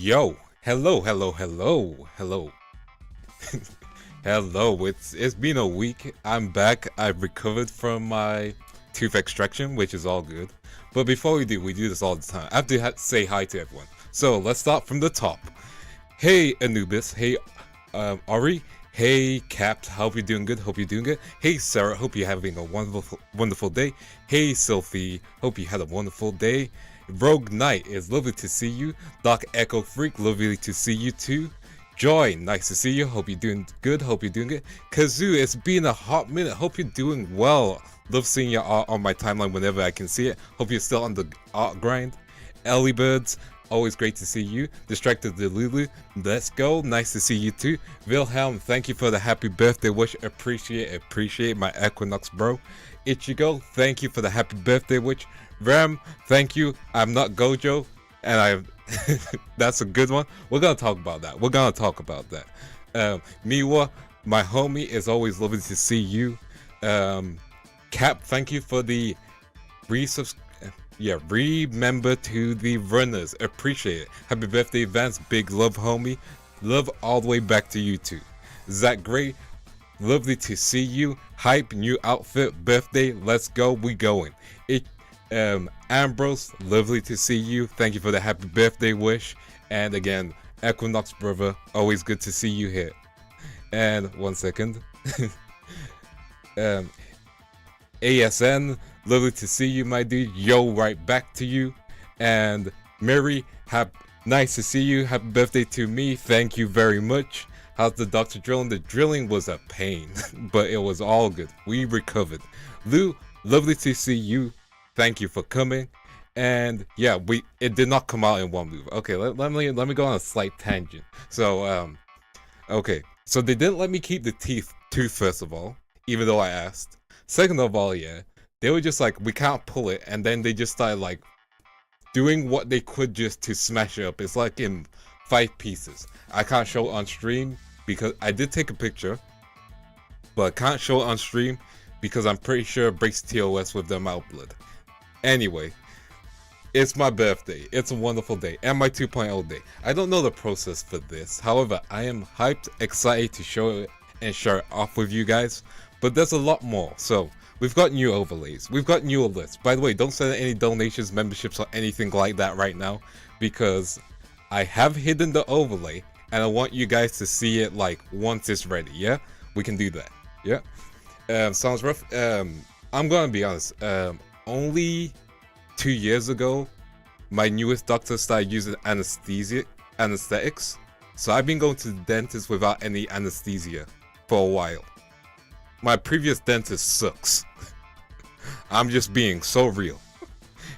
Yo, hello. Hello, it's been a week. I'm back. I've recovered from my tooth extraction, which is all good. But before we do this all the time. I have to say hi to everyone. So let's start from the top. Hey Anubis, hey Ari, hey Capt, hope you're doing good, Hey Sarah, hope you're having a wonderful day. Hey Sylphie, hope you had a wonderful day. Rogue Knight, it's lovely to see you. Dark Echo Freak, lovely to see you too. Joy, nice to see you, hope you're doing good, Kazoo, it's been a hot minute, hope you're doing well. Love seeing your art on my timeline whenever I can see it. Hope you're still on the art grind. Ellie Birds, always great to see you. Distracted Delulu, let's go. Nice to see you too. Wilhelm, thank you for the happy birthday wish. Appreciate my Equinox bro. Ichigo, thank you for the happy birthday wish. Ram, thank you. I'm not Gojo, and I. That's a good one. We're gonna talk about that. Miwa, my homie, is always lovely to see you. Cap, thank you for the remember to the runners. Appreciate it. Happy birthday, Vance. Big love, homie. Love all the way back to you too. Zach Gray, lovely to see you. Hype, new outfit, birthday. Let's go. We going. Ambrose, lovely to see you. Thank you for the happy birthday wish. And again, Equinox brother, always good to see you here. And 1 second. ASN, lovely to see you, my dude. Yo, right back to you. And Mary, nice to see you. Happy birthday to me. Thank you very much. How's the doctor drilling? The drilling was a pain, but it was all good. We recovered. Lou, lovely to see you. Thank you for coming. And yeah, it did not come out in one move. Okay, let me go on a slight tangent. So okay, so they didn't let me keep the tooth first of all, even though I asked. Second of all, yeah, they were just like, we can't pull it, and then they just started like doing what they could just to smash it up. It's like in 5 pieces. I can't show it on stream because I did take a picture, but I can't show it on stream because I'm pretty sure it breaks TOS with the mouth blood. Anyway, it's my birthday. It's a wonderful day and my 2.0 day. I don't know the process for this. However, I am hyped, excited to show it and share it off with you guys. But there's a lot more. So we've got new overlays. We've got new lists. By the way, don't send any donations, memberships, or anything like that right now because I have hidden the overlay and I want you guys to see it like once it's ready. Yeah, we can do that. Yeah. Sounds rough. I'm gonna be honest. Only 2 years ago, my newest doctor started using anesthetics. So I've been going to the dentist without any anesthesia for a while. My previous dentist sucks. I'm just being so real.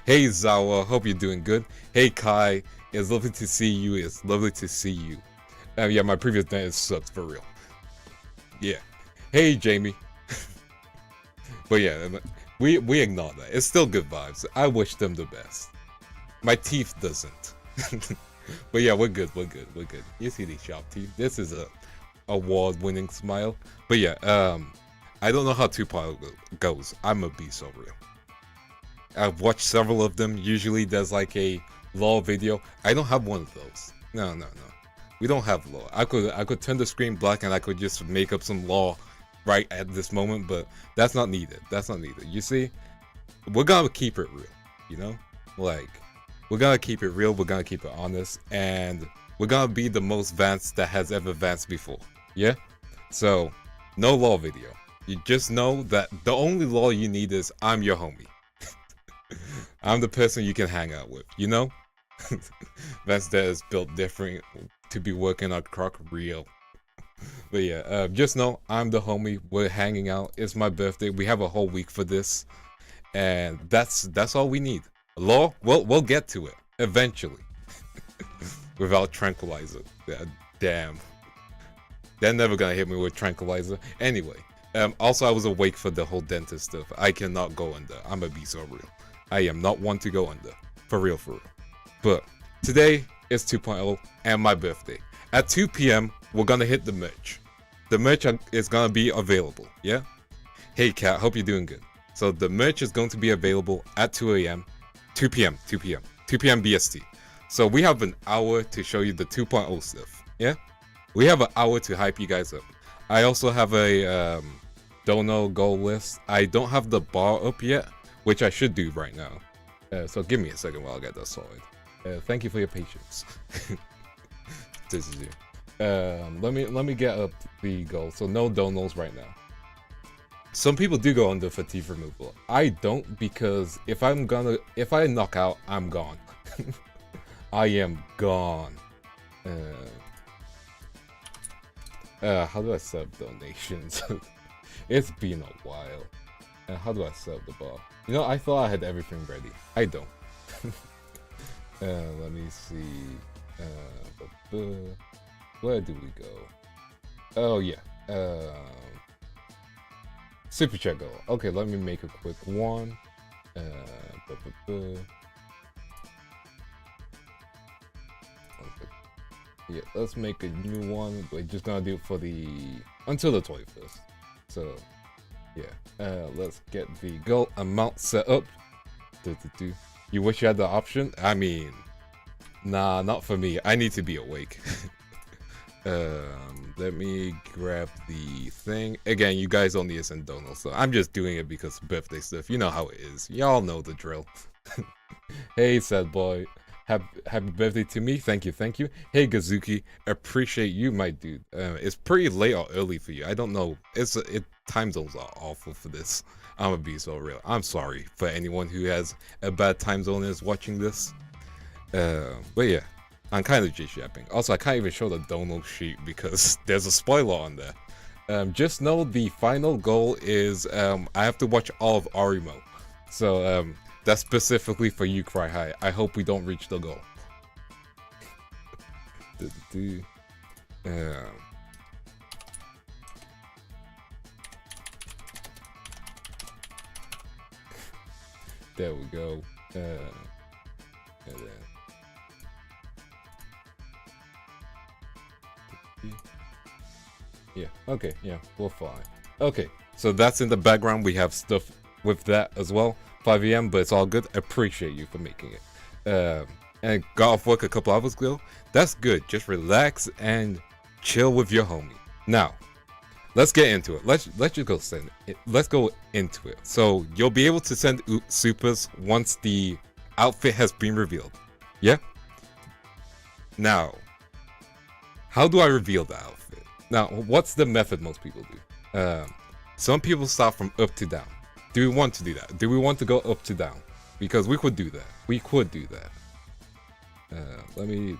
Hey Zawa, hope you're doing good. Hey Kai, it's lovely to see you. Yeah, my previous dentist sucks for real. Yeah. Hey Jamie. But yeah, we ignore that. It's still good vibes. I wish them the best. My teeth doesn't. But yeah, we're good. You see these sharp teeth. This is a award-winning smile. But yeah, I don't know how 2.0 goes. I'm gonna be so real. I've watched several of them. Usually there's like a law video. I don't have one of those. No. We don't have law. I could turn the screen black and I could just make up some law right at this moment, but that's not needed. You see, we're gonna keep it real, you know? Like, we're gonna keep it real, we're gonna keep it honest, and we're gonna be the most Vance that has ever Vance before. Yeah? So, no law video. You just know that the only law you need is I'm your homie. I'm the person you can hang out with, you know? Vance that is built different to be working on Croc real. But yeah, just know I'm the homie. We're hanging out. It's my birthday. We have a whole week for this, and that's all we need. Law, we'll get to it eventually. Without tranquilizer. Damn, they're never gonna hit me with tranquilizer. Anyway, also I was awake for the whole dentist stuff. I cannot go under. I'm gonna be so real. I am not one to go under. For real. But today is 2.0 and my birthday. At 2 p.m. we're gonna hit the merch. The merch is gonna be available, yeah? Hey Kat, hope you're doing good. So the merch is going to be available at 2 p.m. BST. So we have an hour to show you the 2.0 stuff. Yeah, we have an hour to hype you guys up. I also have a don't know goal list. I don't have the bar up yet, which I should do right now. So give me a second while I get that sorted. Thank you for your patience. This is you. Let me get up the goal. So no donos right now. Some people do go under fatigue removal. I don't, because if I knock out, I'm gone. I am gone. How do I set up donations? It's been a while. How do I set up the bar? You know, I thought I had everything ready. I don't. Let me see. Where do we go? Oh yeah. Super chat goal. Okay, let me make a quick one. Yeah, let's make a new one. We're just gonna do it for until the 21st. So yeah, let's get the goal amount set up. You wish you had the option? I mean, nah, not for me. I need to be awake. Let me grab the thing. Again, you guys don't need to send donos, so I'm just doing it because birthday stuff. You know how it is. Y'all know the drill. Hey, sad boy. Happy birthday to me. Thank you, thank you. Hey, Gazuki. Appreciate you, my dude. It's pretty late or early for you. I don't know. Time zones are awful for this. I'm gonna be so real. I'm sorry for anyone who has a bad time zone and is watching this. But yeah. I'm kind of J-shapping. Also, I can't even show the dono sheet because there's a spoiler on there. Just know the final goal is I have to watch all of Arimo. So that's specifically for you, Cry High. I hope we don't reach the goal. There we go. And then yeah, okay, yeah, we're fine. Okay, so that's in the background. We have stuff with that as well. 5 AM, but it's all good. Appreciate you for making it. And got off work a couple hours ago. That's good. Just relax and chill with your homie. Now, let's get into it. Let's just go send it. Let's go into it. So you'll be able to send supers once the outfit has been revealed. Yeah? Now, how do I reveal the outfit? Now, what's the method most people do? Some people start from up to down. Do we want to do that? Do we want to go up to down? Because we could do that. We could do that. Let me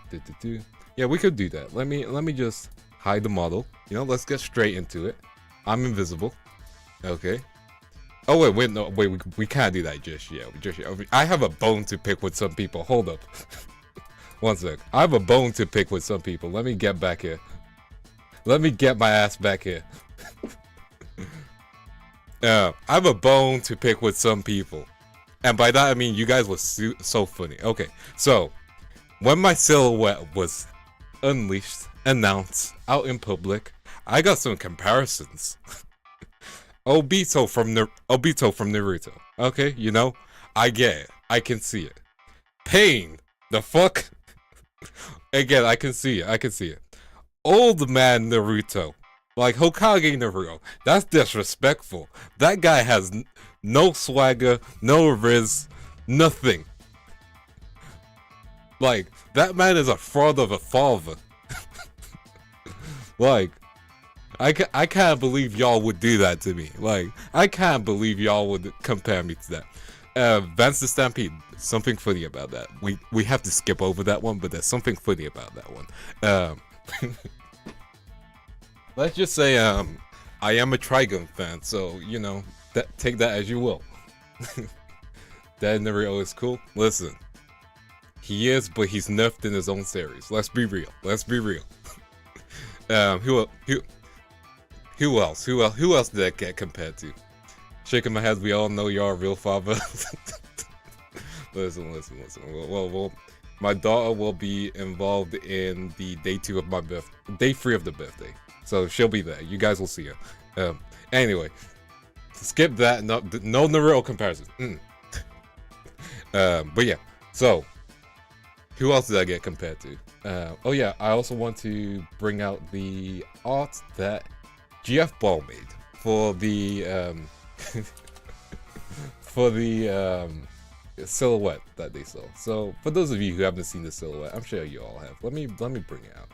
yeah, we could do that. Let me just hide the model. You know, let's get straight into it. I'm invisible. Okay. Oh wait, no, wait, we can't do that just yet. I have a bone to pick with some people. Hold up. One sec. I have a bone to pick with some people. Let me get back here. Let me get my ass back here. I have a bone to pick with some people. And by that I mean you guys were so funny. Okay, so when my silhouette was unleashed, announced, out in public, I got some comparisons. Obito from Naruto. Okay, you know, I get it. I can see it. Pain. The fuck? Again, I can see it. Old man Naruto. Like Hokage Naruto. That's disrespectful. That guy has no swagger, no riz, nothing. Like, that man is a fraud of a father. Like, I can't believe y'all would do that to me. Like, I can't believe y'all would compare me to that. Vance the Stampede, something funny about that. We have to skip over that one, but there's something funny about that one. Let's just say I am a Trigun fan, so you know, take that as you will. That Naruto is cool. Listen, he is, but he's nerfed in his own series. Let's be real. Who else did I get compared to? Shaking my head, we all know you're a real father. Listen. Well, my daughter will be involved in the day 3 of the birthday. So she'll be there. You guys will see her. Anyway, skip that. No Naruto comparison. But yeah. So, Who else did I get compared to? Oh yeah, I also want to bring out the art that GF Ball made for the for the silhouette that they saw. So for those of you who haven't seen the silhouette, I'm sure you all have. Let me bring it out.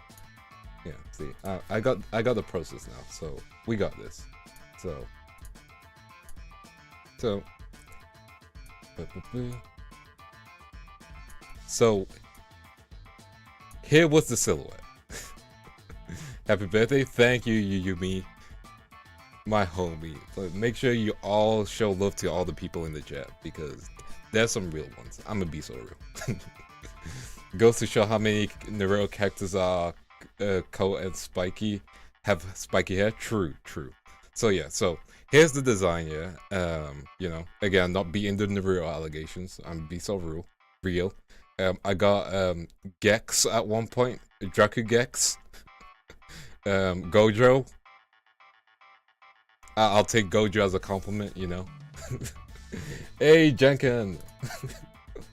Yeah, see, I got the process now, so we got this. So here was the silhouette. Happy birthday, thank you, Yumi, my homie. But make sure you all show love to all the people in the chat because there's some real ones. I'm gonna be so real. Goes to show how many Naruto characters are Ko and Spiky have spiky hair. True. So yeah, so here's the design. Yeah, you know, again, not being the Naruto allegations. I'm gonna be so real. I got Gex at one point, Draku Gex. Gojo. I'll take Gojo as a compliment, you know. Hey, Jenkin.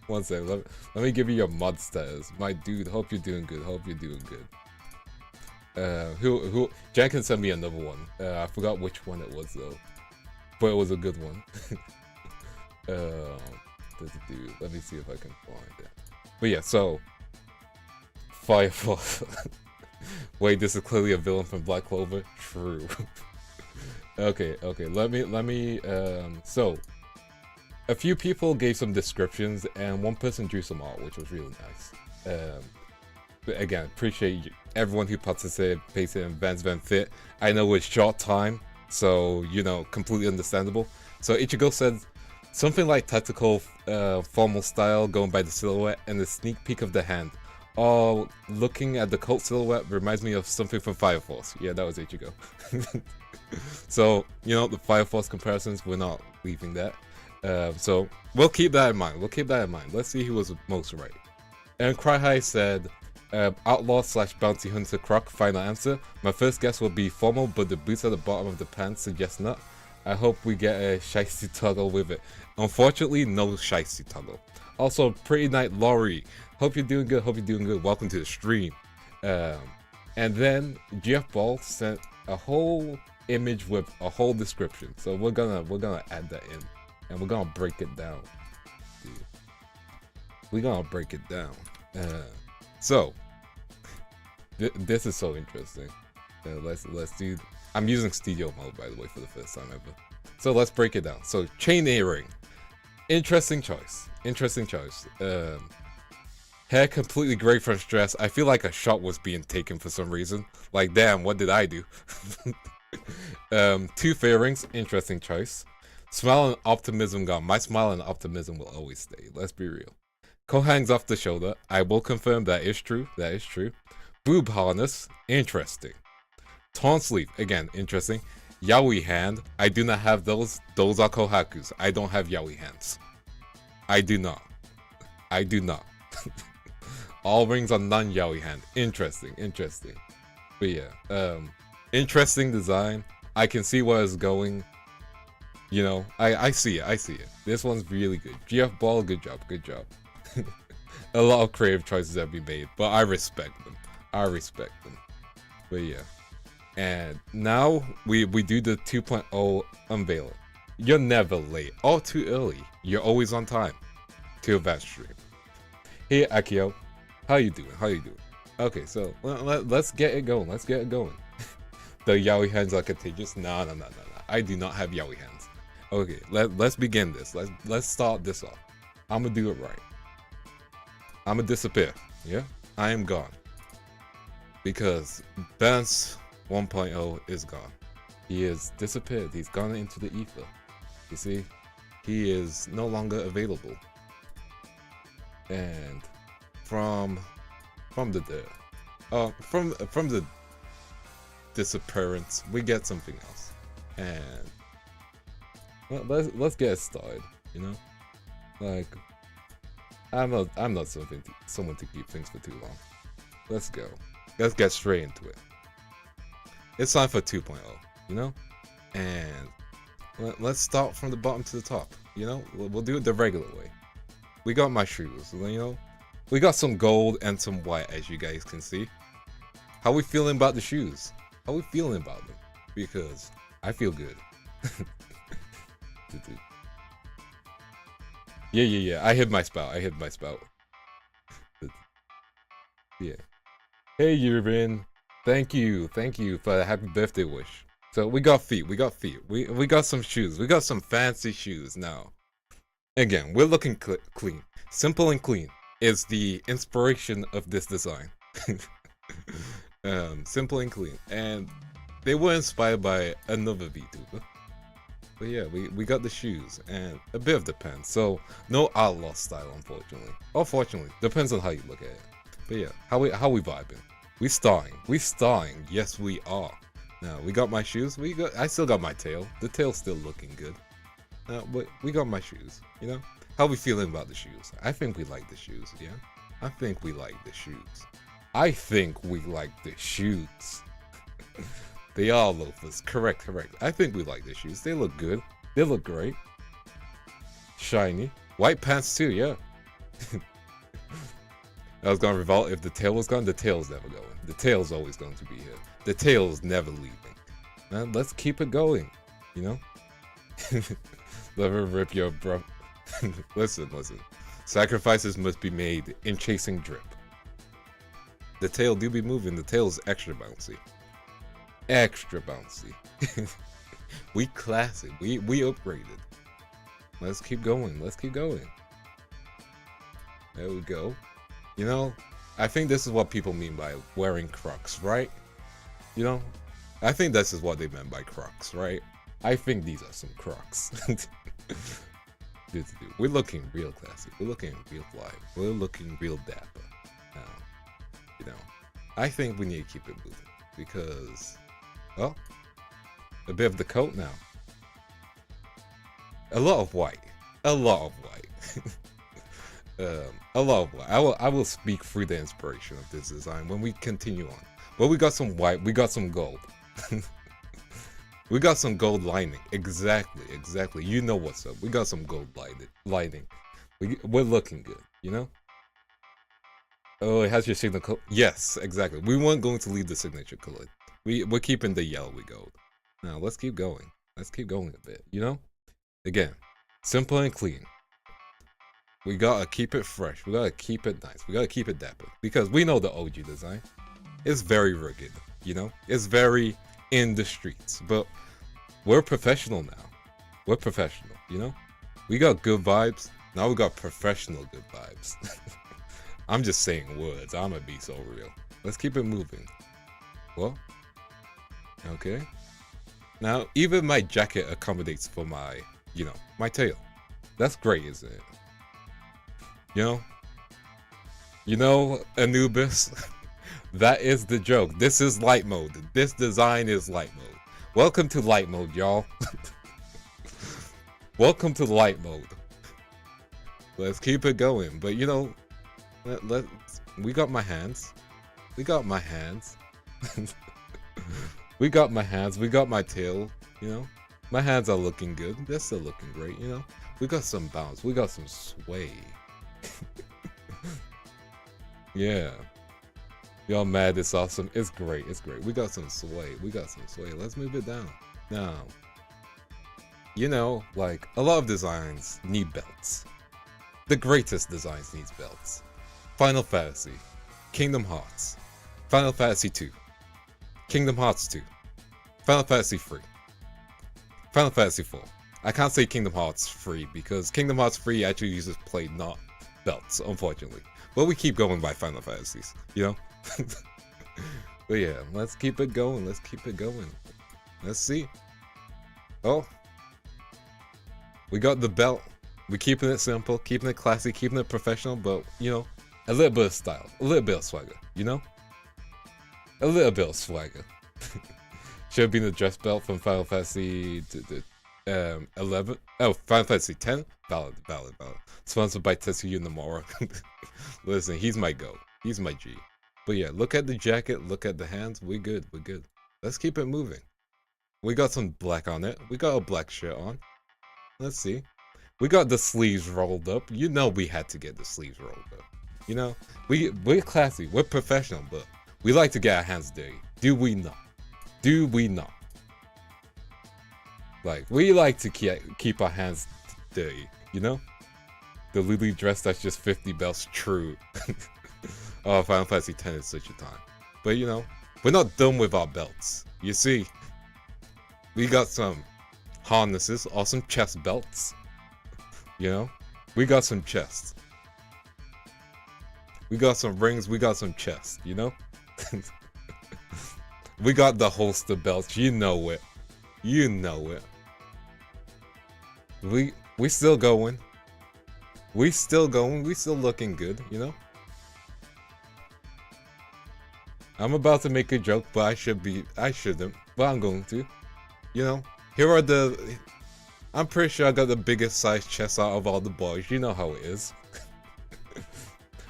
One second, let me give you your mod status. My dude, hope you're doing good. Who Jenkin sent me another one. I forgot which one it was though. But it was a good one. Let me see if I can find it. But yeah, so Firefall. Wait, this is clearly a villain from Black Clover. True. Okay. Let me. So a few people gave some descriptions, and one person drew some art, which was really nice. But again, appreciate everyone who participated in Vance Van Fit. I know it's short time, so you know, completely understandable. So Ichigo said something like tactical, formal style, going by the silhouette and the sneak peek of the hand. Oh, looking at the cult silhouette reminds me of something from Fire Force. Yeah, that was Ichigo. So, you know, the Fire Force comparisons, we're not leaving that. So, we'll keep that in mind. Let's see who was most right. And Cry High said, Outlaw / Bounty Hunter Croc, final answer. My first guess will be formal, but the boots at the bottom of the pants suggest not. I hope we get a shiesty toggle with it. Unfortunately, no shiesty toggle. Also, Pretty Night Laurie. Hope you're doing good. Welcome to the stream. And then GF Ball sent a whole image with a whole description. So we're gonna add that in, and we're gonna break it down. So this is so interesting. Let's do. I'm using studio mode, by the way, for the first time ever. So let's break it down. So chain earring. Interesting choice. Hair completely gray from stress. I feel like a shot was being taken for some reason. Like, damn, what did I do? 2 earrings. Interesting choice. Smile and optimism gone. My smile and optimism will always stay. Let's be real. Ko hangs off the shoulder. I will confirm that is true. Boob harness. Interesting. Torn sleeve. Again, interesting. Yaoi hand. I do not have those. Those are Kohakus. I don't have yaoi hands. I do not. All rings are non-yaoi hand. Interesting. But yeah, interesting design. I can see where it's going. You know, I see it. This one's really good. GF Ball, good job. A lot of creative choices have been made, but I respect them. But yeah. And now we do the 2.0 unveiling. You're never late or too early. You're always on time. To a Vance stream. Hey Akio, how you doing? Okay, so let's get it going. The yaoi hands are contagious. No. I do not have yaoi hands. Okay, let's begin this. Let's start this off. I'm gonna do it right. I'm gonna disappear. Yeah, I am gone because Vance 1.0 is gone. He has disappeared. He's gone into the ether. You see, he is no longer available. And from the dead, from the disappearance, we get something else. And well, let's get started. You know, like I'm not someone to keep things for too long. Let's go. Let's get straight into it. It's time for 2.0. You know, and let's start from the bottom to the top. You know, we'll do it the regular way. We got my shoes, you know. We got some gold and some white, as you guys can see. How we feeling about the shoes? How we feeling about them? Because I feel good. Yeah. I hit my spout. Yeah. Hey, Yurvin. Thank you for the happy birthday wish. So we got feet. We got some shoes. We got some fancy shoes now. Again, we're looking clean. Simple and clean is the inspiration of this design. Simple and clean. And they were inspired by another VTuber. But yeah, we got the shoes and a bit of the pants. So no outlaw style, unfortunately. Or fortunately, depends on how you look at it. But yeah, how we vibing? We starring. Yes, we are. Now we got my shoes. I still got my tail. The tail's still looking good. But we got my shoes. You know, how we feeling about the shoes? I think we like the shoes. Yeah, I think we like the shoes. They are loafers. Correct. I think we like the shoes. They look good. They look great. Shiny. White pants too, yeah. I was gonna revolt if the tail was gone. The tail's never going. The tail's always going to be here. The tail's never leaving. Now let's keep it going. You know? Let her rip your bro. Listen. Sacrifices must be made in chasing drip. The tail do be moving. The tail's extra bouncy. We classic. We upgraded. Let's keep going. There we go. You know, I think this is what people mean by wearing Crocs, right? You know, I think this is what they meant by Crocs, right? I think these are some Crocs. We're looking real classy. We're looking real fly. We're looking real dapper. Now, you know, I think we need to keep it moving because, well, a bit of the coat now. A lot of white. A lot of white. I will speak through the inspiration of this design when we continue on. But we got some white. We got some gold. We got some gold lining. Exactly. You know what's up. We got some gold lining. We're looking good, you know? Oh, it has your signature color. Yes, exactly. We weren't going to leave the signature color. We're keeping the yellowy gold. Now, let's keep going. Let's keep going a bit, you know? Again, simple and clean. We gotta keep it fresh. We gotta keep it nice. We gotta keep it dapper. Because we know the OG design. It's very rugged, you know? It's very in the streets. But we're professional now. We're professional, you know? We got good vibes. Now we got professional good vibes. I'm just saying words. I'm gonna be so real. Let's keep it moving. Well, okay. Now, even my jacket accommodates for my, you know, my tail. That's great, isn't it? You know, Anubis, that is the joke. This is light mode. This design is light mode. Welcome to light mode, y'all. Welcome to light mode. Let's keep it going. But you know, we got my hands. We got my hands. We got my tail, you know. My hands are looking good. They're still looking great, you know. We got some bounce. We got some sway. Yeah. Y'all mad, it's awesome. It's great. We got some sway. Let's move it down. Now, you know, like, a lot of designs need belts. The greatest designs needs belts. Final Fantasy, Kingdom Hearts, Final Fantasy 2, Kingdom Hearts 2, Final Fantasy 3, Final Fantasy 4. I can't say Kingdom Hearts 3 because Kingdom Hearts 3 actually uses plate, not belts, unfortunately. But we keep going by Final Fantasies, you know? But yeah, let's keep it going. Let's see. Oh. We got the belt. We're keeping it simple, keeping it classy, keeping it professional, but, you know, a little bit of style, a little bit of swagger, you know? A little bit of swagger. Should have been the dress belt from Final Fantasy 11. Oh, Final Fantasy 10? Valid. Sponsored by Tetsuya Nomura. Listen, he's my go. He's my G. But yeah, look at the jacket, look at the hands. We're good. Let's keep it moving. We got some black on it. We got a black shirt on. Let's see. We got the sleeves rolled up. You know we had to get the sleeves rolled up. You know, we're classy, we're professional, but we like to get our hands dirty. Do we not? Do we not? Like, we like to keep our hands dirty, you know? The Lily dress that's just 50 belts, true. Oh, Final Fantasy X is such a time. But you know, we're not done with our belts. You see, we got some harnesses or some chest belts. You know, we got some chests. We got some rings, we got some chests, you know? We got the holster belts, you know it. You know it. We still going. We still going, we still looking good, you know? I'm about to make a joke, but I shouldn't, but I'm going to. You know, here are I'm pretty sure I got the biggest size chest out of all the boys, you know how it is.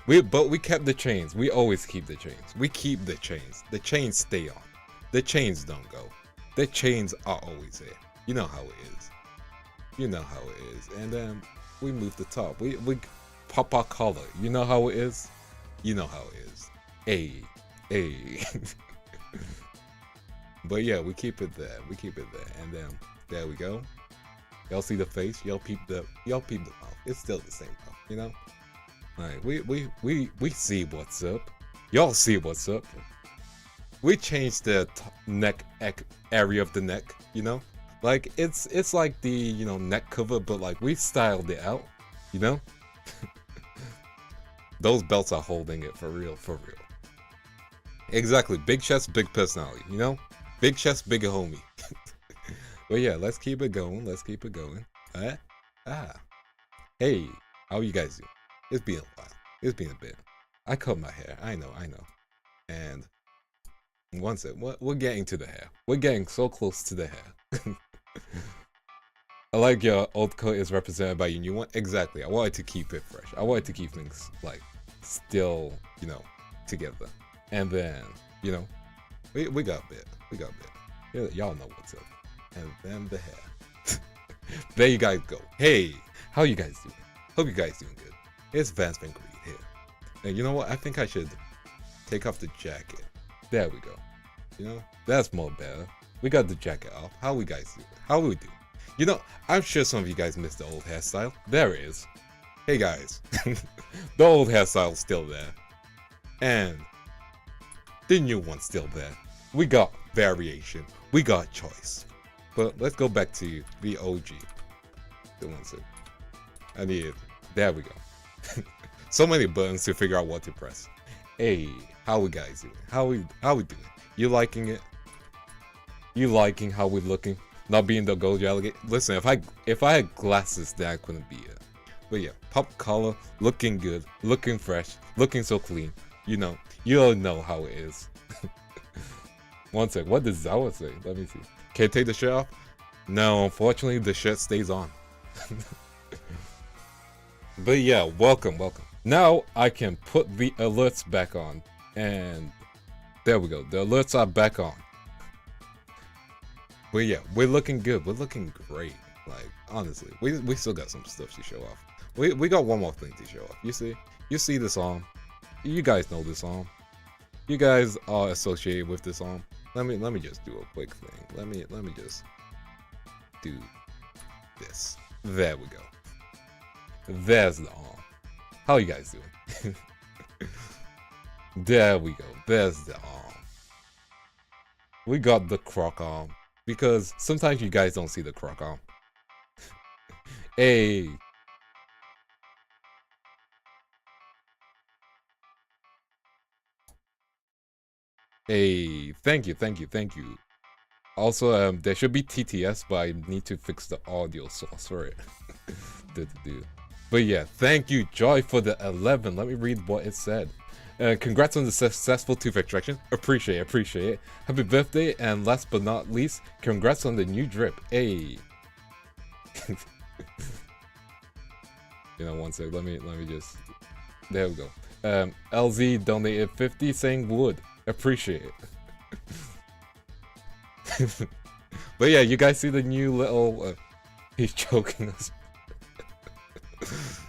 But we kept the chains, we always keep the chains. We keep the chains stay on. The chains don't go. The chains are always there. You know how it is. You know how it is. And then we move the top. We pop our collar. You know how it is? You know how it is. Hey. But yeah, we keep it there. We keep it there. And then there we go. Y'all see the face? Y'all peep the mouth. It's still the same mouth, you know? Alright, we see what's up. Y'all see what's up. We changed the neck area of the neck, you know? Like, it's like the, you know, neck cover, but like, we styled it out, you know? Those belts are holding it, for real, for real. Exactly, big chest, big personality, you know? Big chest, big homie. But yeah, let's keep it going, let's keep it going. Hey, how you guys doing? It's been a while, it's been a bit. I cut my hair, I know. And one sec, we're getting to the hair. We're getting so close to the hair. I like your old coat is represented by your new one. Exactly. I wanted to keep it fresh. I wanted to keep things like still, you know, together. And then, you know, we got a bit. We got a bit. Y'all know what's up. And then the hair. There you guys go. Hey, how you guys doing? Hope you guys doing good. It's Vance Van Greed here. And you know what? I think I should take off the jacket. There we go. You know, that's more better. We got the jacket off. How we guys doing? How we doing? You know, I'm sure some of you guys missed the old hairstyle. There it is. Hey guys. The old hairstyle's still there. And the new one's still there. We got variation. We got choice. But let's go back to the OG. The one sec. I need it. There we go. So many buttons to figure out what to press. Hey, how we guys doing? How we doing? You liking it? You liking how we looking? Not being the gold alligator. Listen, if I had glasses, then I couldn't be it. But yeah, pop collar, looking good, looking fresh, looking so clean. You know, you don't know how it is. One sec, what does Zawa say? Let me see. Can I take the shirt off? No, unfortunately, the shirt stays on. But yeah, welcome. Now I can put the alerts back on, and there we go. The alerts are back on. But yeah, we're looking good. We're looking great. Like, honestly, we still got some stuff to show off. We got one more thing to show off. You see this arm. You guys know this arm. You guys are associated with this arm. Let me just do a quick thing. Let me just do this. There we go. There's the arm. How you guys doing? There we go. There's the arm. We got the croc arm. Because sometimes you guys don't see the croc arm. Hey. Hey, thank you. Also, there should be TTS, but I need to fix the audio source for it. But yeah, thank you, Joy, for the 11. Let me read what it said. Congrats on the successful tooth extraction. Appreciate it. Happy birthday, and last but not least, congrats on the new drip. Hey. You know, one sec. Let me just. There we go. LZ donated 50, saying would. Appreciate it. But yeah, you guys see the new little. He's choking us.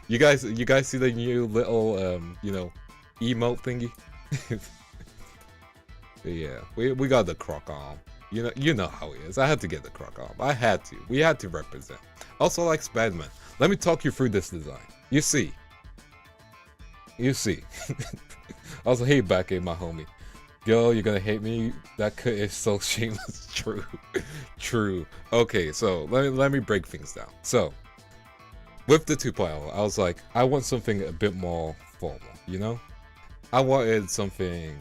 You guys see the new little emote thingy? Yeah, we got the croc arm. You know how it is. I had to get the croc arm. I had to. We had to represent. Also like Spider-Man. Let me talk you through this design. You see. Also, hey, back in my homie. Yo, you're gonna hate me. That cut is so shameless. True, true. Okay, so let me break things down. So, with the 2.0, I was like, I want something a bit more formal. You know, I wanted something,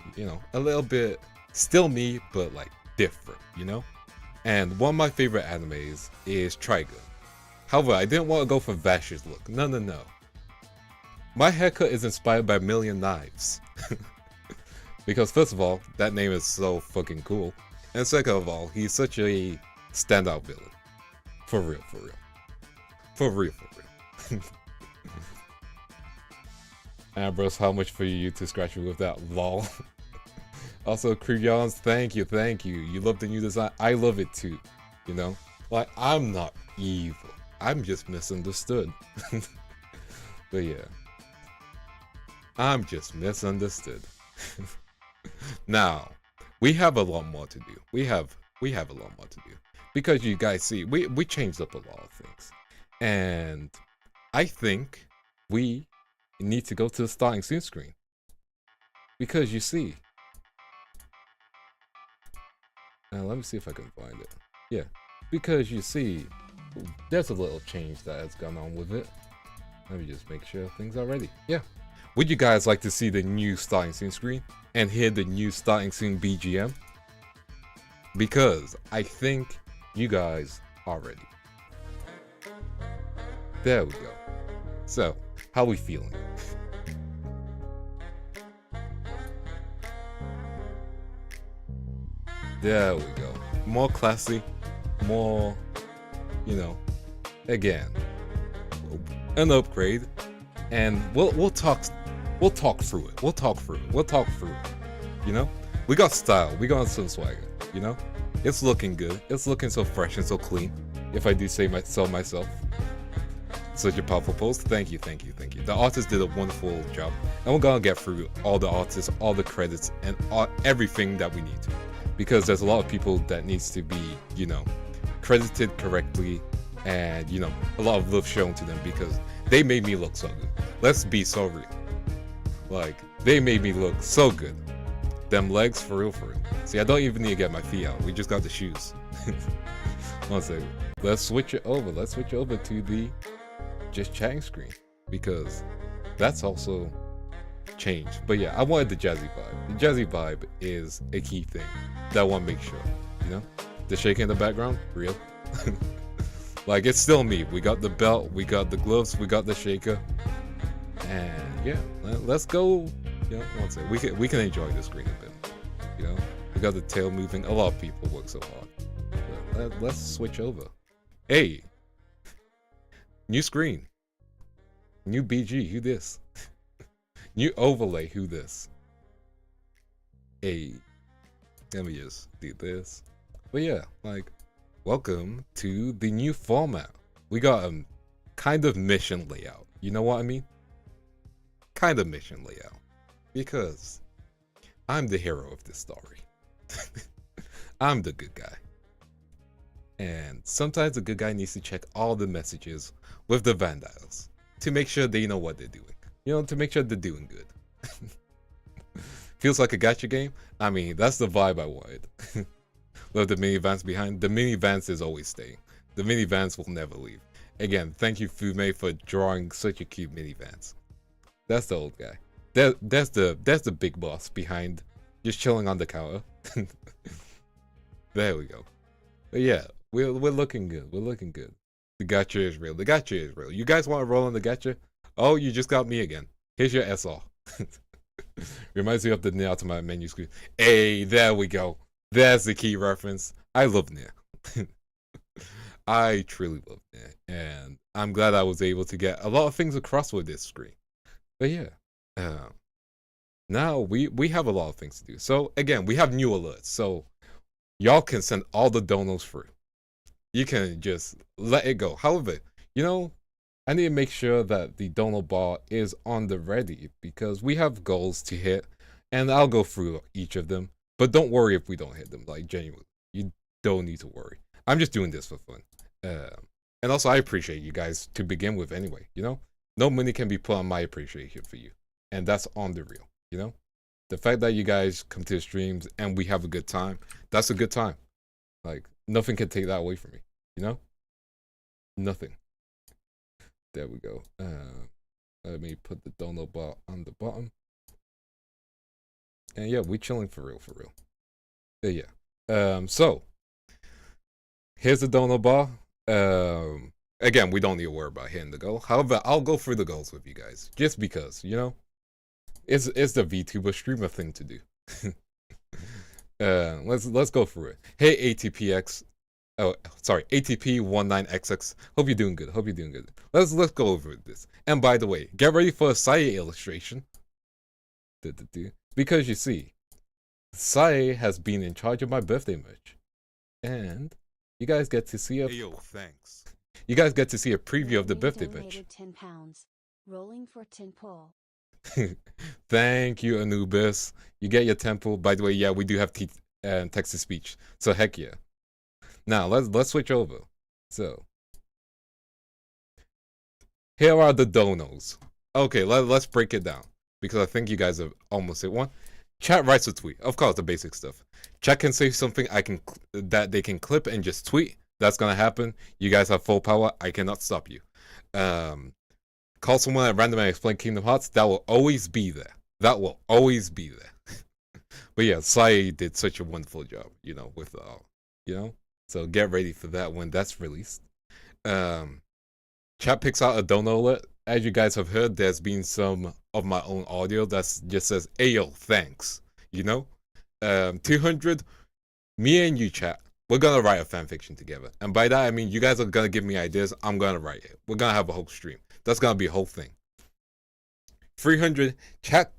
a little bit still me, but like different. And one of my favorite animes is Trigun. However, I didn't want to go for Vash's look. No. My haircut is inspired by Million Knives. Because first of all, that name is so fucking cool. And second of all, he's such a standout villain. For real. Ambrose, how much for you to scratch me with that? Lol. Also, Crayons, thank you. You love the new design. I love it too. Like, I'm not evil. I'm just misunderstood. But yeah. I'm just misunderstood. Now, we have a lot more to do. We have a lot more to do. Because you guys see, we changed up a lot of things. And I think we need to go to the starting scene screen. Because you see. Now let me see if I can find it. Yeah. Because you see, there's a little change that has gone on with it. Let me just make sure things are ready. Yeah. Would you guys like to see the new starting scene screen and hear the new starting scene BGM? Because I think you guys are ready. There we go. So, how we feeling? There we go. More classy, more, again, an upgrade, and we'll talk through it. We'll talk through it. We got style. We got some swagger. It's looking good. It's looking so fresh and so clean. If I do say so myself. Such a powerful post. Thank you. The artist did a wonderful job, and we're gonna get through all the artists, all the credits, and everything that we need to, because there's a lot of people that needs to be, credited correctly, and a lot of love shown to them because they made me look so good. Let's be so real. Like, they made me look so good. Them legs, for real. See, I don't even need to get my feet out. We just got the shoes. One second. Let's switch it over. Let's switch over to the just chatting screen, because that's also changed. But yeah, I wanted the jazzy vibe. The jazzy vibe is a key thing that I want to make sure. The shake in the background, real. Like, it's still me. We got the belt, we got the gloves, we got the shaker. And yeah, let's go. One second. We can enjoy the screen a bit. We got the tail moving. A lot of people work so hard. Let's switch over. Hey, new screen, new BG. Who this? New overlay. Who this? Hey, let me just do this. But yeah, like, welcome to the new format. We got a kind of mission layout. You know what I mean? Kind of mission layout. Because I'm the hero of this story. I'm the good guy. And sometimes the good guy needs to check all the messages with the Vandals to make sure they know what they're doing. To make sure they're doing good. Feels like a gacha game? I mean, that's the vibe I wanted. Love the mini Vance behind. The mini Vance is always staying. The mini Vance will never leave. Again, thank you, Fume, for drawing such a cute mini Vance. That's the old guy. That's the big boss behind, just chilling on the counter. There we go. But yeah, we're looking good. We're looking good. The gacha is real. The gacha is real. You guys want to roll on the gacha? Oh, you just got me again. Here's your SR. Reminds me of the Nier Automata menu screen. Hey, there we go. That's the key reference. I love Nier. I truly love Nier, and I'm glad I was able to get a lot of things across with this screen. But yeah, now we have a lot of things to do. So again, we have new alerts. So y'all can send all the donos through. You can just let it go. However, I need to make sure that the donor bar is on the ready because we have goals to hit, and I'll go through each of them. But don't worry if we don't hit them. Like genuinely, you don't need to worry. I'm just doing this for fun. And also, I appreciate you guys to begin with. Anyway, no money can be put on my appreciation for you, and that's on the real. The fact that you guys come to the streams and we have a good time, that's a good time. Like nothing can take that away from me. Nothing. There we go. Let me put the dono bar on the bottom. And yeah, we chilling for real. Yeah. So here's the dono bar. Again, we don't need to worry about hitting the goal. However, I'll go through the goals with you guys just because, it's the VTuber streamer thing to do. Let's go through it. Hey ATPX. Oh, sorry, ATP19XX. Hope you're doing good. Let's go over this. And by the way, get ready for a Sae illustration. Because you see, Sae has been in charge of my birthday merch. And you guys get to see thanks. You guys get to see a preview of the birthday merch. 10 pounds. Rolling for 10 pull. Thank you, Anubis. You get your temple. By the way, yeah, we do have text to speech. So heck yeah. Now let's switch over. So here are the donos. Okay, let's break it down because I think you guys have almost hit one. Chat writes a tweet. Of course, the basic stuff. Chat can say something that they can clip and just tweet. That's gonna happen. You guys have full power. I cannot stop you. Call someone at random and explain Kingdom Hearts. That will always be there. But yeah, Sae did such a wonderful job. With So get ready for that when that's released. Chat picks out a dono alert. As you guys have heard, there's been some of my own audio that just says, "Ayo, thanks." 200. Me and you, chat. We're gonna write a fanfiction together, and by that I mean you guys are gonna give me ideas. I'm gonna write it. We're gonna have a whole stream. That's gonna be a whole thing. 300. Chat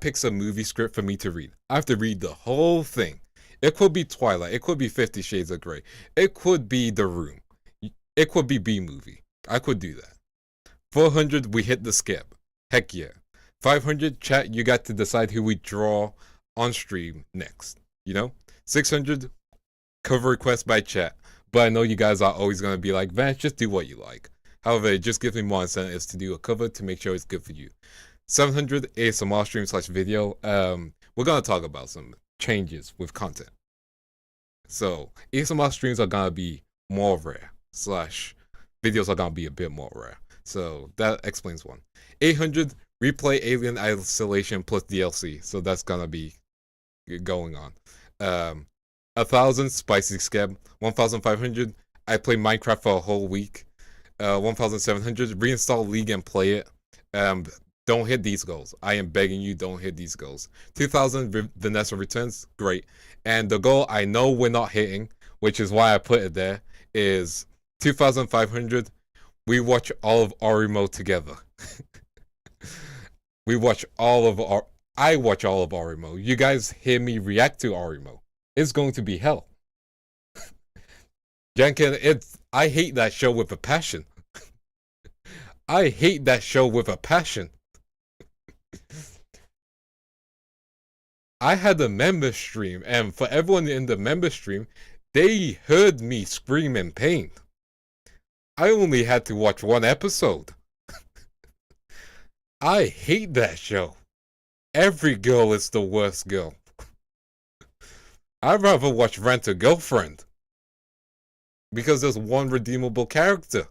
picks a movie script for me to read. I have to read the whole thing. It could be Twilight. It could be 50 Shades of Grey. It could be The Room. It could be B-Movie. I could do that. 400, we hit the skip. Heck yeah. 500, chat, you got to decide who we draw on stream next. 600, cover request by chat. But I know you guys are always going to be like, Vance, just do what you like. However, it just gives me more incentives to do a cover to make sure it's good for you. 700, ASMR stream / video. We're going to talk about some changes with content. So ASMR streams are gonna be more rare / videos are gonna be a bit more rare. So that explains one. 800 replay Alien Isolation plus DLC. So that's gonna be going on. 1,000 spicy scab. 1,500 I play Minecraft for a whole week. 1,700 reinstall League and play it. Don't hit these goals. I am begging you, don't hit these goals. 2,000 Vanessa returns, great. And the goal I know we're not hitting, which is why I put it there, is 2,500. We watch all of Orimo together. I watch all of Orimo. You guys hear me react to Orimo. It's going to be hell. Jenkin, I hate that show with a passion. I hate that show with a passion. I had a member stream, and for everyone in the member stream, they heard me scream in pain. I only had to watch one episode. I hate that show. Every girl is the worst girl. I'd rather watch Rent a Girlfriend. Because there's one redeemable character.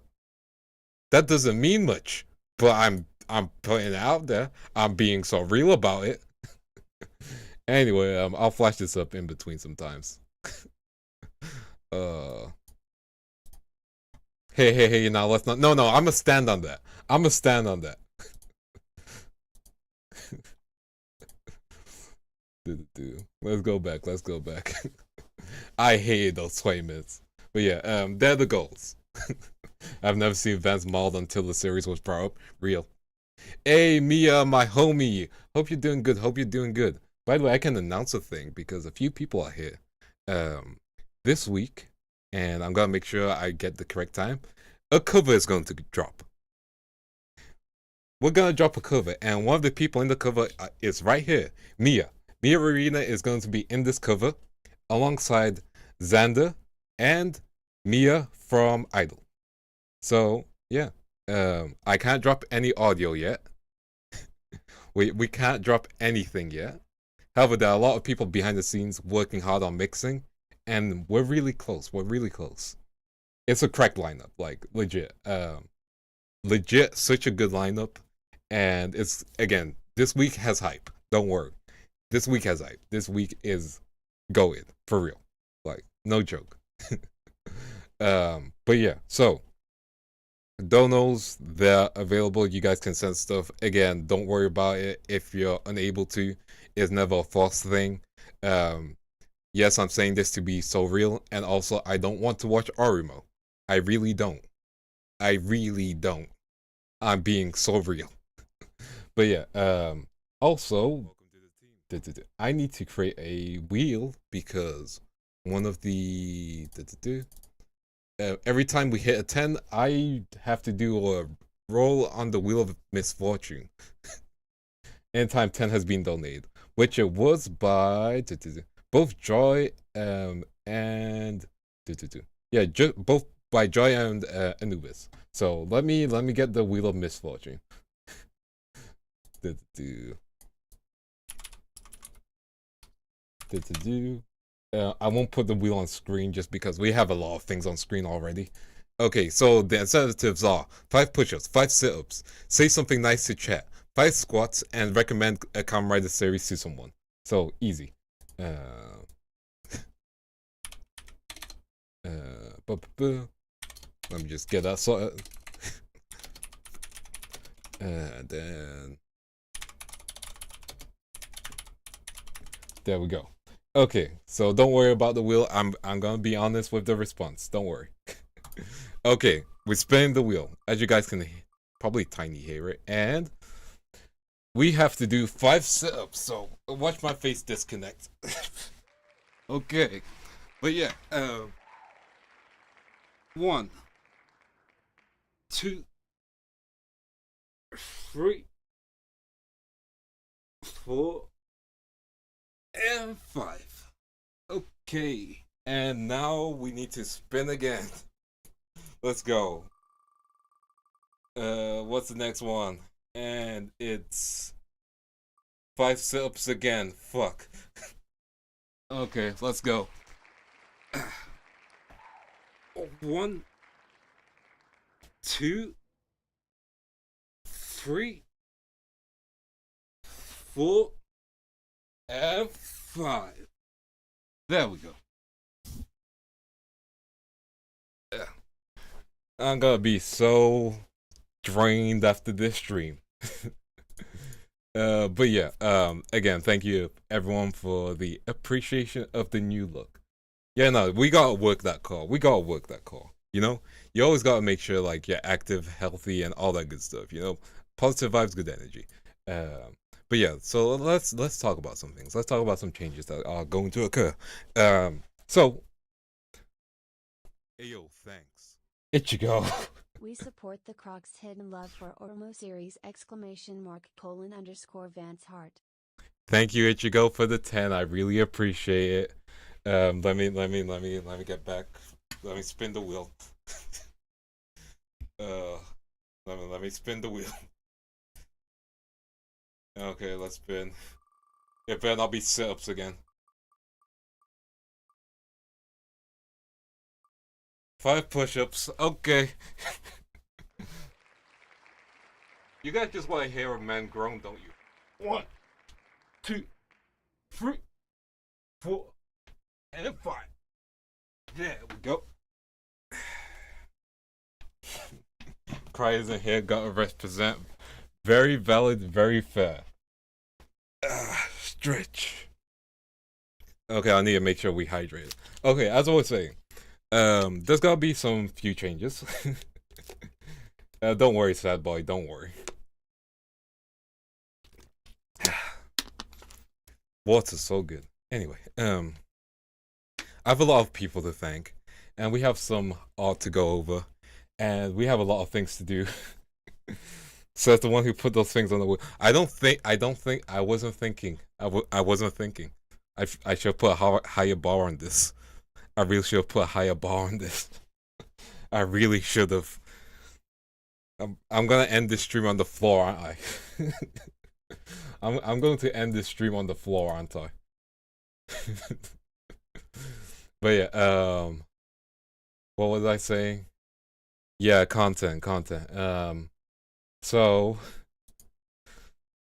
That doesn't mean much, but I'm putting it out there. I'm being so real about it. Anyway, I'll flash this up in between sometimes. Hey, now let's not. No, I'm gonna stand on that. Let's go back. I hated those 20 minutes. But yeah, they're the goals. I've never seen Vance mauled until the series was brought up. Real. Hey, Mia, my homie. Hope you're doing good. By the way, I can announce a thing because a few people are here this week, and I'm gonna make sure I get the correct time. A cover is going to drop. we're gonna drop a cover, and one of the people in the cover is right here, Mia. Mia Arena is going to be in this cover, alongside Xander and Mia from Idol. So yeah, I can't drop any audio yet. we can't drop anything yet. However, there are a lot of people behind the scenes working hard on mixing, and we're really close. We're really close. It's a crack lineup, like legit. Legit, such a good lineup, and it's again this week has hype. Don't worry, this week has hype. This week is going for real, like no joke. But yeah, so donos, they're available. You guys can send stuff. Again, don't worry about it if you're unable to. It's never a forced thing. Yes, I'm saying this to be so real, and also I don't want to watch Arimo. I really don't. I really don't. I'm being so real. But yeah, also, I need to create a wheel because one of the every time we hit a 10, I have to do a roll on the wheel of misfortune. Anytime 10 has been donated, which it was by both Joy and yeah, both by Joy and Anubis. So let me get the wheel of misfortune. I won't put the wheel on screen just because we have a lot of things on screen already. Okay, so the incentives are 5 push-ups, 5 sit-ups, say something nice to chat, 5 squats, and recommend a Kamen Rider series to someone. So easy. Let me just get that sorted. And then there we go. Okay, so don't worry about the wheel. I'm gonna be honest with the response. Don't worry. Okay, we're spinning the wheel, as you guys can probably tiny hear it, and we have to do 5 sit-ups. So watch my face disconnect. Okay, but yeah, 1, 2, 3, 4, and 5. Okay, and now we need to spin again. Let's go. What's the next one? And it's 5 sit-ups again. Fuck. Okay, let's go. 1, 2, 3, 4, and 5. There we go. Yeah. I'm gonna be so drained after this stream. But yeah, again, thank you everyone for the appreciation of the new look. Yeah, no, we gotta work that core. We gotta work that core. You know, you always gotta make sure like you're active, healthy, and all that good stuff. You know, positive vibes, good energy. But yeah, so let's talk about some things. Let's talk about some changes that are going to occur. So, ayo, thanks. Ichigo. We support the Croc's hidden love for Oromo series ! Vance heart. Thank you, Ichigo, for the 10. I really appreciate it. Let me get back. Let me spin the wheel. Let me spin the wheel. Okay, let's spin. It better not be sit-ups again. 5 push-ups. Okay. You guys just want to hear a man groan, don't you? 1, 2, 3, 4, and 5. There we go. Cry isn't here, gotta represent. Very valid, very fair. Stretch. Okay, I need to make sure we hydrate. Okay, as I was saying, there's gotta be some few changes. Don't worry, sad boy, don't worry. Water's so good. Anyway, I have a lot of people to thank, and we have some art to go over, and we have a lot of things to do. Says the one who put those things on the wheel. I don't think I wasn't thinking. I wasn't thinking. I should put a higher bar on this. I really should have put a higher bar on this. I really should have. I'm gonna end this stream on the floor, aren't I? I'm going to end this stream on the floor, aren't I? But yeah, what was I saying? Yeah, content. So,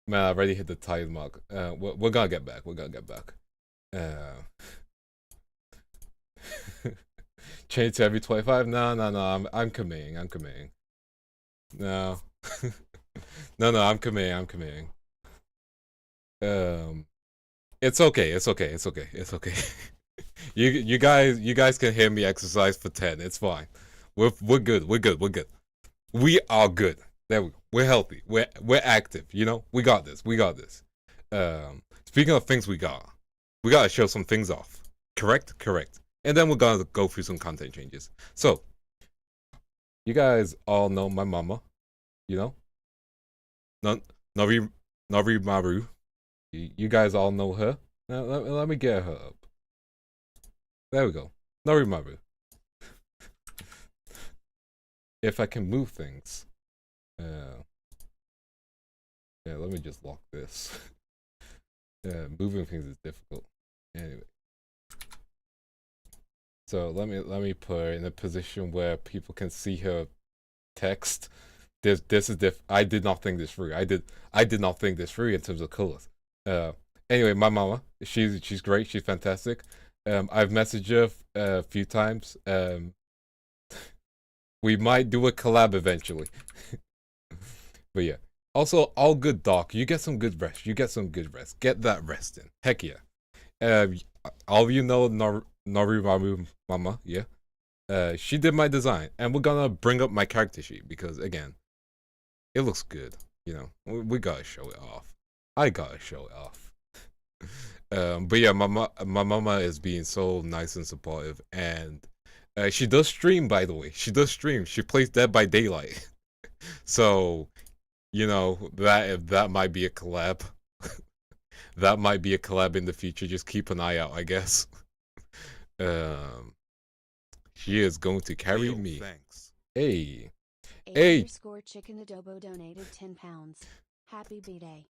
man, I already hit the tide mark. We're gonna get back. We're gonna get back. Change to every 25? No. I'm committing. No. No, I'm committing. It's okay. You guys can hear me exercise for 10. It's fine. We're good. We are good. There we go. We're healthy. We're active. You know, we got this. Speaking of things we gotta show some things off. Correct. And then we're gonna go through some content changes. So, you guys all know my mama. You know, Nori Maru. You guys all know her. Now, let me get her up. There we go. Nori Maru. If I can move things. Yeah, let me just lock this. Moving things is difficult. Anyway. So let me put her in a position where people can see her text. This is I did not think this through. I did not think this through in terms of colors. Anyway, my mama, she's great. She's fantastic. I've messaged her a few times. We might do a collab eventually. But yeah. Also, all good, Doc. You get some good rest. Get that rest in. Heck yeah. All of you know Norimaru Mama, yeah. She did my design, and we're gonna bring up my character sheet because again, it looks good. You know, we gotta show it off. I gotta show it off. But yeah, my mama is being so nice and supportive, and she does stream. By the way, she does stream. She plays Dead by Daylight, so you know that might be a collab. That might be a collab in the future. Just keep an eye out, I guess. She is going to carry me. Thanks. Hey. Underscore Chicken Adobo donated £10. Happy B-Day.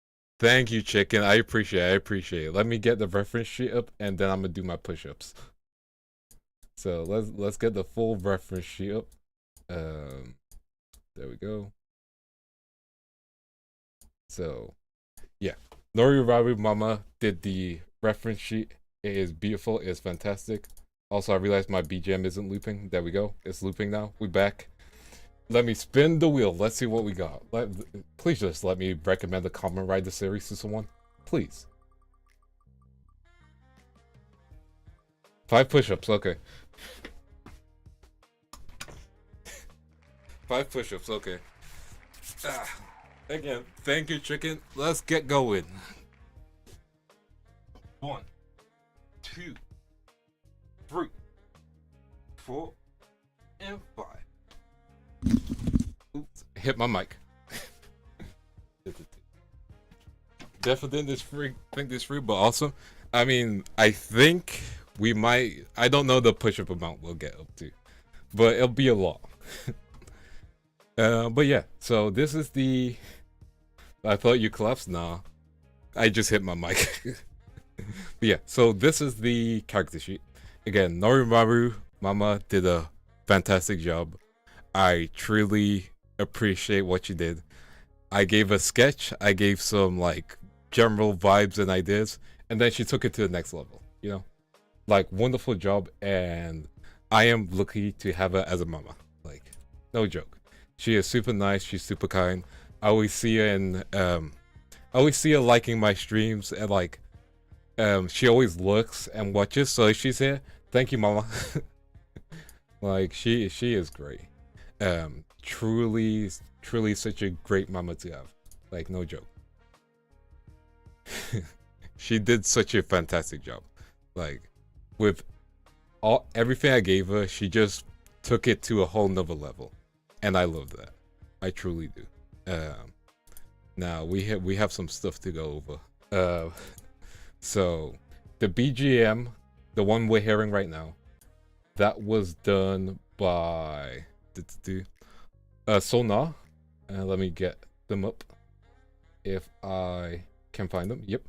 Thank you, Chicken. I appreciate it. Let me get the reference sheet up, and then I'm gonna do my push-ups. So let's get the full reference sheet up. There we go. So, yeah, Norimaru Mama did the reference sheet. It is beautiful. It's fantastic. Also, I realized my BGM isn't looping. There we go. It's looping now. We back. Let me spin the wheel. Let's see what we got. Please just let me recommend the Kamen Rider series to someone. Please. 5 push-ups. Okay. 5 push-ups. Okay. Again, thank you, Chicken. Let's get going. 1, 2, 3, 4, and 5. Oops, hit my mic. Definitely think this free, but awesome. I mean, I think we might. I don't know the push-up amount we'll get up to, but it'll be a lot. But yeah, so this is the. I thought you collapsed. Nah, I just hit my mic. But yeah, so this is the character sheet. Again, Norimaru Mama did a fantastic job. I truly appreciate what you did. I gave a sketch. I gave some like general vibes and ideas, and then she took it to the next level. You know, like wonderful job, and I am lucky to have her as a mama. Like, no joke. She is super nice. She's super kind. I always see her liking my streams, and like, she always looks and watches. So if she's here, thank you, mama. Like, she is great. Truly such a great mama to have. Like, no joke. She did such a fantastic job. Like, with everything I gave her, she just took it to a whole nother level, and I love that. I truly do. Now we have some stuff to go over. So the BGM, the one we're hearing right now, that was done by Sonar. Let me get them up if I can find them. Yep.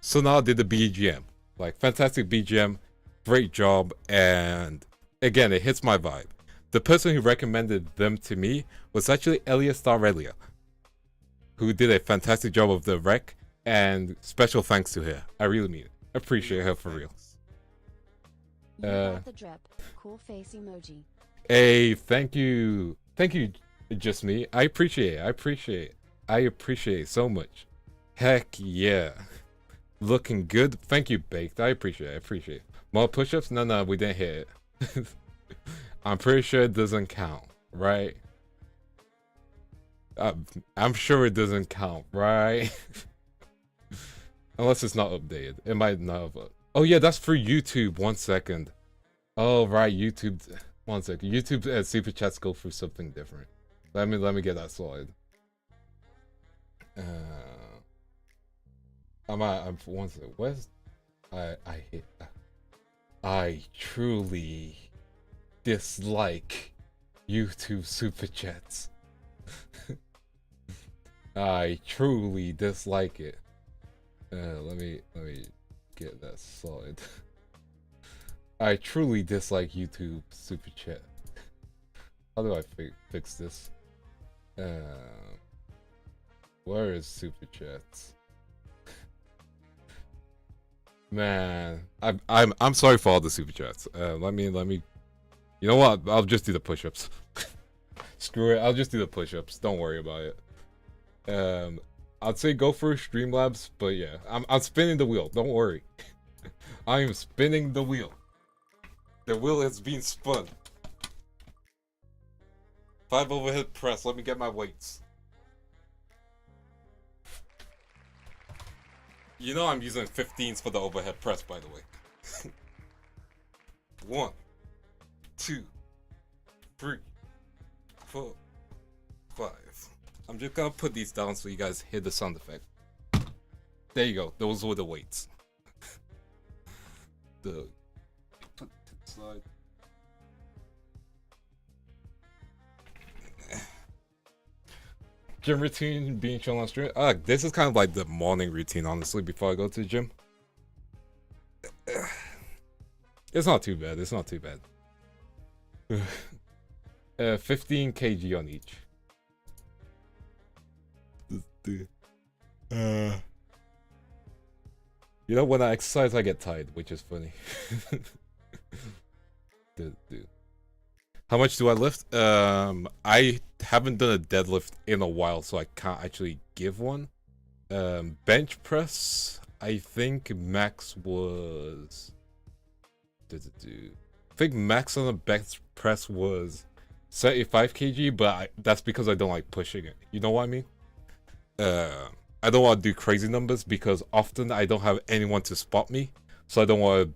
Sonar did the BGM. Like, fantastic BGM, great job, and again, it hits my vibe. The person who recommended them to me was actually Elia Starelia, who did a fantastic job of the rec, and special thanks to her. I really mean it. Appreciate her for real. You got the drip. Cool face emoji. Hey, thank you, just me. I appreciate it so much. Heck yeah, looking good. Thank you, Baked. I appreciate it. More push-ups? No, we didn't hit it. I'm pretty sure it doesn't count, right? I'm sure it doesn't count, right? Unless it's not updated. It might not have. Oh yeah, that's for YouTube. 1 second. Oh right, YouTube. 1 second. YouTube super chats go through something different. Let me get that sorted. I'm 1 second. Where's I truly dislike YouTube super chats. I truly dislike it. Let me get that sorted. I truly dislike YouTube super chat. How do I fix this? Where is super chats? Man, I'm sorry for all the super chats. Let me. You know what? I'll just do the push-ups. Screw it. I'll just do the push-ups. Don't worry about it. I'd say go for Streamlabs, but yeah, I'm spinning the wheel. Don't worry. I am spinning the wheel. The wheel is being spun. 5 overhead press. Let me get my weights. You know I'm using 15s for the overhead press, by the way. 1, 2, 3, 4, 5. I'm just gonna put these down so you guys hear the sound effect. There you go. Those were the weights. Put to the side. Gym routine being shown on stream. This is kind of like the morning routine, honestly, before I go to the gym. It's not too bad. 15 kg on each. You know, when I exercise, I get tired, which is funny. How much do I lift? I haven't done a deadlift in a while, so I can't actually give one. Bench press, I think max was... I think max on the bench press was 75 kg, but that's because I don't like pushing it. You know what I mean? I don't want to do crazy numbers because often I don't have anyone to spot me, so I don't want to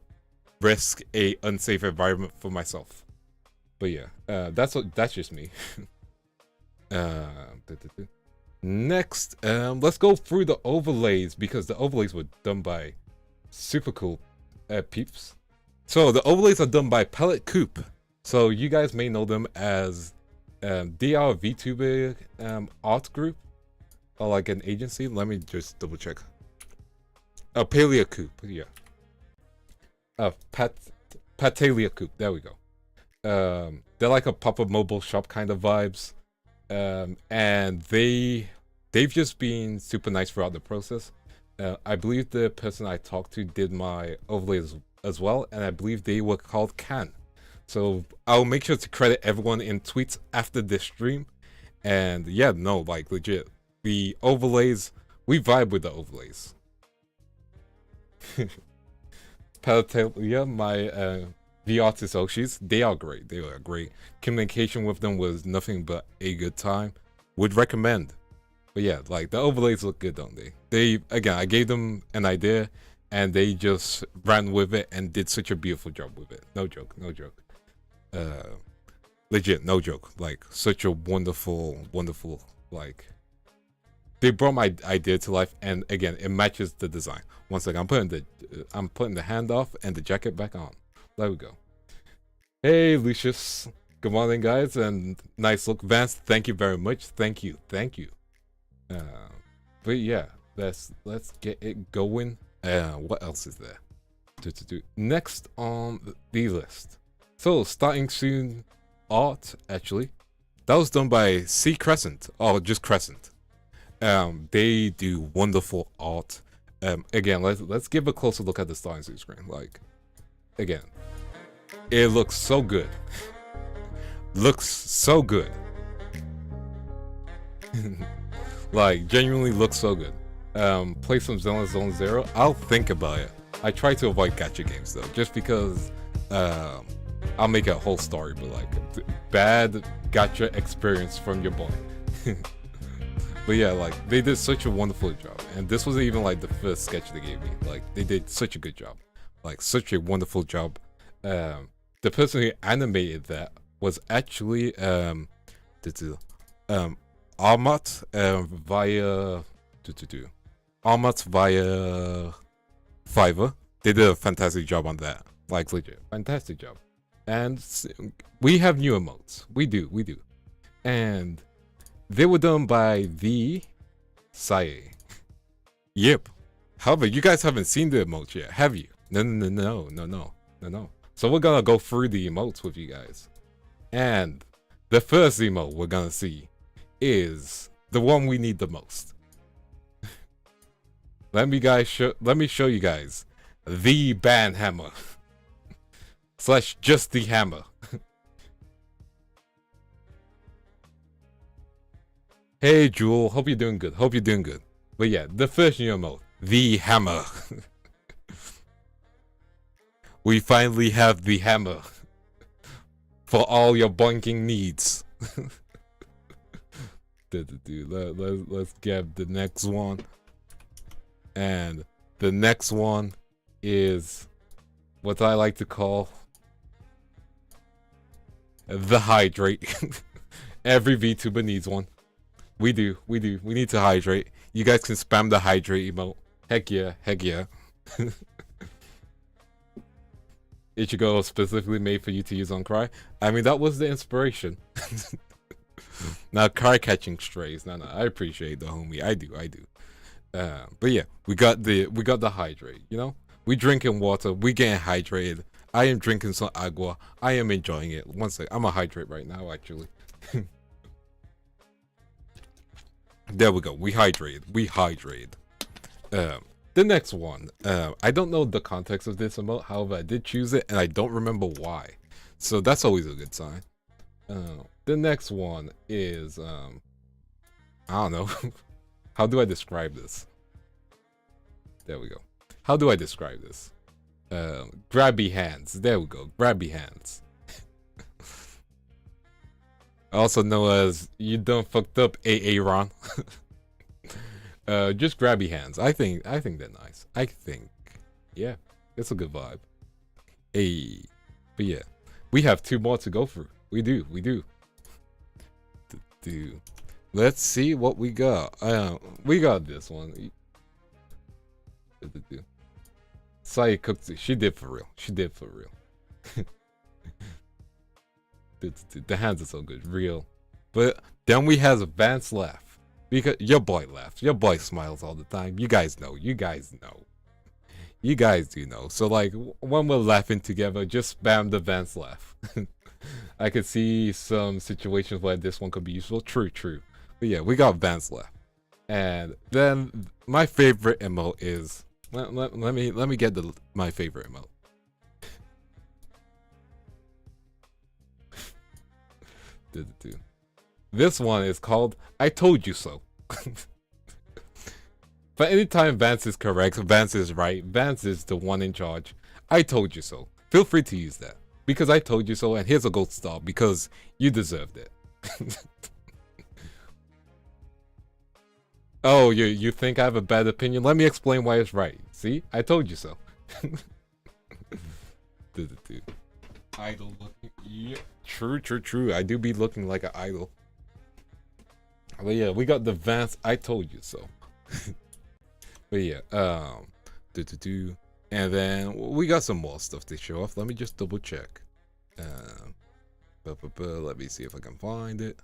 risk a unsafe environment for myself. But yeah, that's just me. Next, let's go through the overlays because the overlays were done by super cool peeps. So the overlays are done by Pellet Coop. So you guys may know them as DR VTuber art group or like an agency. Let me just double check. Palea Coop, yeah. Patalia Coop. There we go. They're like a pop-up mobile shop kind of vibes, and they've just been super nice throughout the process. I believe the person I talked to did my overlays as well, and I believe they were called Can. So I'll make sure to credit everyone in tweets after this stream. And yeah, no, like legit, the overlays, we vibe with the overlays. Palatalia, my the artist Oshis, they are great. They are great. Communication with them was nothing but a good time. Would recommend. But yeah, like the overlays look good, don't they? Again, I gave them an idea and they just ran with it and did such a beautiful job with it. No joke. Legit, no joke. Like such a wonderful, like they brought my idea to life, and again, it matches the design. One second, I'm putting the hand off and the jacket back on. There we go. Hey, Lucius. Good morning, guys, and nice look, Vance. Thank you very much. Thank you. But yeah, let's get it going. What else is there to do? Next on the list. So starting soon, art actually. That was done by C Crescent, or just Crescent. They do wonderful art. Again, let's give a closer look at the starting soon screen. Like, again, it looks so good. Looks so good. Like, genuinely looks so good. Play some Zelda Zone Zero. I'll think about it. I try to avoid gacha games though, just because I'll make a whole story, but like bad gacha experience from your boy. But yeah, like they did such a wonderful job, and this wasn't even like the first sketch they gave me. Like they did such a good job, like such a wonderful job. The person who animated that was actually Armat via Armat via Fiverr. They did a fantastic job on that, like legit fantastic job. And we have new emotes, we do, and they were done by the Sae. Yep. However, you guys haven't seen the emotes yet, have you? No. So we're gonna go through the emotes with you guys. And the first emote we're gonna see is the one we need the most. Let me show you guys the band hammer. / just the hammer. Hey Jewel, hope you're doing good. But yeah, the first new emote, the hammer. We finally have the hammer for all your boinking needs. Let's get the next one. And the next one is what I like to call the hydrate. Every VTuber needs one. We do. We need to hydrate. You guys can spam the hydrate emote. Heck yeah. Ichigo specifically made for you to use on Cry. I mean, that was the inspiration. Now, Cry catching strays. No, I appreciate the homie. I do. But yeah, we got the hydrate. You know, we drinking water. We getting hydrated. I am drinking some agua. I am enjoying it. One sec, I'm a hydrate right now, actually. There we go. We hydrated. The next one. I don't know the context of this emote. However, I did choose it, and I don't remember why. So that's always a good sign. The next one is I don't know. How do I describe this? There we go. How do I describe this? Grabby hands. There we go. Grabby hands. Also known as you done fucked up, Aaron. Just grabby hands. I think they're nice. Yeah, it's a good vibe. Hey, but yeah, we have 2 more to go through. We do. Let's see what we got. We got this one. Sai cooked it. She did for real. The hands are so good, real. But then we have Vance laugh, because your boy laughs. Your boy smiles all the time. You guys know. You guys do know. So like when we're laughing together, just spam the Vance laugh. I could see some situations where this one could be useful. True. But yeah, we got Vance laugh. And then my favorite emote is let me get my favorite emote. This one is called I Told You So. But anytime Vance is correct, Vance is right, Vance is the one in charge. I told you so. Feel free to use that. Because I told you so, and here's a gold star because you deserved it. Oh, you think I have a bad opinion? Let me explain why it's right. See? I told you so. Idol looking. Yeah. True. I do be looking like an idol. But yeah, we got the Vance. I told you so. But yeah, and then we got some more stuff to show off. Let me just double check. Let me see if I can find it.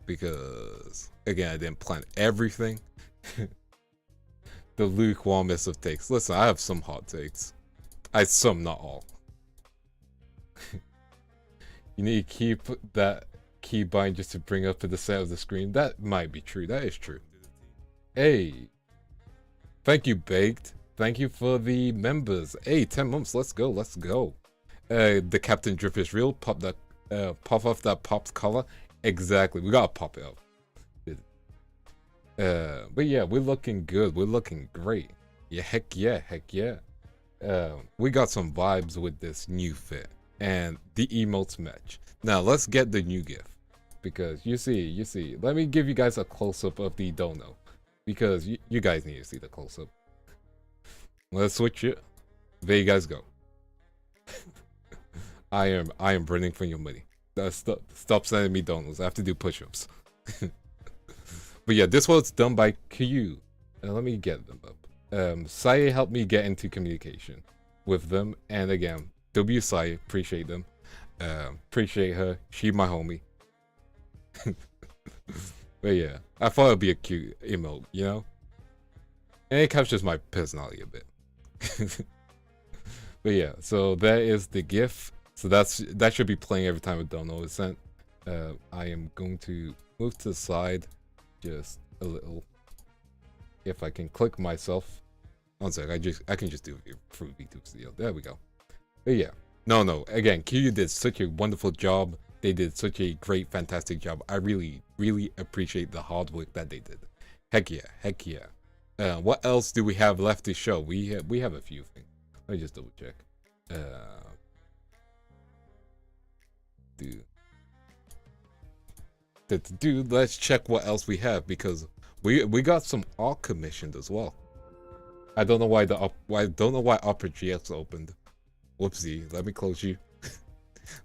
Because again, I didn't plan everything. The lukewarmness of takes. Listen, I have some hot takes. Some, not all. You need to keep that keybind just to bring up to the center of the screen. That might be true. That is true. Hey, thank you, Baked. Thank you for the members. Hey, 10 months. Let's go. Let's go. The Captain Drip is real. Pop off that popped color. Exactly. We gotta pop it up. But yeah, we're looking good. We're looking great. Yeah, heck yeah, heck yeah. We got some vibes with this new fit and the emotes match. Now let's get the new GIF, because you see. Let me give you guys a close up of the dono, because you guys need to see the close up. Let's switch it. There you guys go. I am running for your money. Stop sending me donos. I have to do push-ups. But yeah, this was done by Q. Let me get them up. Sai helped me get into communication with them, and again, W Sai, appreciate them. Appreciate her. She my homie. But yeah, I thought it'd be a cute emote, you know? And it captures my personality a bit. But yeah, so that is the GIF. So that should be playing every time a dono is sent. I am going to move to the side just a little. If I can click myself. One sec, I can just do a fruit VTubes deal. There we go. But yeah. No. Again, QU did such a wonderful job. They did such a great, fantastic job. I really, really appreciate the hard work that they did. Heck yeah, heck yeah. What else do we have left to show? We have a few things. Let me just double check. Dude, let's check what else we have, because we got some art commissioned as well. I don't know why Opera GX opened. Whoopsie. Let me close you.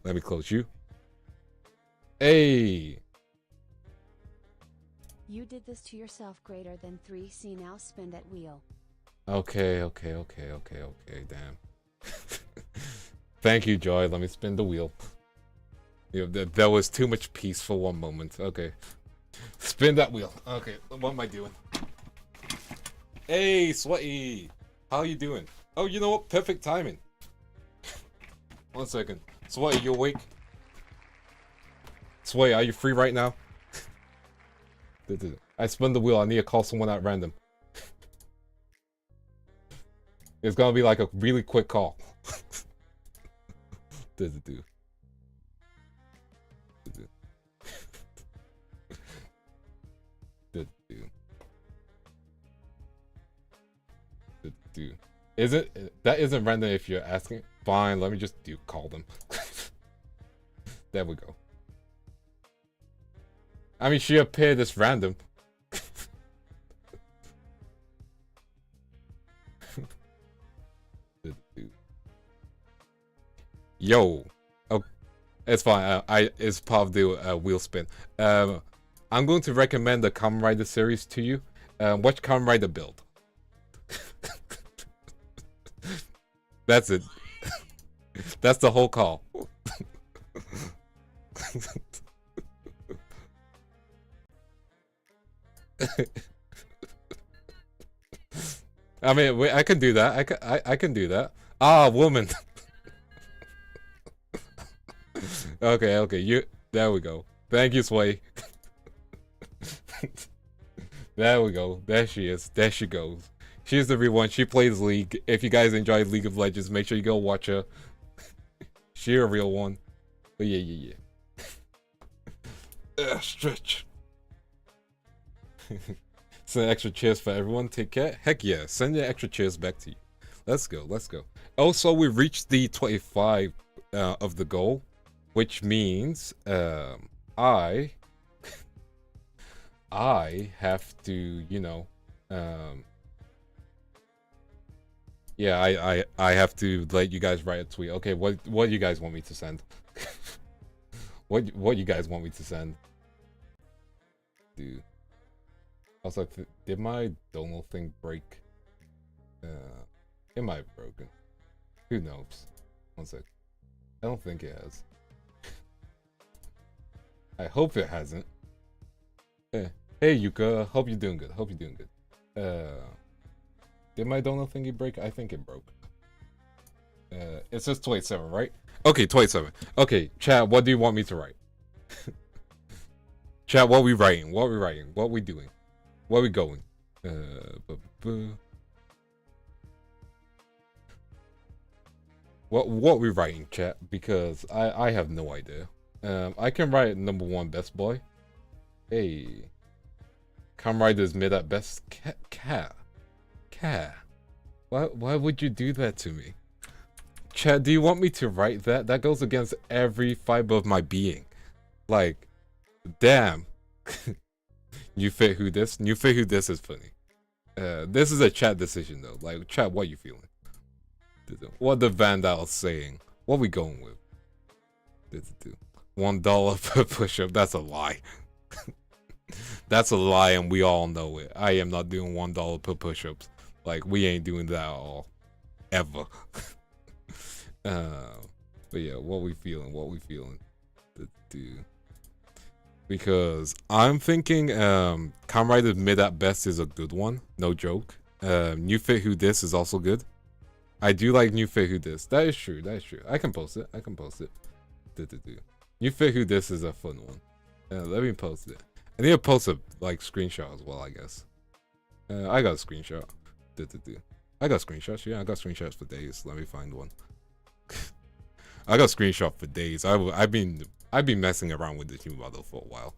Let me close you. Hey. You did this to yourself. Greater than 3C. Now spin that wheel. Okay. Damn. Thank you, Joy. Let me spin the wheel. There was too much peace for one moment. Okay. Spin that wheel. Okay, what am I doing? Hey, Sweaty! How you doing? Oh, you know what? Perfect timing. 1 second. Sweaty, you awake? Sweaty, are you free right now? I spun the wheel. I need to call someone at random. It's gonna be like a really quick call. That isn't random if you're asking. Fine, let me just call them. There we go. I mean, she appeared as random. Yo, oh, it's fine. It's part of the wheel spin. I'm going to recommend the Kamen Rider series to you. Watch Kamen Rider Build. That's it. That's the whole call. I mean, wait, I can do that. I can do that. Ah, woman. Okay. There we go. Thank you, Sway. There we go. There she is. There she goes. She's the real one. She plays League. If you guys enjoy League of Legends, make sure you go watch her. She a real one. But yeah. Stretch. Send extra cheers for everyone. Take care. Heck yeah. Send your extra cheers back to you. Let's go. Also, we reached the 25 of the goal, which means I have to, you know, yeah, I have to let you guys write a tweet. Okay, what do you guys want me to send? What you guys want me to send? Dude. Also, did my donal thing break? It might have broken. Who knows? One sec. I don't think it has. I hope it hasn't. Hey Yuka, hope you're doing good. Hope you're doing good. Did my donut thingy break? I think it broke. It says 27, right? Okay, 27. Okay, chat, what do you want me to write? Chat, what we writing? What we writing? What we doing? Where we going? What we writing, chat? Because I have no idea. I can write number 1 best boy. Hey. Kamen Rider's mid at best. Cat. Why would you do that to me? Chat, do you want me to write that? That goes against every fiber of my being. Like, damn. You fit who this? You fit who this is funny. This is a chat decision though. Like, chat, what you feeling? What the Vandals saying? What we going with? $1 per push-up. That's a lie. That's a lie, and we all know it. I am not doing $1 per push-ups. Like, we ain't doing that at all. Ever. But yeah, what we feeling? What we feeling? Because I'm thinking Kamen Rider mid at best is a good one. No joke. New Fit Who This is also good. I do like New Fit Who This. That is true. That is true. I can post it. I can post it. New Fit Who This is a fun one. Let me post it. I need to post a like screenshot as well, I guess. I got a screenshot. I got screenshots. Yeah, I got screenshots for days. Let me find one. I got screenshot for days. I've been messing around with this new model for a while.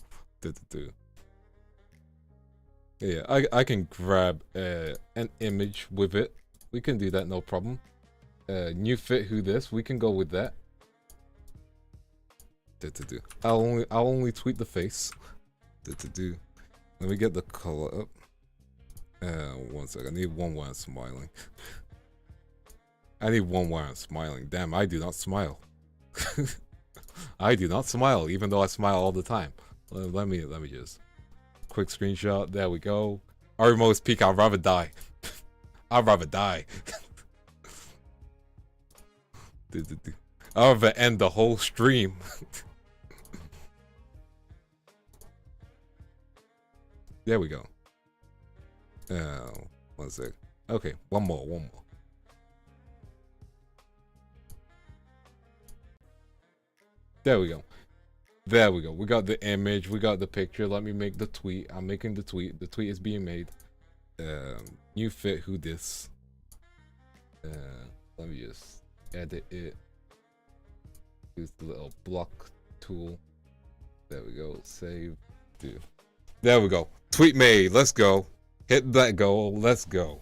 Yeah, I can grab an image with it. We can do that, no problem. New Fit Who This, we can go with that. I'll only tweet the face. Let me get the color up. 1 sec. I need one where I'm smiling. I need one where I'm smiling. Damn, I do not smile. I do not smile, even though I smile all the time. Let me just quick screenshot. There we go. Arimo's peak. I'd rather die. I'd rather die. I'd rather end the whole stream. There we go. 1 sec. Okay, one more. There we go. We got the image. We got the picture. Let me make the tweet. I'm making the tweet. The tweet is being made. New Fit Who This. Let me just edit it. Use the little block tool. There we go. Save. There we go. Tweet made. Let's go. Hit that goal. Let's go.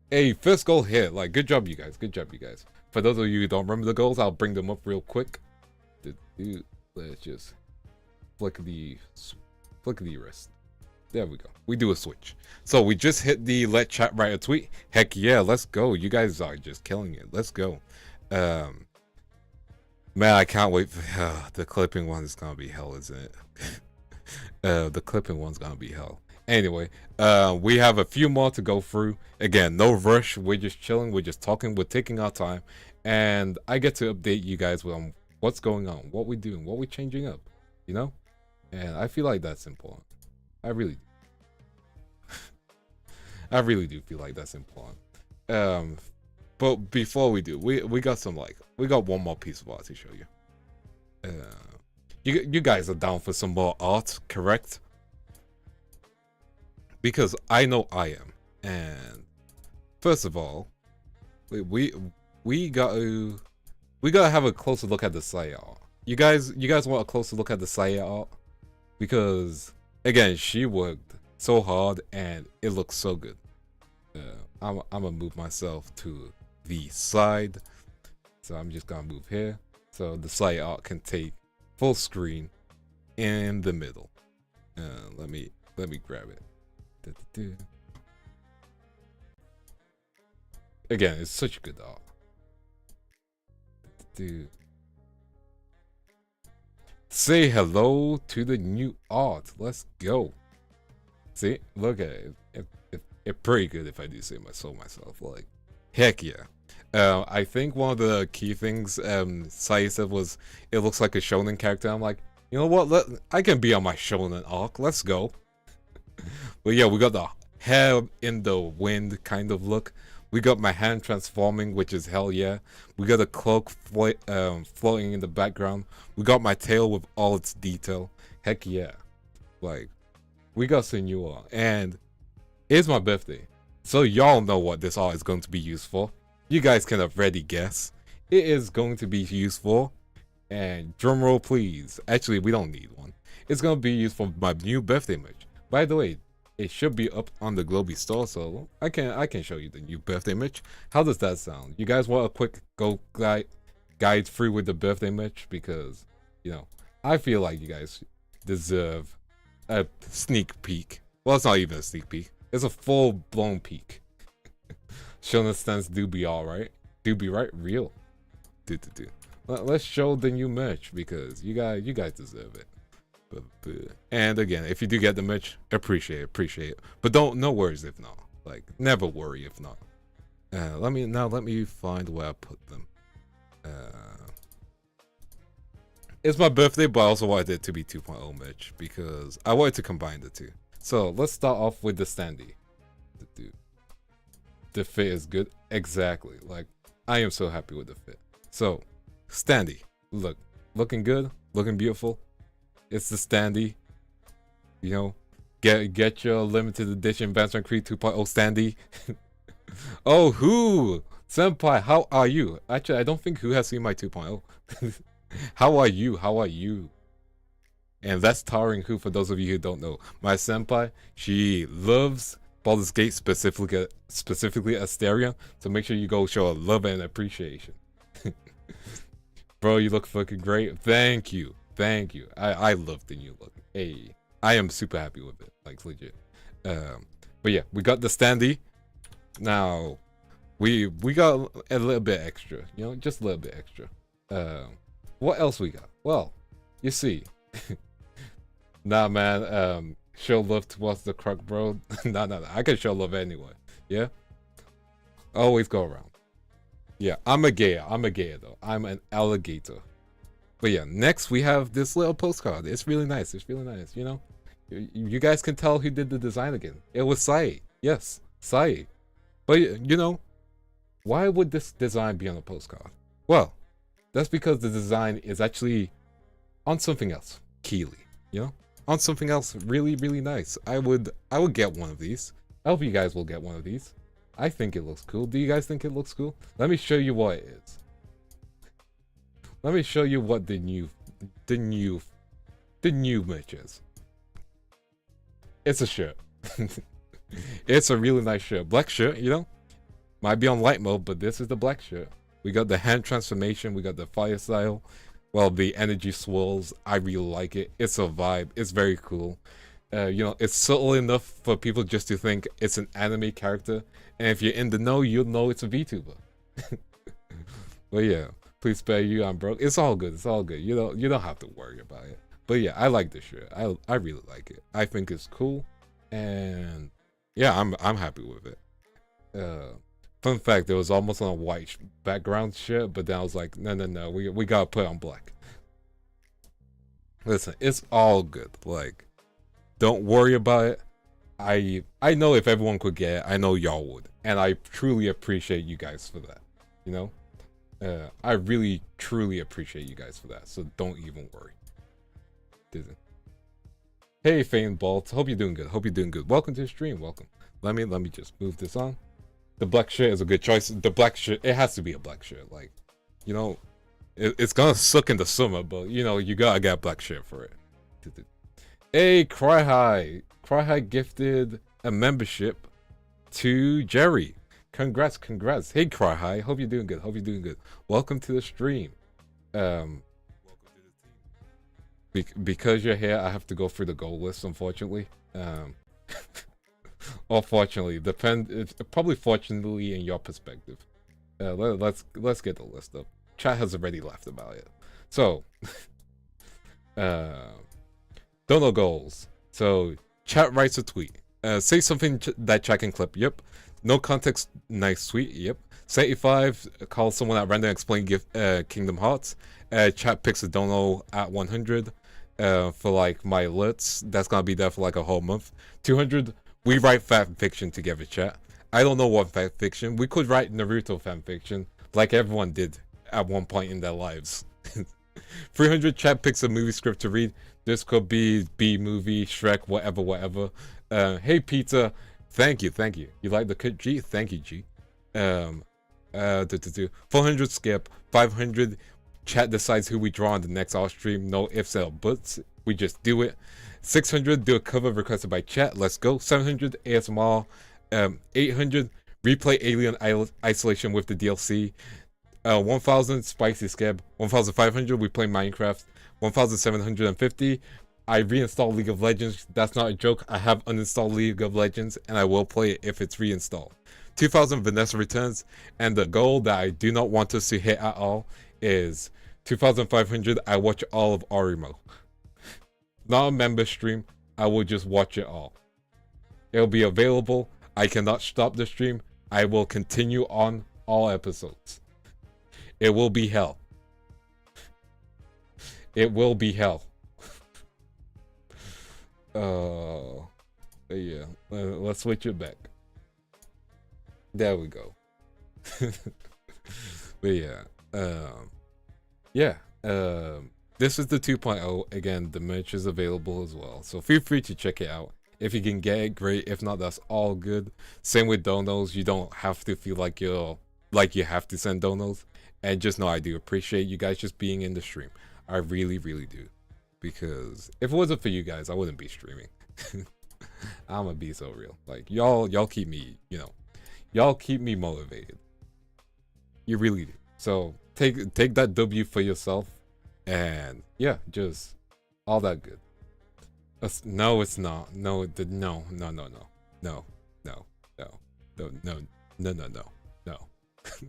Hey, first goal hit. Like, good job, you guys. Good job, you guys. For those of you who don't remember the goals, I'll bring them up real quick. Let's just flick the wrist. There we go. We do a switch. So we just hit the let chat write a tweet. Heck yeah, let's go. You guys are just killing it. Let's go. Man, I can't wait for the clipping one is gonna be hell, isn't it? The clipping one's gonna be hell. Anyway, we have a few more to go through. Again, no rush. We're just chilling. We're just talking. We're taking our time, and I get to update you guys on what's going on, what we're doing, what we're changing up, you know? And I feel like that's important. I really do. I really do feel like that's important. But before we do, we got we got one more piece of art to show you. You guys are down for some more art, correct? Because I know I am. And first of all, we gotta have a closer look at the Saya art. You guys want a closer look at the Saya art? Because again, she worked so hard and it looks so good. I'm gonna move myself to the side. So I'm just gonna move here. So the Saya art can take full screen in the middle. Let me grab it. Again, it's such good art. Say hello to the new art. Let's go. See, look at it. It's pretty good if I do say so myself. Like, heck yeah. I think one of the key things Sai said was it looks like a shonen character. I'm like, you know what? I can be on my shonen arc. Let's go. But yeah, we got the hair in the wind kind of look. We got my hand transforming, which is hell yeah. We got a cloak floating in the background. We got my tail with all its detail. Heck yeah. Like, we got Senua. And it's my birthday. So y'all know what this art is going to be used for. You guys can already guess. It is going to be used for, and drumroll please. Actually, we don't need one. It's going to be used for my new birthday merch. By the way, it should be up on the Globie store, so I can show you the new birthday merch. How does that sound? You guys want a quick guide through with the birthday merch? Because, you know, I feel like you guys deserve a sneak peek. Well, it's not even a sneak peek. It's a full-blown peek. Shonen stands do be alright. Do be right real. Do. Let's show the new merch because you guys deserve it. And again, if you do get the merch, appreciate it. But no worries if not. Like, never worry if not. Let me find where I put them. It's my birthday, but I also wanted it to be 2.0 merch because I wanted to combine the two. So let's start off with the standee. The fit is good. Exactly. Like, I am so happy with the fit. So, standee. Looking good. Looking beautiful. It's the standee. You know, get your limited edition Vance 2.0 standee. Oh, who? Senpai, how are you? Actually, I don't think who has seen my 2.0. How are you? And that's Towering Who, for those of you who don't know. My senpai, she loves Baldur's Gate, specifically Asteria, so make sure you go show her love and appreciation. Bro, you look fucking great. Thank you. I love the new look. Hey, I am super happy with it, like legit. But yeah, we got the standee. Now, we got a little bit extra, you know, just a little bit extra. What else we got? Well, you see. Nah, man, show love towards the croc, bro. Nah, I can show love anyway. Yeah? Always go around. Yeah, I'm a gayer though. I'm an alligator. But yeah, next we have this little postcard. It's really nice, you know? You guys can tell who did the design again. It was Sai. Yes, Sai. But, you know, why would this design be on a postcard? Well, that's because the design is actually on something else. Keely, you know? On something else really, really nice. I would get one of these. I hope you guys will get one of these. I think it looks cool. Do you guys think it looks cool? Let me show you what it is. Let me show you what the new merch is. It's a shirt. It's a really nice shirt. Black shirt, you know? Might be on light mode, but this is the black shirt. We got the hand transformation. We got the fire style. Well, the energy swirls. I really like it. It's a vibe. It's very cool. You know, it's subtle enough for people just to think it's an anime character. And if you're in the know, you'll know it's a VTuber. But yeah, please spare you. I'm broke. It's all good. You don't have to worry about it. But yeah, I like this shirt. I really like it. I think it's cool. And yeah, I'm happy with it. Fun fact, it was almost on a white background shirt, but then I was like, no, we gotta put it on black. Listen, it's all good. Like, don't worry about it. I know if everyone could get it, I know y'all would. And I truly appreciate you guys for that. You know? I really, truly appreciate you guys for that. So don't even worry. Hey, Fane Bolt. Hope you're doing good. Welcome to the stream. Welcome. Let me just move this on. The black shirt is a good choice. The black shirt, it has to be a black shirt. Like, you know, it's gonna suck in the summer, but you know, you gotta get a black shirt for it. Hey, Cry High gifted a membership to Jerry. Congrats. Hey, Cry High. Hope you're doing good. Welcome to the stream. Welcome to the team. Because you're here, I have to go through the goal list, unfortunately. Or fortunately, it's probably fortunately in your perspective. Let's get the list up. Chat has already laughed about it. So, don't know goals. So, chat writes a tweet. Say something that chat can clip. Yep. No context. Nice, sweet. Yep. 75. Call someone at random. Explain Kingdom Hearts. Chat picks a dono at 100. For like my alerts. That's gonna be there for like a whole month. 200. We write fan fiction together, chat. I don't know what fan fiction. We could write Naruto fan fiction, like everyone did at one point in their lives. 300. Chat picks a movie script to read. This could be B-movie, Shrek, whatever. Hey Pizza, thank you. You like the cut, G? Thank you, G. 400 skip. 500. Chat decides who we draw on the next off stream. No ifs or buts. We just do it. 600. Do a cover requested by chat. Let's go. 700. ASMR. 800. Replay Alien Isolation with the DLC. 1000. Spicy Scab. 1500. We play Minecraft. 1750. I reinstalled League of Legends. That's not a joke. I have uninstalled League of Legends and I will play it if it's reinstalled. 2000. Vanessa returns. And the goal that I do not want us to hit at all is 2500. I watch all of Orimo. Not a member stream. I will just watch it all. It'll be available. I cannot stop the stream. I will continue on all episodes. It will be hell. It will be hell. Yeah. Let's switch it back. There we go. But yeah. This is the 2.0. Again, the merch is available as well. So feel free to check it out. If you can get it, great. If not, that's all good. Same with donos. You don't have to feel like you have to send donos. And just know I do appreciate you guys just being in the stream. I really do. Because if it wasn't for you guys, I wouldn't be streaming. I'm gonna be so real. Like y'all keep me, y'all keep me motivated. You really do. So take that W for yourself. And yeah, just all that good. No, it's not. No.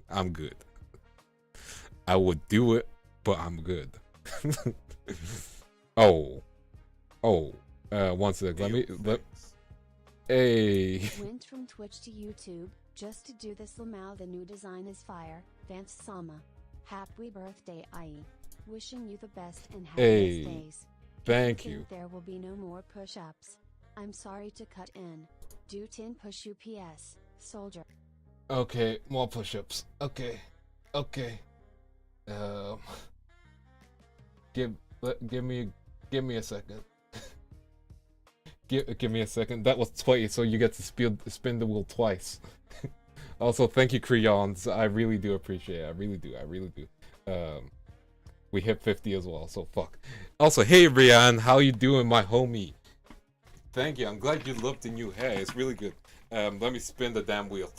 I'm good. I would do it, but I'm good. One sec. Hey. Went from Twitch to YouTube just to do this. Lamau, the new design is fire. Vance Sama. Happy birthday, IE. Wishing you the best and happiest days. Thank you. There will be no more push-ups. I'm sorry to cut in. Do 10 push UPS, soldier. Okay, more push-ups. Okay. Give me a second. give me a second. That was twice, so you get to spin the wheel twice. Also, thank you, Crayons. I really do appreciate it. I really do. We hit 50 as well, so fuck. Also, hey Rian, how you doing, my homie? Thank you. I'm glad you love the new hair. It's really good. Let me spin the damn wheel.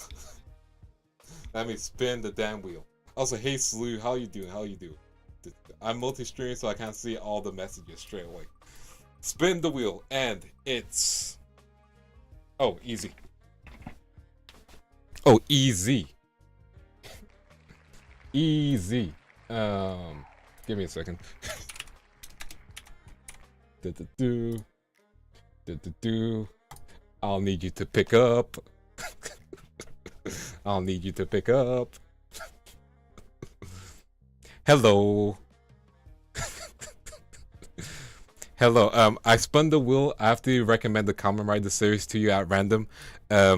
Also, hey Slew, how you doing? I'm multi-streaming, so I can't see all the messages straight away. Spin the wheel, and it's... Oh, easy. Easy. Give me a second. I'll need you to pick up. Hello. Hello. I spun the wheel after you recommend the Kamen Rider series to you at random.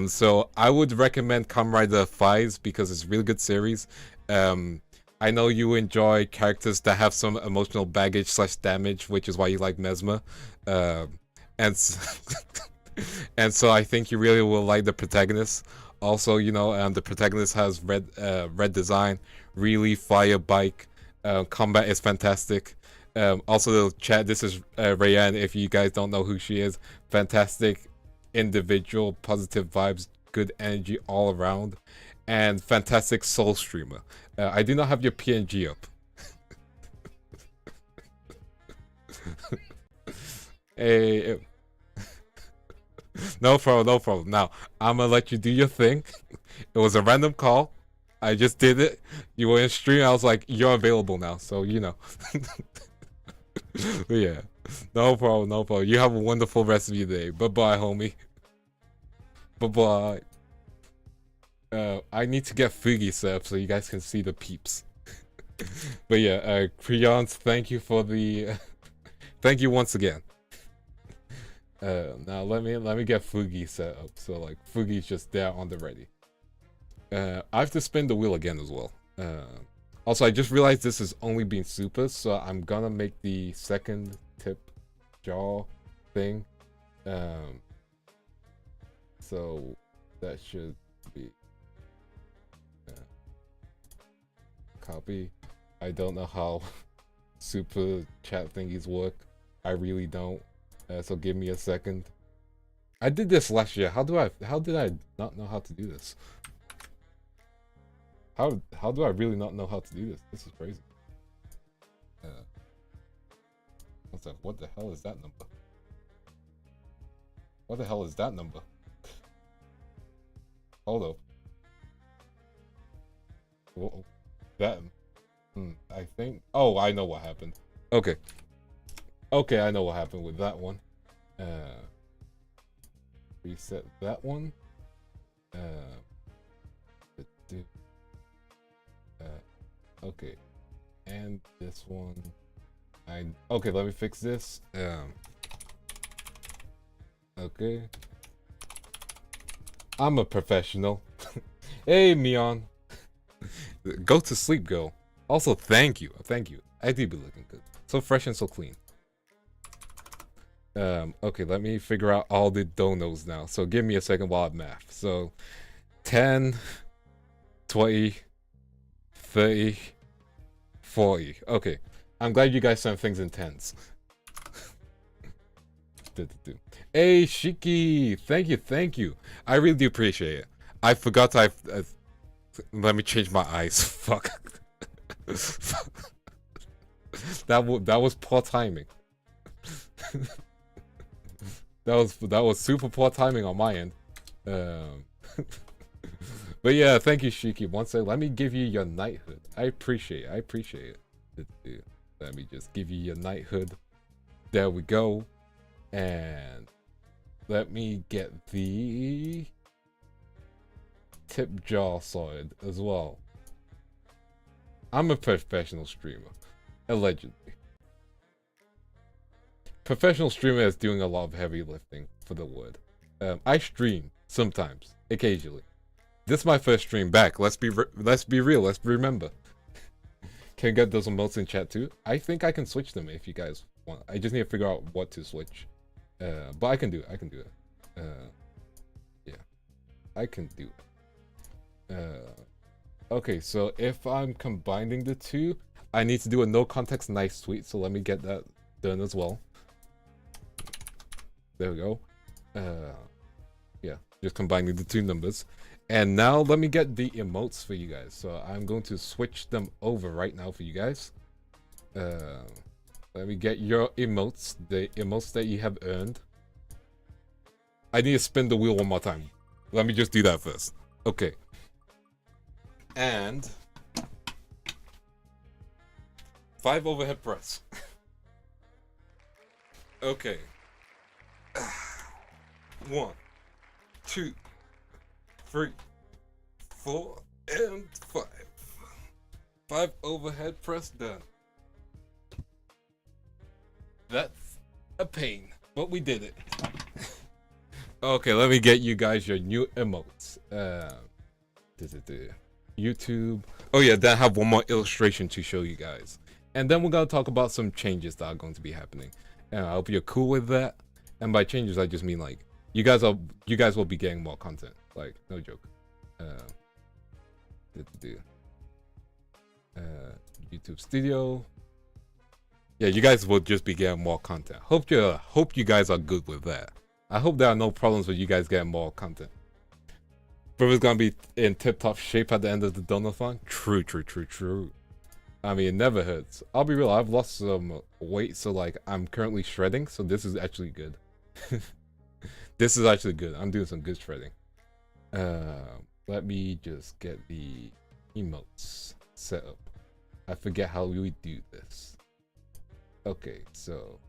So I would recommend Kamen Rider 5 because it's a really good series. I know you enjoy characters that have some emotional baggage / damage, which is why you like Mesmer. And so I think you really will like the protagonist. Also, the protagonist has red design, really fire bike. Combat is fantastic. Also, the chat, this is Rayanne, if you guys don't know who she is. Fantastic individual, positive vibes, good energy all around. And fantastic soul streamer. I do not have your PNG up. Hey, no problem. Now, I'm gonna let you do your thing. It was a random call. I just did it. You were in stream. I was like, you're available now. So, But yeah, no problem. You have a wonderful rest of your day. Bye-bye, homie. Bye-bye. I need to get Fugi set up so you guys can see the peeps. But yeah, Creons, thank you for the thank you once again. Now let me get Fugi set up so like Fugi's just there on the ready. I have to spin the wheel again as well. Also, I just realized this is only being super, so I'm gonna make the second tip jaw thing. So that should be copy. I don't know how super chat thingies work. I really don't. So give me a second. I did this last year. How did I not know how to do this? How do I really not know how to do this? This is crazy. What's that? What the hell is that number? What the hell is that number? Hold up. Whoa. That. I think. Oh, I know what happened. Okay. Okay, I know what happened with that one. Reset that one. Okay. And this one. Okay, let me fix this. Okay. I'm a professional. Hey, Mion. Go to sleep, girl. Also, thank you. Thank you. I do be looking good. So fresh and so clean. Okay, let me figure out all the donos now. So give me a second while I math. So 10, 20, 30, 40. Okay. I'm glad you guys sent things in tens. Hey, Shiki. Thank you. I really do appreciate it. I forgot to... let me change my eyes. Fuck. That was poor timing. that was super poor timing on my end. But yeah, thank you, Shiki. Once again, let me give you your knighthood. I appreciate it. Let me just give you your knighthood. There we go. And let me get the tip jaw sorted as well. I'm a professional streamer, allegedly. Professional streamer is doing a lot of heavy lifting for the word. I stream sometimes, occasionally. This is my first stream back. Let's be real. Let's remember. Can get those emotes in chat too. I think I can switch them if you guys want. I just need to figure out what to switch. But I can do it. Yeah, I can do it. Okay, so if I'm combining the two, I need to do a no context nice tweet. So let me get that done as well. There we go. Yeah, just combining the two numbers. And now let me get the emotes for you guys. So I'm going to switch them over right now for you guys. Let me get your emotes, the emotes that you have earned. I need to spin the wheel one more time. Let me just do that first. Okay. And 5 overhead press. Okay. 1, 2, 3, 4, and 5. 5 overhead press done. That's a pain, but we did it. Okay, let me get you guys your new emotes. YouTube. Oh yeah, then I have one more illustration to show you guys. And then we're gonna talk about some changes that are going to be happening. And I hope you're cool with that. And by changes, I just mean like you guys will be getting more content. Like, no joke. YouTube Studio. Yeah, you guys will just be getting more content. Hope you guys are good with that. I hope there are no problems with you guys getting more content. Brother's gonna be in tip-top shape at the end of the donathon. True. I mean, it never hurts. I'll be real, I've lost some weight, so like I'm currently shredding, so this is actually good. This is actually good. I'm doing some good shredding. Let me just get the emotes set up. I forget how we do this. Okay, so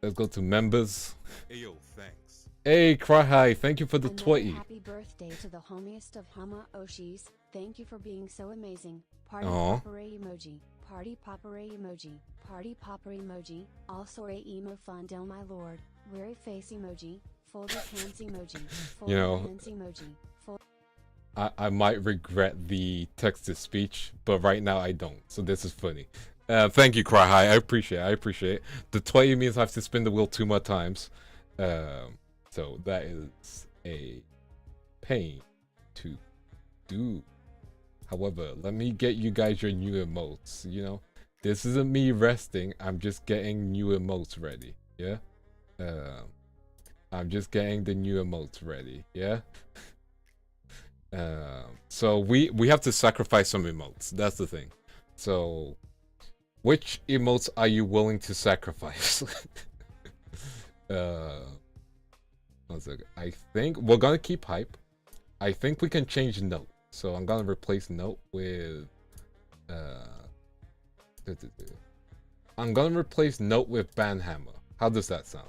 let's go to members. Ayo, thanks. Hey, Cry High, thank you for the Another 20. happy birthday to the homiest of Hama Oshis. Thank you for being so amazing. Party Aw. popper emoji. Party popper emoji. Party popper emoji. Also a emo fondle my lord. Weary face emoji. Folded hands emoji. Folded know, hands emoji. I might regret the text-to-speech, but right now I don't, so this is funny. Thank you, Cry High. I appreciate it. The 20 means I have to spin the wheel 2 more times. So that is a pain to do. However, let me get you guys your new emotes, you know? This isn't me resting, I'm just getting new emotes ready, yeah? I'm just getting the new emotes ready, yeah? So we have to sacrifice some emotes, that's the thing. So, which emotes are you willing to sacrifice? 1 second. I think we're gonna keep hype. I think we can change note. So I'm gonna replace note with I'm gonna replace note with banhammer. How does that sound?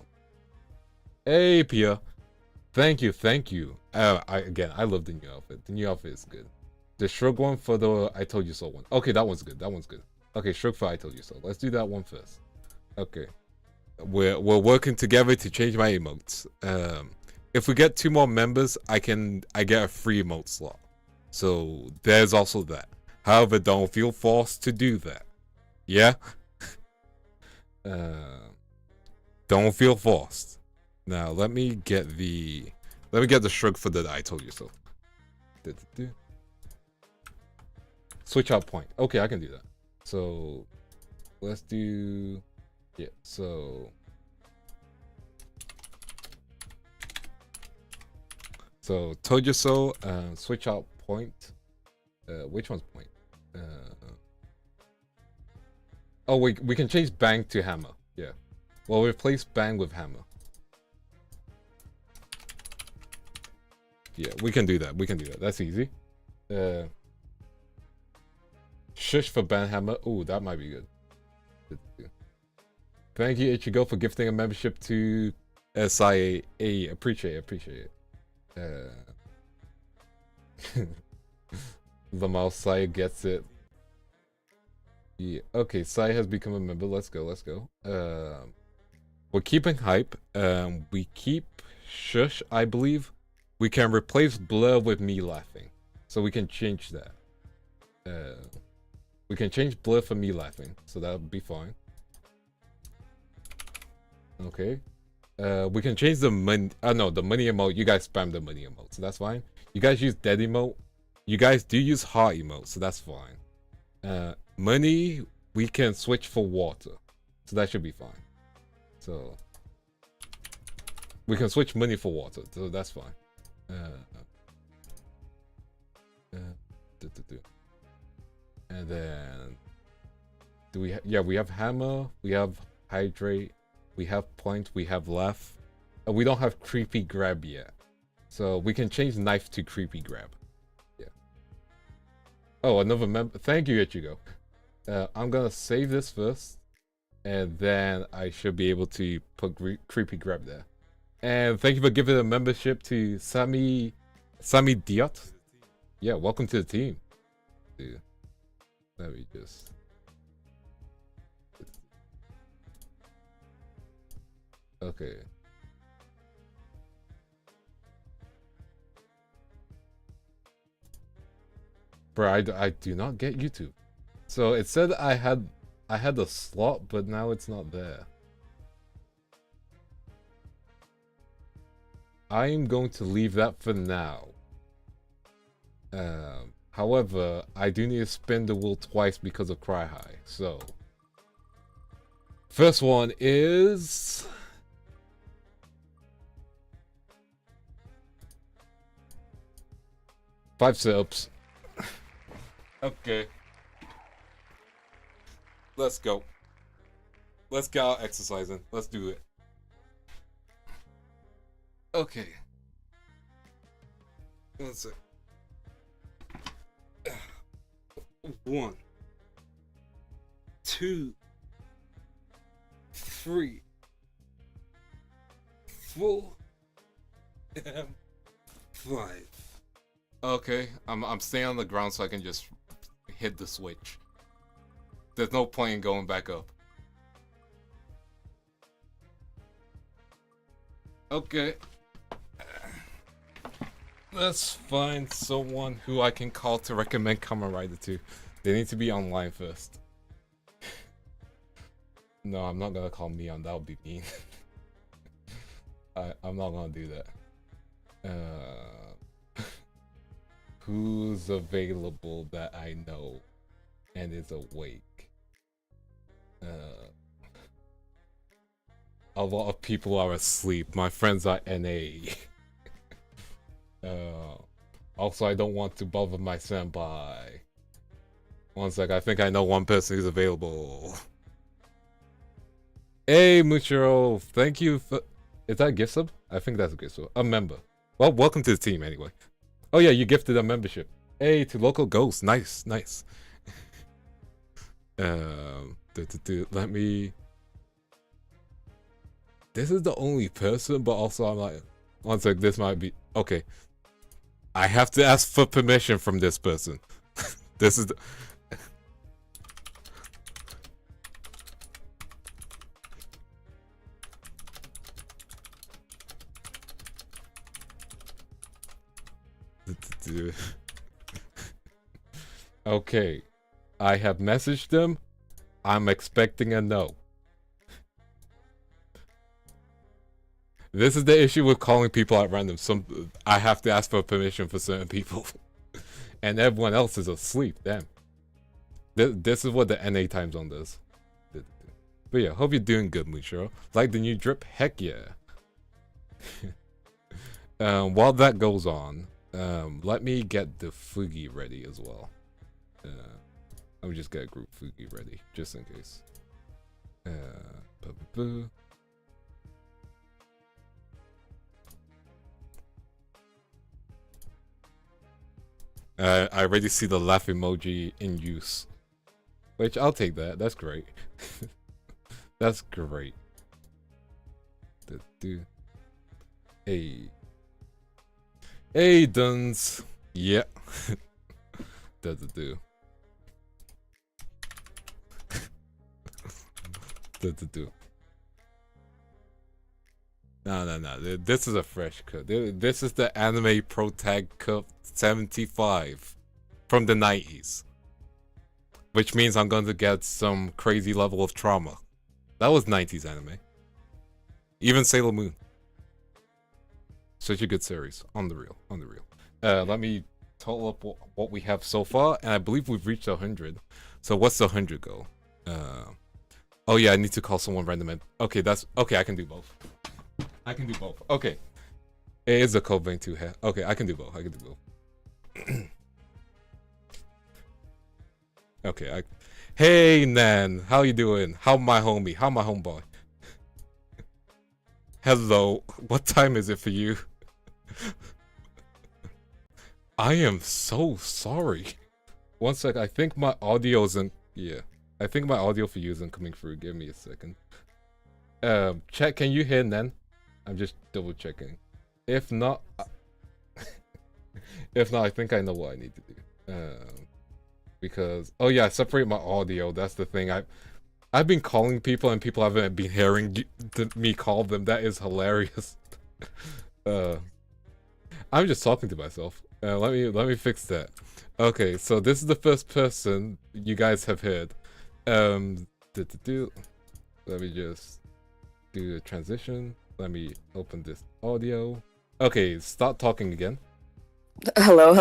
Hey Pia. Thank you. I love the new outfit. The new outfit is good. The shrug one for the I told you so one. Okay, that one's good. Okay, shrug for I told you so. Let's do that one first. Okay. We're working together to change my emotes. If we get 2 more members, I get a free emote slot. So there's also that. However, don't feel forced to do that. Yeah? Don't feel forced. Now let me get the shrug for the I told you so. Switch out point. Okay, I can do that. So let's do so told you so, switch out point. Which one's point? Oh, we can change bang to hammer. Yeah. Well, replace bang with hammer. Yeah, we can do that. That's easy. Shush for bang hammer. Ooh, that might be good. Thank you, Ichigo, for gifting a membership to SIA. Appreciate it. The mouse Sai gets it. Yeah, okay, Sai has become a member. Let's go. We're keeping hype. We keep shush, I believe. We can replace blur with me laughing. So we can change that. We can change blur for me laughing. So that'll be fine. Okay. We can change the money. No, the money emote. You guys spam the money emote, so that's fine. You guys use dead emote. You guys do use heart emote, so that's fine. Money, we can switch for water, so that should be fine. So we can switch money for water, so that's fine. And then do we? Yeah, we have hammer. We have hydrate. We have point. We have laugh. We don't have creepy grab yet, so we can change knife to creepy grab. Yeah. Oh, another member. Thank you, Ichigo. I'm gonna save this first, and then I should be able to put creepy grab there. And thank you for giving a membership to Sami Diot. Yeah, welcome to the team. Dude, let me just. Okay. Bro, I do not get YouTube. So it said I had a slot, but now it's not there. I'm going to leave that for now. However, I do need to spin the wheel twice because of Cry High. So first one is 5 sit-ups. Okay. Let's go. Let's get out exercising. Let's do it. Okay. 1 sec. 1, 2, 3, 4, Fine. Okay, I'm staying on the ground so I can just hit the switch. There's no point in going back up. Okay. Let's find someone who I can call to recommend Kamen Rider to. They need to be online first. No, I'm not gonna call Mion, that would be mean. I'm not gonna do that. Who's available that I know and is awake? A lot of people are asleep. My friends are NA. Also, I don't want to bother my senpai. One sec, I think I know one person who's available. Hey, Muchiro, thank you for... Is that a gift sub? I think that's a gift sub. A member. Well, welcome to the team anyway. Oh yeah, you gifted a membership. Hey, to local ghost. Nice, nice. Let me... This is the only person, but also I'm like... One sec, this might be... Okay. I have to ask for permission from this person. This is the... Okay. I have messaged them. I'm expecting a no. This is the issue with calling people at random. I have to ask for permission for certain people. And everyone else is asleep. Damn. This is what the NA time zone does. But yeah, hope you're doing good, Mushiro. Like the new drip? Heck yeah. While that goes on, let me get the Fugi ready as well. Let me just get group Fugi ready, just in case. I already see the laugh emoji in use. Which, I'll take that. That's great. That's great. Hey. Hey, Duns. Yeah. Do. No. This is a fresh cut. This is the Anime Pro Tag Cup 75 from the 90s. Which means I'm going to get some crazy level of trauma. That was 90s anime. Even Sailor Moon. Such a good series. On the real. Let me total up what we have so far. And I believe we've reached 100. So what's the 100 goal? Oh yeah, I need to call someone random. Okay, I can do both. Okay. It is a code vein too. Okay, I can do both. Okay, Hey Nan, how you doing? How my homeboy? Hello, what time is it for you? I am so sorry. One sec, I think my audio isn't... Yeah, I think my audio for you isn't coming through. Give me a second. Chat, can you hear Nan? I'm just double checking. If not... I think I know what I need to do. Because... Oh yeah, separate my audio, that's the thing. I've been calling people and people haven't been hearing me call them. That is hilarious. I'm just talking to myself. Let me fix that. Okay, so this is the first person you guys have heard. Let me just do a transition. Let me open this audio. Okay, start talking again. Hello.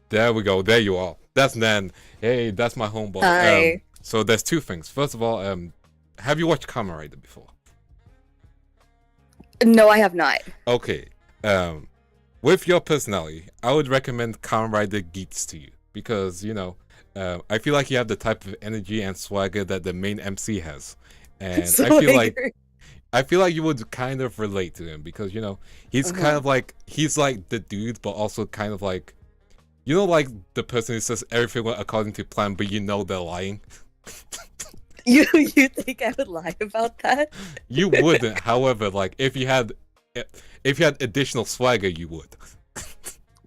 There we go. There you are. That's Nan. Hey, that's my homeboy. Hi. So there's two things. First of all, have you watched Kamen Rider before? No, I have not. Okay. With your personality, I would recommend Kamen Rider Geeks to you because, you know, I feel like you have the type of energy and swagger that the main MC has. And I feel like you would kind of relate to him because, you know, he's kind of like, he's like the dude, but also kind of like, you know, like the person who says everything went according to plan, but you know they're lying. You think I would lie about that? You wouldn't. However, like if you had If you had additional swagger, you would.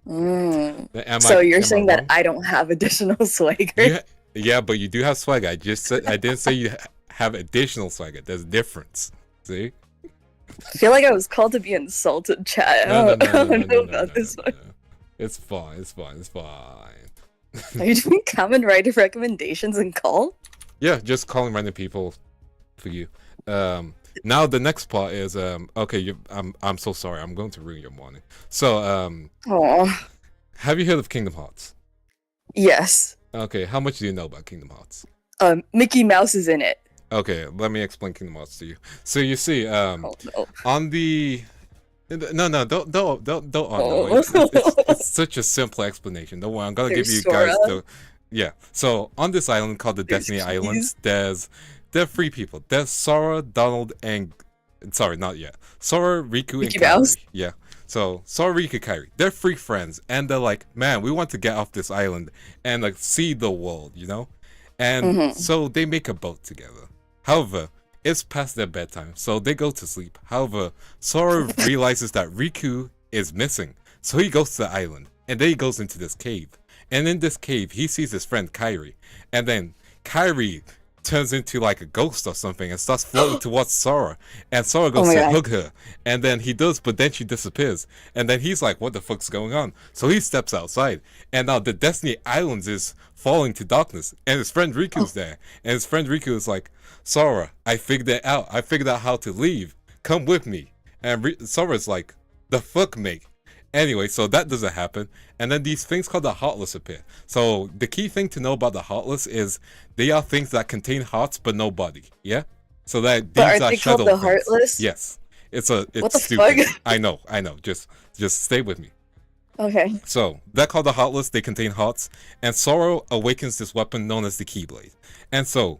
So you're am I saying that wrong? I don't have additional swagger? Yeah, but you do have swagger. I just said I didn't say you have additional swagger. There's a difference. See? I feel like I was called to be insulted, chat. I don't know about this one. It's fine. It's fine. It's fine. Are you doing common writer recommendations and call? Yeah, just calling random people for you. Now the next part is okay. I'm so sorry. I'm going to ruin your morning. So Oh, have you heard of Kingdom Hearts? yes. Okay, how much do you know about Kingdom Hearts? Mickey Mouse is in it. Okay, let me explain Kingdom Hearts to you. So you see, Oh no. on the no, don't Oh. no. It's such a simple explanation. Don't worry, I'm gonna give you There's guys Sora. the yeah. So on this island called the There's Destiny cheese. Islands, there are three people. There's Sora, Donald, and sorry, not yet. Sora, Riku, Mickey and Kairi. Mouse? Yeah. So Sora, Riku, Kairi. They're three friends, and they're like, man, we want to get off this island and like see the world, you know. And so they make a boat together. However, it's past their bedtime, so they go to sleep. However, Sora realizes that Riku is missing, so he goes to the island, and then he goes into this cave. And in this cave, he sees his friend Kairi, and then Kairi turns into like a ghost or something and starts floating towards Sora, and Sora goes to hug her, and then he does, but then she disappears, and then he's like, what the fuck's going on? So he steps outside, and now the Destiny Islands is falling to darkness, and his friend Riku's there, and his friend Riku is like, Sora, I figured it out. I figured out how to leave. Come with me. And Sora's like, the fuck, mate? Anyway, so that doesn't happen. And then these things called the Heartless appear. So the key thing to know about the Heartless is they are things that contain hearts but no body. Yeah? So that these But are are they shadow called the things. Heartless? Yes. It's What the stupid. fuck? I know. Just stay with me. Okay. So, they're called the Heartless, they contain hearts, and Sora awakens this weapon known as the Keyblade. And so,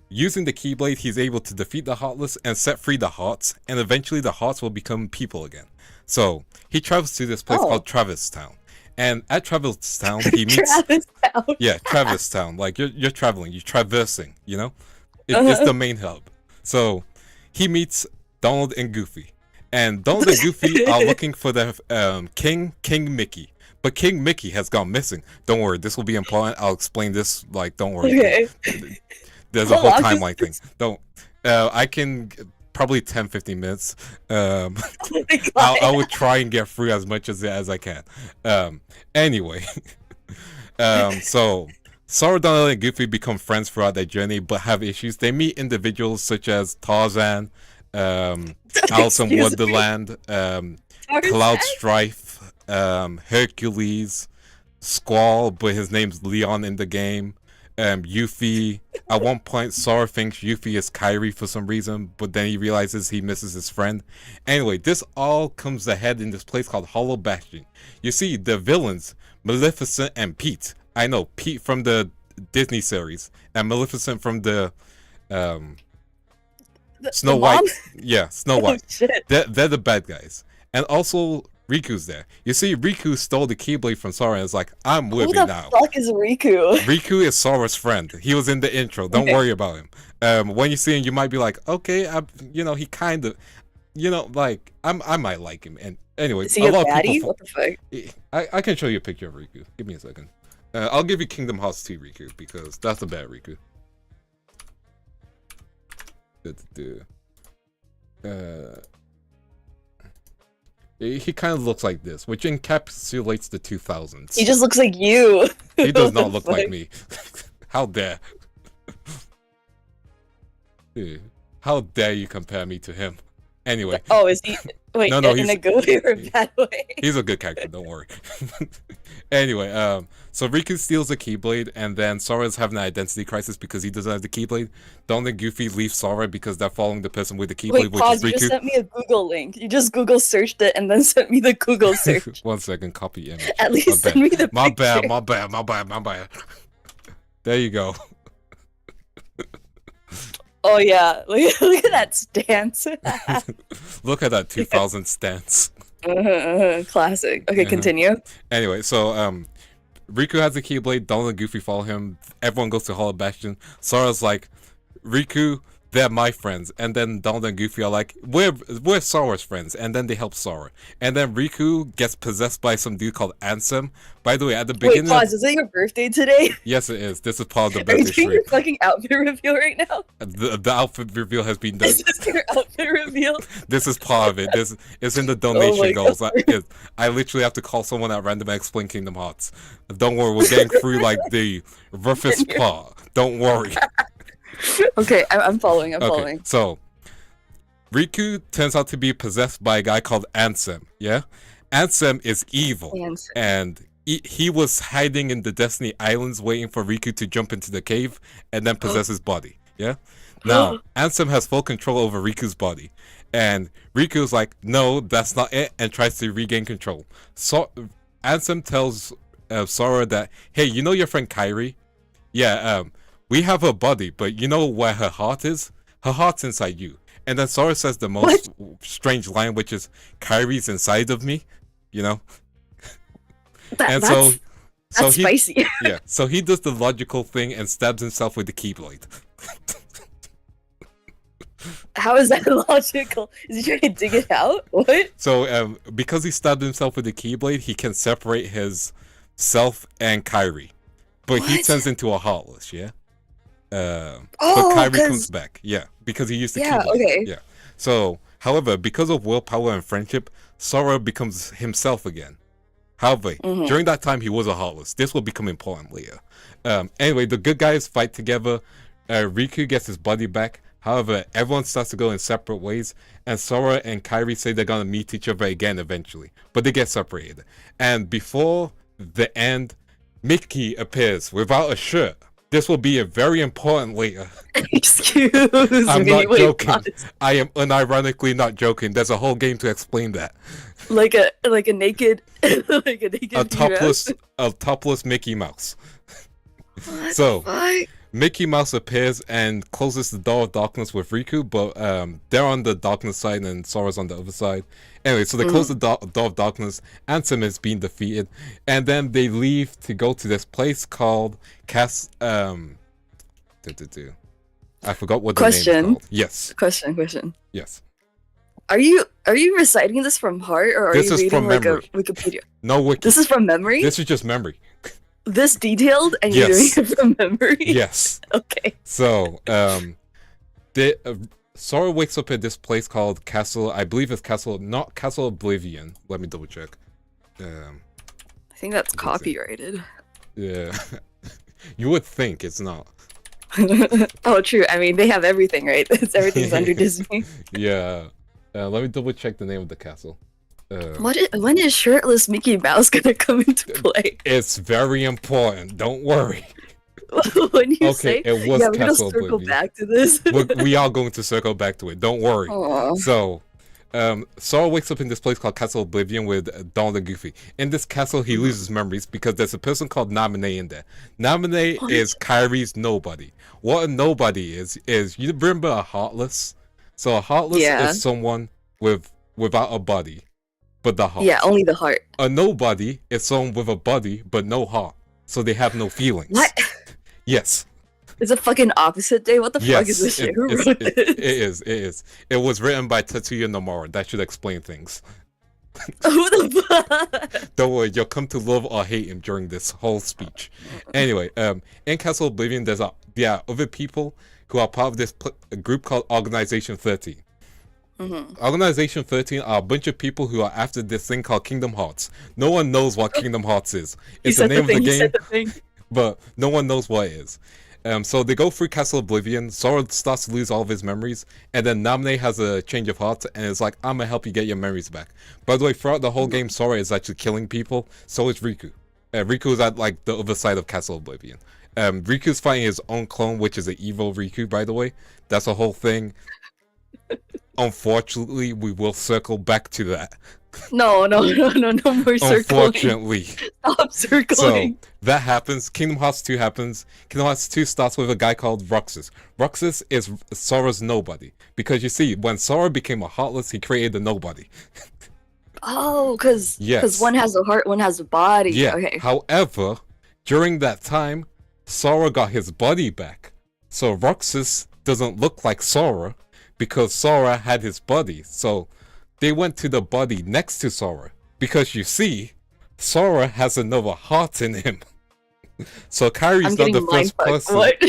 using the Keyblade, he's able to defeat the Heartless and set free the hearts, and eventually the hearts will become people again. So, he travels to this place called Travis Town. And at Travis Town, he meets... Travis Town. Yeah, Travis Town. Like, you're traveling, you're traversing, you know? It's the main hub. So, he meets Donald and Goofy. And Donald and Goofy are looking for the King Mickey. But King Mickey has gone missing. Don't worry, this will be important. I'll explain this, like, don't worry. Okay. There's a whole timeline thing. Don't. I can... Probably 10-15 minutes. Oh my God. I would try and get through as much as I can. Anyway. So... Sora, Donald, and Goofy become friends throughout their journey, but have issues. They meet individuals such as Tarzan, Alice in Wonderland, Cloud Strife, Hercules, Squall, but his name's Leon in the game, Yuffie. At one point, Sora thinks Yuffie is Kairi for some reason, but then he realizes he misses his friend. Anyway, this all comes ahead in this place called Hollow Bastion. You see, the villains, Maleficent and Pete. I know, Pete from the Disney series, and Maleficent from the Snow White. Yeah, Snow White. Shit. They're the bad guys. And also, Riku's there. You see, Riku stole the Keyblade from Sora and is like, I'm with Who you the now. fuck is Riku? Riku is Sora's friend. He was in the intro. Don't worry about him. When you see him, you might be like, okay, he kind of, like, I might like him. And anyway, Is he a baddie? What the fuck? I can show you a picture of Riku. Give me a second. I'll give you Kingdom Hearts 2 Riku, because that's the bad Riku. He kind of looks like this, which encapsulates the 2000s. He just looks like you. He does not look like me. How dare. How dare you compare me to him? Anyway. Oh, is he? Wait, no, in a good way or a bad way? He's a good character, don't worry. Anyway, so Riku steals the Keyblade, and then Sora's having an identity crisis because he doesn't have the Keyblade. Donald and Goofy leave Sora because they're following the person with the Keyblade, Wait, which pause, is you Riku. just sent me a Google link. You just Google searched it and then sent me the Google search. 1 second, copy image. At least send me the My picture. bad. There you go. Oh yeah, look at that stance. Look at that 2000 stance. Classic. Okay, continue. Anyway, so Riku has the Keyblade, Donald and Goofy follow him, everyone goes to Hollow Bastion. Sora's like, Riku, they're my friends, and then Donald and Goofy are like, we're Sora's friends, and then they help Sora. And then Riku gets possessed by some dude called Ansem. By the way, at the beginning Wait, pause. Is it your birthday today? Yes, it is. This is part of the Are you birthday doing stream. your fucking outfit reveal right now? The outfit reveal has been done. Is this your outfit reveal? This is part of it. This is in the donation goals. I literally have to call someone at random and explain Kingdom Hearts. Don't worry, we're getting through like the roughest part. Don't worry. Okay, I'm following. I'm Okay, following. so Riku turns out to be possessed by a guy called Ansem. Yeah, Ansem is evil, and he was hiding in the Destiny Islands, waiting for Riku to jump into the cave and then possess his body. Yeah. Now Ansem has full control over Riku's body, and Riku's like, "No, that's not it," and tries to regain control. So Ansem tells Sora that, "Hey, you know your friend Kairi? Yeah, we have her body, but you know where her heart is? Her heart's inside you." And then Sora says the most strange line, which is, "Kairi's inside of me," you know? That's he, spicy. Yeah, so he does the logical thing and stabs himself with the Keyblade. How is that logical? Is he trying to dig it out? What? So, because he stabbed himself with the Keyblade, he can separate his self and Kairi. But he turns into a Heartless, yeah? But Kairi comes back, yeah, because he used the Keyblade. Okay. Yeah. So, however, because of willpower and friendship, Sora becomes himself again. However, during that time, he was a Heartless. This will become important later. Anyway, the good guys fight together. Riku gets his body back. However, everyone starts to go in separate ways, and Sora and Kairi say they're gonna meet each other again eventually, but they get separated. And before the end, Mickey appears without a shirt. This will be a very important later. Excuse I'm me. not Wait, joking. pause. I am unironically not joking. There's a whole game to explain that. Like a naked like a naked topless Mickey Mouse. What So the fuck? Mickey Mouse appears and closes the door of darkness with Riku, but they're on the darkness side and Sora's on the other side. Anyway, so they close the door of darkness. Ansem is being defeated, and then they leave to go to this place called I forgot what the name is called. Yes. Question. Yes. Are you reciting this from heart, or are This you is reading from like memory. a Wikipedia? No wiki. This is from memory? This is just memory. This detailed, and you're Yes. doing it from memory? Yes. Okay. So, Sora wakes up at this place called Castle. I believe it's not Castle Oblivion. Let me double check. I think that's copyrighted. Yeah, you would think it's not. Oh, true. I mean, they have everything, right? Everything's under Disney. Yeah. Let me double check the name of the castle. When is shirtless Mickey Mouse gonna come into play? It's very important. Don't worry. When you Okay, say, it was yeah, we're gonna Castle circle Oblivion. back to this. We are going to circle back to it. Don't worry. Aw. So, Sora wakes up in this place called Castle Oblivion with Donald and Goofy. In this castle, he loses memories because there's a person called Naminé in there. Naminé is Kairi's nobody. What a nobody is you remember a Heartless? So a Heartless is someone without a body, but the heart. Yeah, only the heart. A nobody is someone with a body but no heart, so they have no feelings. What? Yes. It's a fucking opposite day. What the fuck is this shit? Who wrote this? It is. It was written by Tetsuya Nomura. That should explain things. Who the fuck? Don't worry, you'll come to love or hate him during this whole speech. Anyway, in Castle Oblivion, there are other people who are part of this group called Organization 13. Organization 13 are a bunch of people who are after this thing called Kingdom Hearts. No one knows what Kingdom Hearts is. It's the name of the game, but no one knows what it is. So they go through Castle Oblivion. Sora starts to lose all of his memories, and then Naminé has a change of heart and is like, "I'm gonna help you get your memories back." By the way, throughout the whole game, Sora is actually killing people. So is Riku. Riku is at like the other side of Castle Oblivion. Riku's fighting his own clone, which is an evil Riku, by the way. That's a whole thing. Unfortunately, we will circle back to that. No more circling. Unfortunately. Stop circling. So, that happens. Kingdom Hearts 2 happens. Kingdom Hearts 2 starts with a guy called Roxas. Roxas is Sora's nobody. Because you see, when Sora became a Heartless, he created a nobody. Oh, because one has a heart, one has a body. Yeah. Okay. However, during that time, Sora got his body back. So Roxas doesn't look like Sora because Sora had his buddy. So they went to the buddy next to Sora because you see, Sora has another heart in him. So Kyrie's not the first person. What?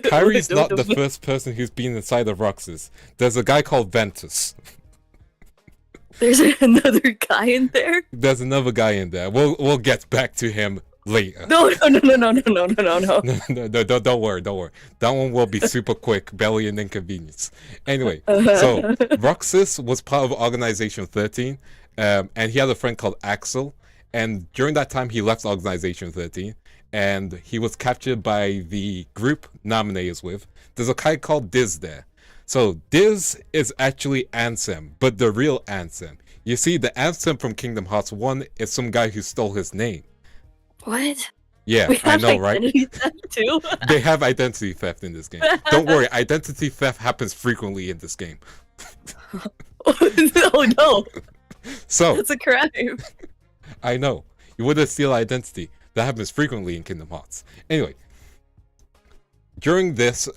Kyrie's not the first person who's been inside of Roxas. There's a guy called Vance. There's another guy in there? There's another guy in there. We'll get back to him later. No. No, don't worry. That one will be super quick, barely an inconvenience. Anyway, so Roxas was part of Organization 13, and he had a friend called Axel. And during that time, he left Organization 13, and he was captured by the group Naminé is with. There's a guy called Diz there. So Diz is actually Ansem, but the real Ansem. You see, the Ansem from Kingdom Hearts 1 is some guy who stole his name. What? Yeah, I know, right? Identity theft too? They have identity theft in this game. Don't worry, identity theft happens frequently in this game. Oh no! So That's a crime. I know. You wouldn't steal identity. That happens frequently in Kingdom Hearts. Anyway, during this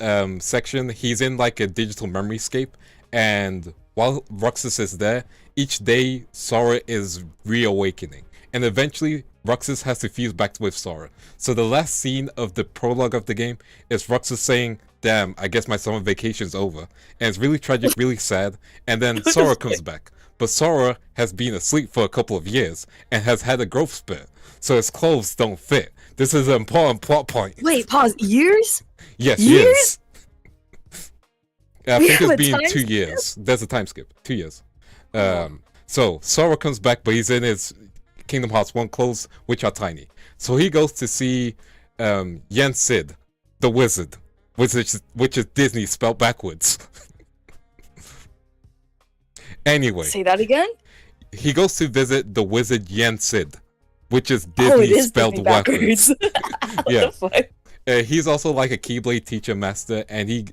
section, he's in like a digital memory scape, and while Roxas is there, each day Sora is reawakening, and eventually Roxas has to fuse back with Sora. So the last scene of the prologue of the game is Roxas saying, "Damn, I guess my summer vacation's over," and it's really tragic, really sad. And then Sora comes back, but Sora has been asleep for a couple of years and has had a growth spurt, so his clothes don't fit. This is an important plot point. Wait, pause. Years? Yes, Years? I We think have it's a been time 2 years. There's a time skip. 2 years. So Sora comes back, but he's in his Kingdom Hearts 1 clothes, which are tiny. So he goes to see Yen Sid, the wizard, which is Disney spelled backwards. Anyway. Say that again? He goes to visit the wizard Yen Sid, which is Disney spelled Disney backwards. Yeah. What the fuck? He's also like a Keyblade teacher master, and he,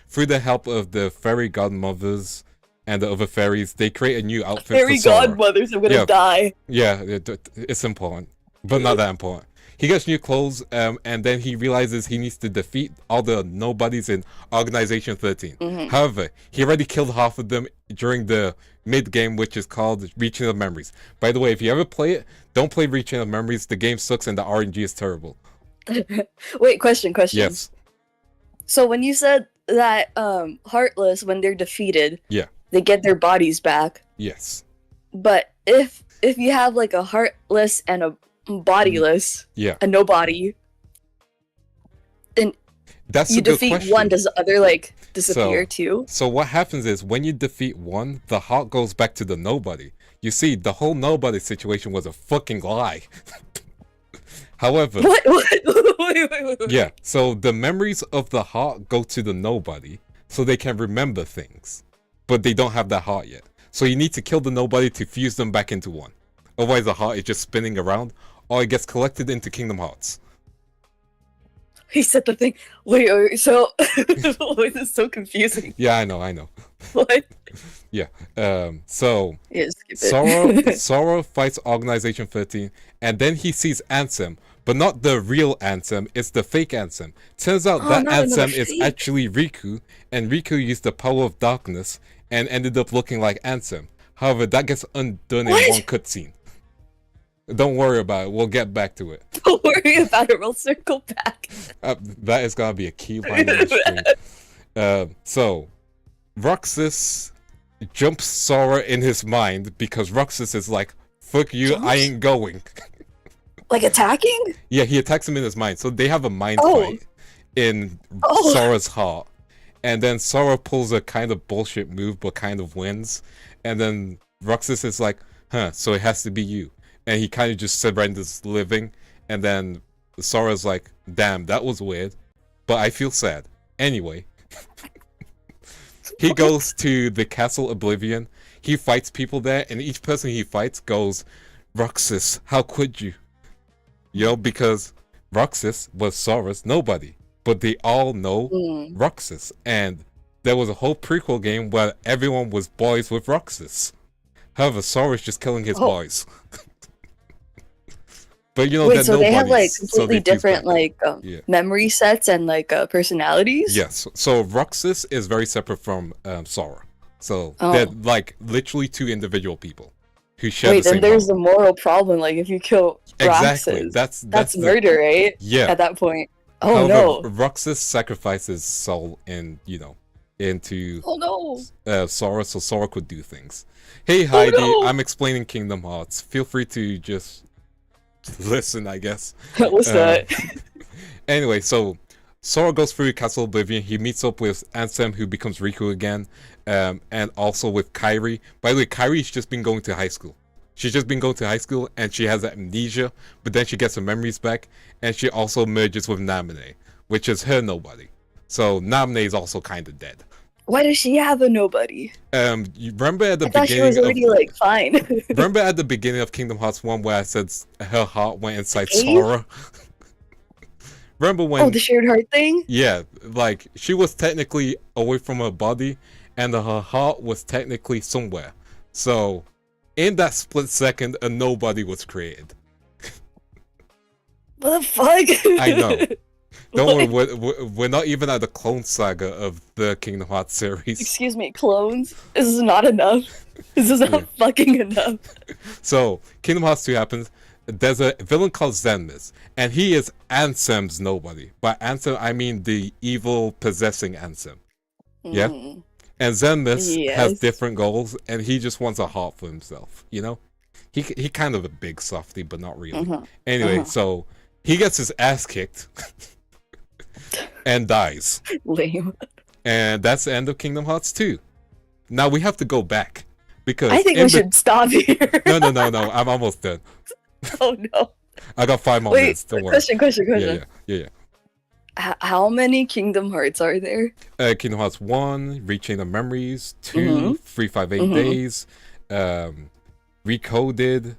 through the help of the fairy godmothers and the other fairies, they create a new outfit Fairy for Sora. godmothers, I'm gonna Yeah. die. Yeah, it's important, but not that important. He gets new clothes, and then he realizes he needs to defeat all the nobodies in Organization 13. However, he already killed half of them during the mid-game, which is called Reaching of Memories. By the way, if you ever play it, don't play Reaching of Memories. The game sucks and the RNG is terrible. Wait, question. Yes. So when you said that Heartless, when they're defeated, Yeah. they get their bodies back. Yes. But if you have like a Heartless and a bodiless, Yeah. a nobody, then That's you a good defeat question. one, does the other like disappear too? So what happens is when you defeat one, the heart goes back to the nobody. You see, the whole nobody situation was a fucking lie. However, What? Wait. yeah, so the memories of the heart go to the nobody so they can remember things, but they don't have that heart yet. So you need to kill the nobody to fuse them back into one. Otherwise the heart is just spinning around, or it gets collected into Kingdom Hearts. He said the thing. Wait, so wait, this is so confusing. Yeah, I know. What? Yeah, so Yeah, skip it. Sora fights Organization 13, and then he sees Ansem, but not the real Ansem, it's the fake Ansem. Turns out that not another Ansem is fake. actually Riku, and Riku used the power of darkness and ended up looking like Ansem. However, that gets undone in What? one cutscene. Don't worry about it, we'll get back to it. Don't worry about it. We'll circle back. That is gonna be a key line of the stream. So, Roxas jumps Sora in his mind because Roxas is like, fuck you, I Jumps? ain't going. Like attacking? Yeah, he attacks him in his mind. So they have a mind Oh. fight in Oh. Sora's heart. And then Sora pulls a kind of bullshit move, but kind of wins. And then Roxas is like, huh, so it has to be you. And he kind of just surrenders living. And then Sora's like, damn, that was weird. But I feel sad. Anyway. He goes to the Castle Oblivion. He fights people there. And each person he fights goes, Roxas, how could you? You know, because Roxas was Sora's nobody. But they all know Roxas. And there was a whole prequel game where everyone was boys with Roxas. However, Sora's just killing his boys. But you know Wait, they're so they have like nobodies, so completely they fuse different back. like Yeah. memory sets and like personalities? Yes. So Roxas is very separate from Sora. So Oh. they're like literally two individual people who share Wait, the then same there's heart. a moral problem. Like if you kill Exactly. Roxas, That's the murder, right? yeah. At that point. Oh However, no. Roxas sacrifices soul in into Oh no. Sora, so Sora could do things. Hey Oh Heidi, no. I'm explaining Kingdom Hearts. Feel free to just listen, I guess. What's that? Anyway, so Sora goes through Castle Oblivion. He meets up with Ansem, who becomes Riku again, and also with Kairi. By the way, Kairi's just been going to high school. She's just been going to high school, and she has amnesia, but then she gets her memories back, and she also merges with Namine, which is her nobody. So Namine is also kind of dead. Why does she have a nobody? You remember at the I thought she beginning was already like fine. remember at the beginning of Kingdom Hearts 1 where I said her heart went inside Cave? Sora? Remember when? Oh, the shared heart thing? Yeah, like she was technically away from her body, and her heart was technically somewhere. So, in that split second, a nobody was created. What the fuck? I know. Don't What? worry, we're not even at the clone saga of the Kingdom Hearts series. Excuse me, clones? This is not enough. This is not Yeah. fucking enough. So, Kingdom Hearts 2 happens. There's a villain called Zenmis, and he is Ansem's nobody. By Ansem, I mean the evil possessing Ansem. Yeah? Mm. And Zenmis has Yes. different goals, and he just wants a heart for himself, you know? He kind of a big softy, but not really. Mhm. Anyway, Uh-huh. so he gets his ass kicked and dies. Lame. And that's the end of Kingdom Hearts 2. Now we have to go back. Because I think we should stop here. No, I'm almost done. Oh no. I got 5 more Wait, minutes, don't worry. question. Yeah. How many Kingdom Hearts are there? Kingdom Hearts 1, Rechain of Memories, 2, Mhm. 358 Mhm. Days, Recoded,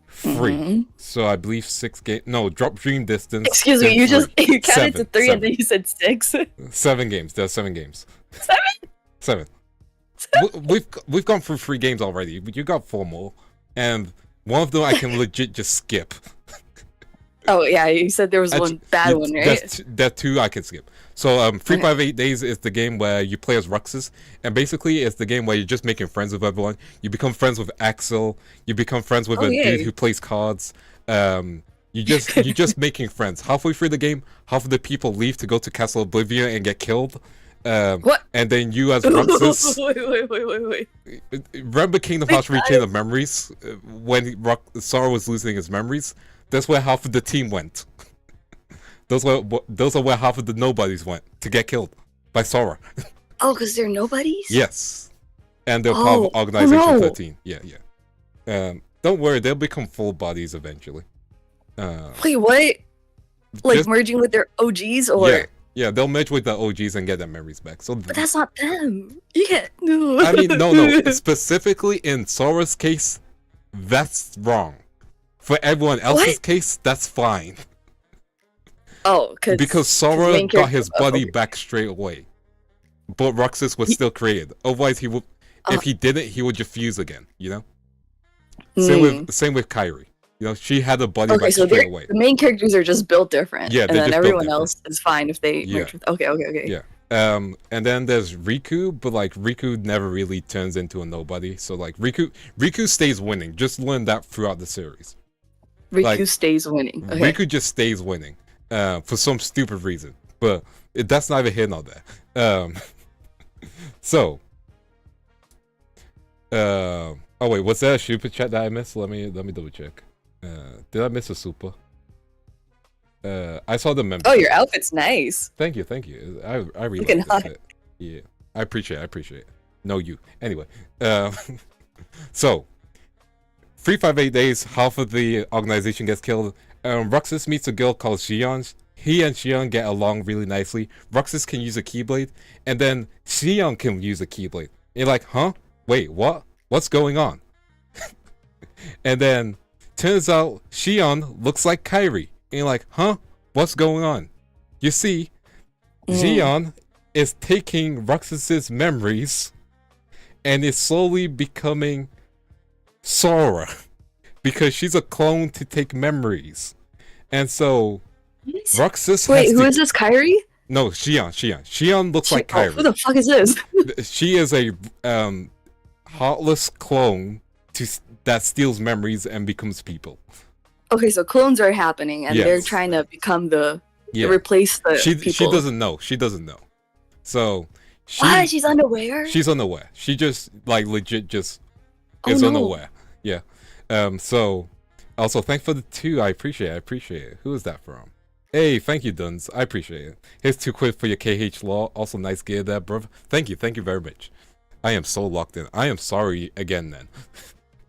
3. Mhm. So I believe 6 games. No, Drop Dream Distance. Excuse then me, you three. you counted to Seven, 3 seven. and then you said 6. 7 games. There are 7 games. 7? 7. We've gone through 3 games already. You got 4 more, and one of them I can legit just skip. Oh yeah, you said there was one bad one, right? There are 2 I can skip. So 358 Days is the game where you play as Roxas, and basically it's the game where you're just making friends with everyone. You become friends with Axel. You become friends with a dude who plays cards. You just making friends. Halfway through the game, half of the people leave to go to Castle Oblivion and get killed. What? And then you as Roxas. Wait. Remember Kingdom Hearts Rechain of Memories? When Sora was losing his memories? That's where half of the team went. Those are where half of the nobodies went to get killed by Sora. Oh, because they're nobodies? Yes. And they're part of Oh, Organization no. 13. Yeah. Don't worry, they'll become full bodies eventually. Wait, what? Like just- merging with their OGs or Yeah, they'll merge with the OGs and get their memories back. So But that's not them. Yeah. No. I mean, no. Specifically in Sora's case, that's wrong. For everyone else's case, that's fine. Oh, Because Sora main got his character- buddy okay. back straight away. But Roxas was still created. Otherwise, he would. If he didn't, he would just fuse again. You know. Same with Kairi. You know, she had a buddy Okay, back so straight away. the main characters are just built different. Yeah, and they're then just built everyone different. else is fine if they merge with. Okay. Yeah. And then there's Riku, but like Riku never really turns into a nobody. So like Riku stays winning. Just learn that throughout the series. Riku stays winning. Okay. Riku just stays winning. For some stupid reason. But that's neither here nor there. So oh wait, was there a super chat that I missed? Let me double check. Did I miss a super? I saw the member. Oh, your outfit's nice. Thank you. I really Looking like this hot. fit. Yeah, I appreciate it. No, you. Anyway, so 358 days, half of the organization gets killed. Roxas meets a girl called Xion. He and Xion get along really nicely. Roxas can use a Keyblade, and then Xion can use a Keyblade. You're like, huh? Wait, what? What's going on? And then turns out Xion looks like Kairi. And you're like, huh? What's going on? You see, Xion is taking Roxas's memories and is slowly becoming Sora. because she's a clone to take memories, and so Roxas Wait, has who to... is this? Kyrie? No, Xion looks like Oh, Kyrie. who the fuck is this? She is a heartless clone that steals memories and becomes people. Okay, so clones are happening, and they're Yes. trying to become the Yeah. replace the people. She doesn't know. She doesn't know. So What? She's unaware? she's unaware. She just like legit just Oh, is no. unaware. Yeah. So also thanks for the 2. I appreciate it. Who is that from? Hey, thank you, Duns. I appreciate it. Here's 2 quid for your KH law. Also nice gear there, bro. Thank you very much. I am so locked in. I am sorry again then.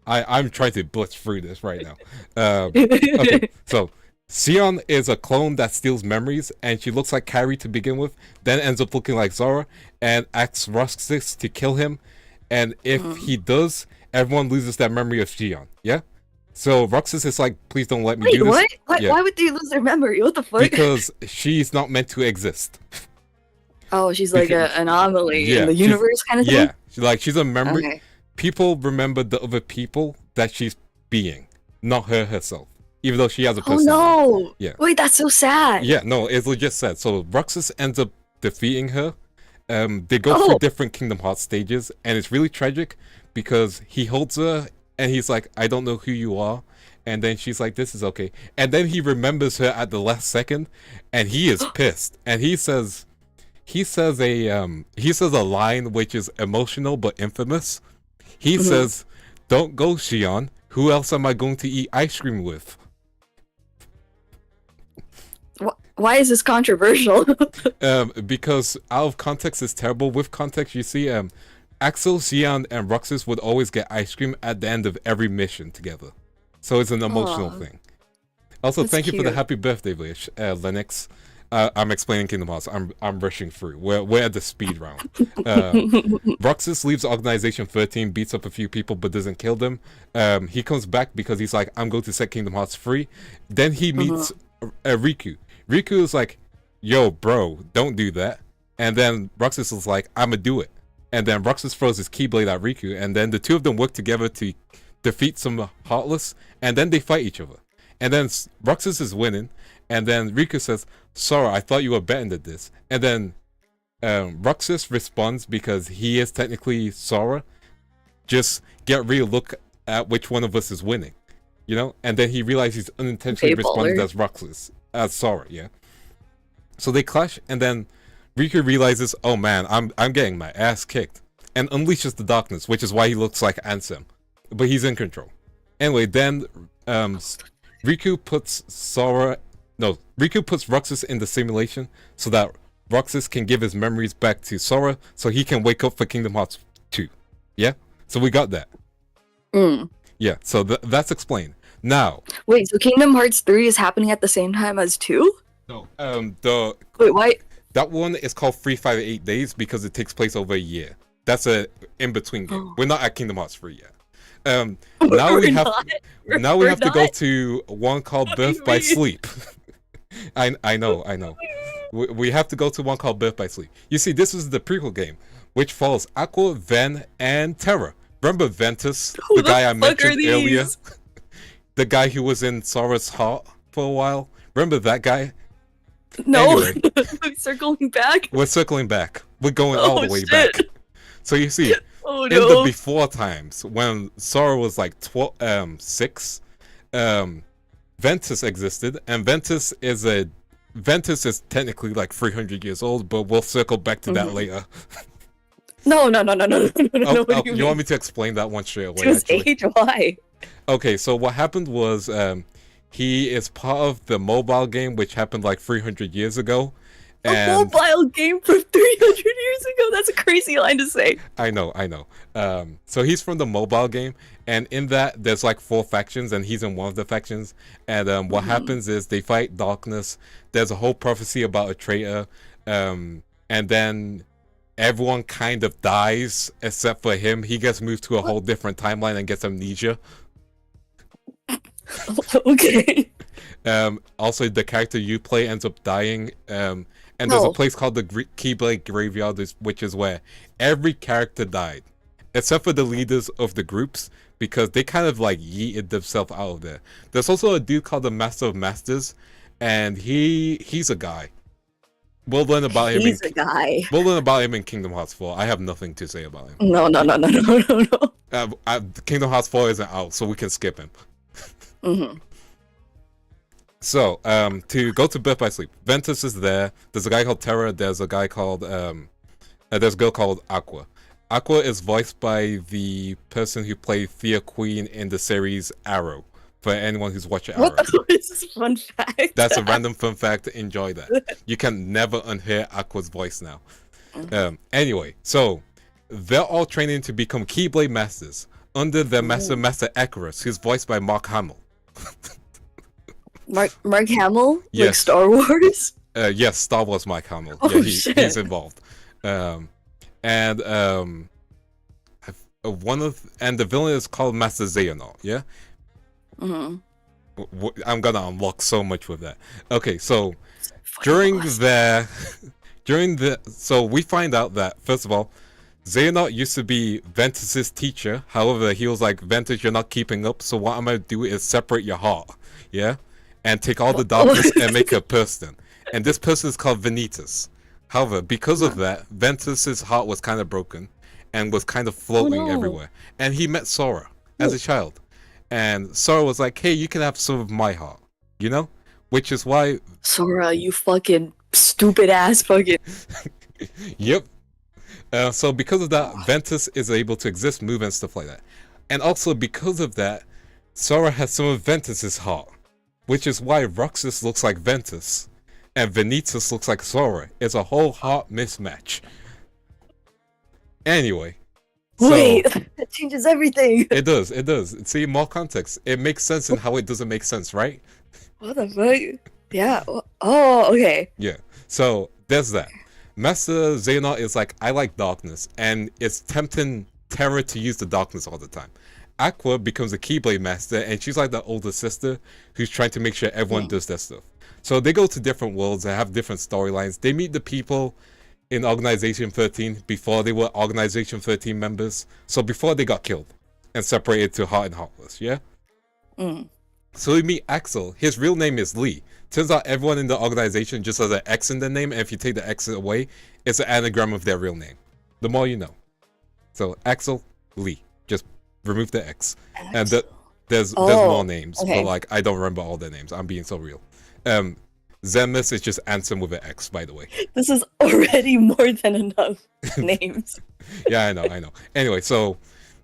I'm trying to blitz through this right now. Okay, so Xion is a clone that steals memories, and she looks like Kyrie to begin with, then ends up looking like Zara, and asks Roxas to kill him, and if he does, everyone loses that memory of Xion, yeah? So Roxas is like, please don't let me do this. What? Yeah. Why would they lose their memory? What the fuck? Because she's not meant to exist. Oh, she's like an anomaly Yeah, in the she's- universe kind of thing? Yeah, she's a memory. Okay. People remember the other people that she's being, not her herself, even though she has a Oh personality. no! Yeah. Wait, that's so sad. Yeah, no, it's legit sad. So Roxas ends up defeating her. They go Oh. through different Kingdom Hearts stages, and it's really tragic because he holds her and he's like, I don't know who you are. And then she's like, this is okay. And then he remembers her at the last second, and he is pissed. And he says a line which is emotional but infamous. He says, don't go, Xion. Who else am I going to eat ice cream with? Why is this controversial? Because out of context is terrible. With context, you see, Axel, Xion, and Roxas would always get ice cream at the end of every mission together. So it's an emotional Aw. thing. Also, That's thank you for the cute. happy birthday wish, Lennox. I'm explaining Kingdom Hearts. I'm rushing through. We're at the speed round. Roxas leaves Organization 13, beats up a few people, but doesn't kill them. He comes back because he's like, I'm going to set Kingdom Hearts free. Then he meets Riku. Riku is like, yo, bro, don't do that. And then Roxas is like, I'ma do it. And then Roxas throws his Keyblade at Riku, and then the two of them work together to defeat some Heartless, and then they fight each other. And then Roxas is winning, and then Riku says, Sora, I thought you were better than this. And then Roxas responds because he is technically Sora. Just get real look at which one of us is winning. You know? And then he realizes he's unintentionally Okay, responded baller. as Roxas. As Sora, yeah. So they clash, and then Riku realizes, oh man, I'm getting my ass kicked. And unleashes the darkness, which is why he looks like Ansem. But he's in control. Anyway, then Riku puts Roxas in the simulation so that Roxas can give his memories back to Sora so he can wake up for Kingdom Hearts 2. Yeah? So we got that. Yeah, so that's explained. Now... Wait, so Kingdom Hearts 3 is happening at the same time as 2? No. Wait, why? That one is called 358 Days because it takes place over a year. That's a in-between game. We're not at Kingdom Hearts 3 yet. Now we have to go to one called What do Birth you by mean? Sleep. I know. We have to go to one called Birth by Sleep. You see, this is the prequel game, which follows Aqua, Ven, and Terra. Remember Ventus, Who the the guy I fuck mentioned are earlier? these? The guy who was in Sora's heart for a while? Remember that guy? No, Anyway. I'm circling back. We're circling back. We're going all the way back. Shit. So you see, Oh in the no. before times when Sora was like 6, Ventus existed, and Ventus is technically like 300 years old, but we'll circle back to that later. No. Oh, What do you want me to explain that one straight away? To his Actually? age? Why? Okay, so what happened was he is part of the mobile game, which happened like 300 years ago. A And mobile game from 300 years ago? That's a crazy line to say. I know. So he's from the mobile game, and in that there's like 4 factions, and he's in one of the factions. And what happens is they fight darkness. There's a whole prophecy about a traitor, and then everyone kind of dies except for him. He gets moved to a whole different timeline and gets amnesia. Okay. Also, the character you play ends up dying. And there's a No. place called the Keyblade Graveyard, which is where every character died. except for the leaders of the groups, because they kind of like yeeted themselves out of there. There's also a dude called the Master of Masters, and he's a guy. We'll learn about him. He's a guy. We'll learn about him in Kingdom Hearts 4. I have nothing to say about him. No. Kingdom Hearts 4 isn't out, so we can skip him. Mm-hmm. So, to go to Birth by Sleep, Ventus is there. There's a guy called Terra. There's a guy called there's a girl called Aqua. Aqua is voiced by the person who played Thea Queen in the series Arrow. For anyone who's watched Arrow. What is this fun fact? That's a random fun fact. Enjoy that. You can never unhear Aqua's voice now. Anyway, so they're all training to become Keyblade Masters under their Master Icarus, who's voiced by Mark Hamill. Mark Hamill? Yes. Like Star Wars? Yes, Star Wars Mark Hamill. Oh, Yeah, shit. he's involved. And the villain is called Master Xehanort. Yeah. Mm-hmm. I'm gonna unlock so much with that. Okay, so so we find out that first of all, Xehanort used to be Ventus's teacher. However, he was like, Ventus, you're not keeping up. So what I'm gonna do is separate your heart, yeah, and take all the darkness and make a person. And this person is called Vanitas. However, because of that, Ventus's heart was kind of broken and was kind of floating everywhere. And he met Sora as a child. And Sora was like, hey, you can have some of my heart, you know? Which is why... Sora, you fucking stupid ass fucking... Yep. So because of that, Ventus is able to exist, move, and stuff like that. And also because of that, Sora has some of Ventus's heart. Which is why Roxas looks like Ventus. And Vanitas looks like Sora. It's a whole heart mismatch. Anyway. Wait, that changes everything. It does. See, more context. It makes sense in how it doesn't make sense, right? What the fuck? Yeah. Oh, okay. Yeah. So there's that. Master Xehanort is like, I like darkness, and it's tempting Terra to use the darkness all the time. Aqua becomes a Keyblade Master, and she's like the older sister who's trying to make sure everyone does their stuff. So they go to different worlds and have different storylines. They meet the people in Organization 13 before they were Organization 13 members. So before they got killed and separated to Heart and Heartless, yeah? So we meet Axel. His real name is Lee. Turns out everyone in the organization just has an X in their name, and if you take the X away, it's an anagram of their real name. The more you know. So Axel, Lee. Just remove the X. Axel. And there's more names, but like I don't remember all their names. I'm being so real. Zemus is just Ansem with an X, by the way. This is already more than enough names. Yeah, I know. Anyway, so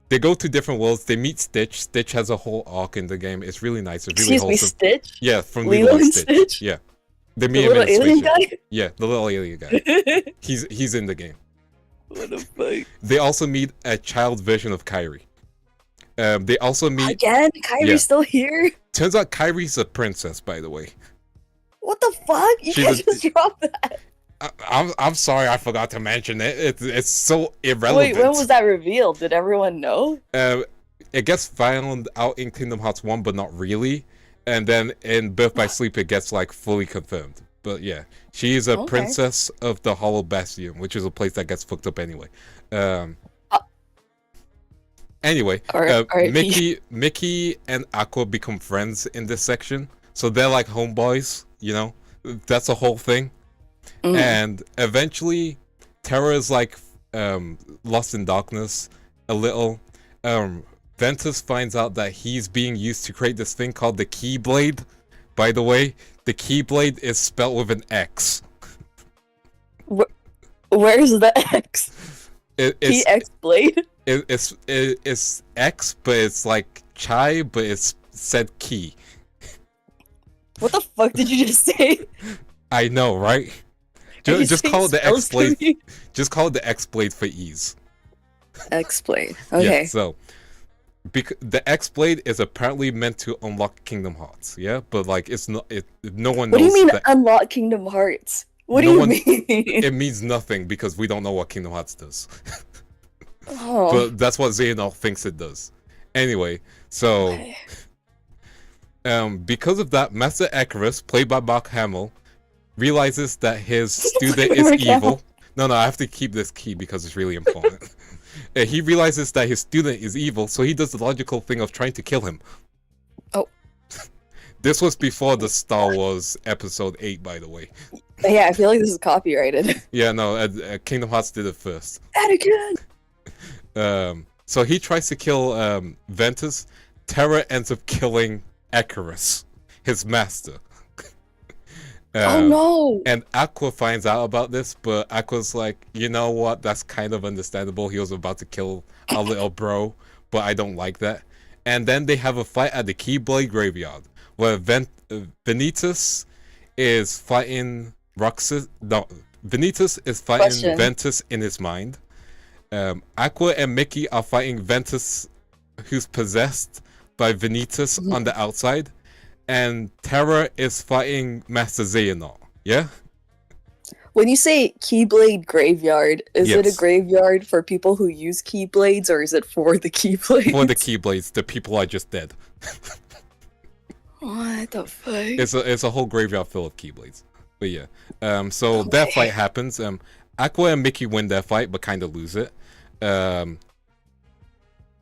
they go to different worlds. They meet Stitch. Stitch has a whole arc in the game. It's really nice. It's really wholesome. Stitch? Yeah, from Lilo and Stitch. Stitch? Yeah. They meet The him in little a alien spaceship. guy? Yeah, the little alien guy. He's in the game. What the fuck? They also meet a child version of Kairi. They also meet... Again? Kyrie's still here? Turns out Kairi's a princess, by the way. What the fuck? You can't just drop that. I'm sorry, I forgot to mention it. It's so irrelevant. Wait, when was that revealed? Did everyone know? It gets found out in Kingdom Hearts 1, but not really. And then in Birth by Sleep, it gets like fully confirmed. But yeah, she is a princess of the Hollow Bastion, which is a place that gets fucked up anyway. Anyway, Mickey and Aqua become friends in this section. So they're like homeboys, you know? That's a whole thing. And eventually, Terra is like lost in darkness a little. Ventus finds out that he's being used to create this thing called the Keyblade. By the way, the Keyblade is spelled with an X. Where's the X? It's X-Blade? It's X, but it's like Chai, but it's said key. What the fuck did you just say? I know, right? Just call it the X-Blade. Just call it the X-Blade for ease. X-Blade. Okay. Yeah, so the X-Blade is apparently meant to unlock Kingdom Hearts, yeah? But like it's not no one knows. What do you mean unlock Kingdom Hearts? What do you mean? It means nothing because we don't know what Kingdom Hearts does. But that's what Xehanort thinks it does. Anyway, so because of that, Master Icarus, played by Mark Hamill, realizes that his student is evil. No, I have to keep this key because it's really important. He realizes that his student is evil, so he does the logical thing of trying to kill him. Oh. This was before the Star Wars Episode 8, by the way. Yeah, I feel like this is copyrighted. Yeah, no, Kingdom Hearts did it first. Anakin! So he tries to kill Ventus. Terra ends up killing Icarus, his master. Oh no! And Aqua finds out about this, but Aqua's like, you know what? That's kind of understandable. He was about to kill our little bro, but I don't like that. And then they have a fight at the Keyblade Graveyard, where Vanitas is fighting Roxas. No, Vanitas is fighting Ventus in his mind. Aqua and Mickey are fighting Ventus, who's possessed by Vanitas on the outside. And Terra is fighting Master Xehanort, yeah? When you say Keyblade Graveyard, is it a graveyard for people who use Keyblades, or is it for the Keyblades? For the Keyblades, the people are just dead. What the fuck? It's a whole graveyard full of Keyblades. But yeah, so that fight happens. Aqua and Mickey win their fight, but kind of lose it.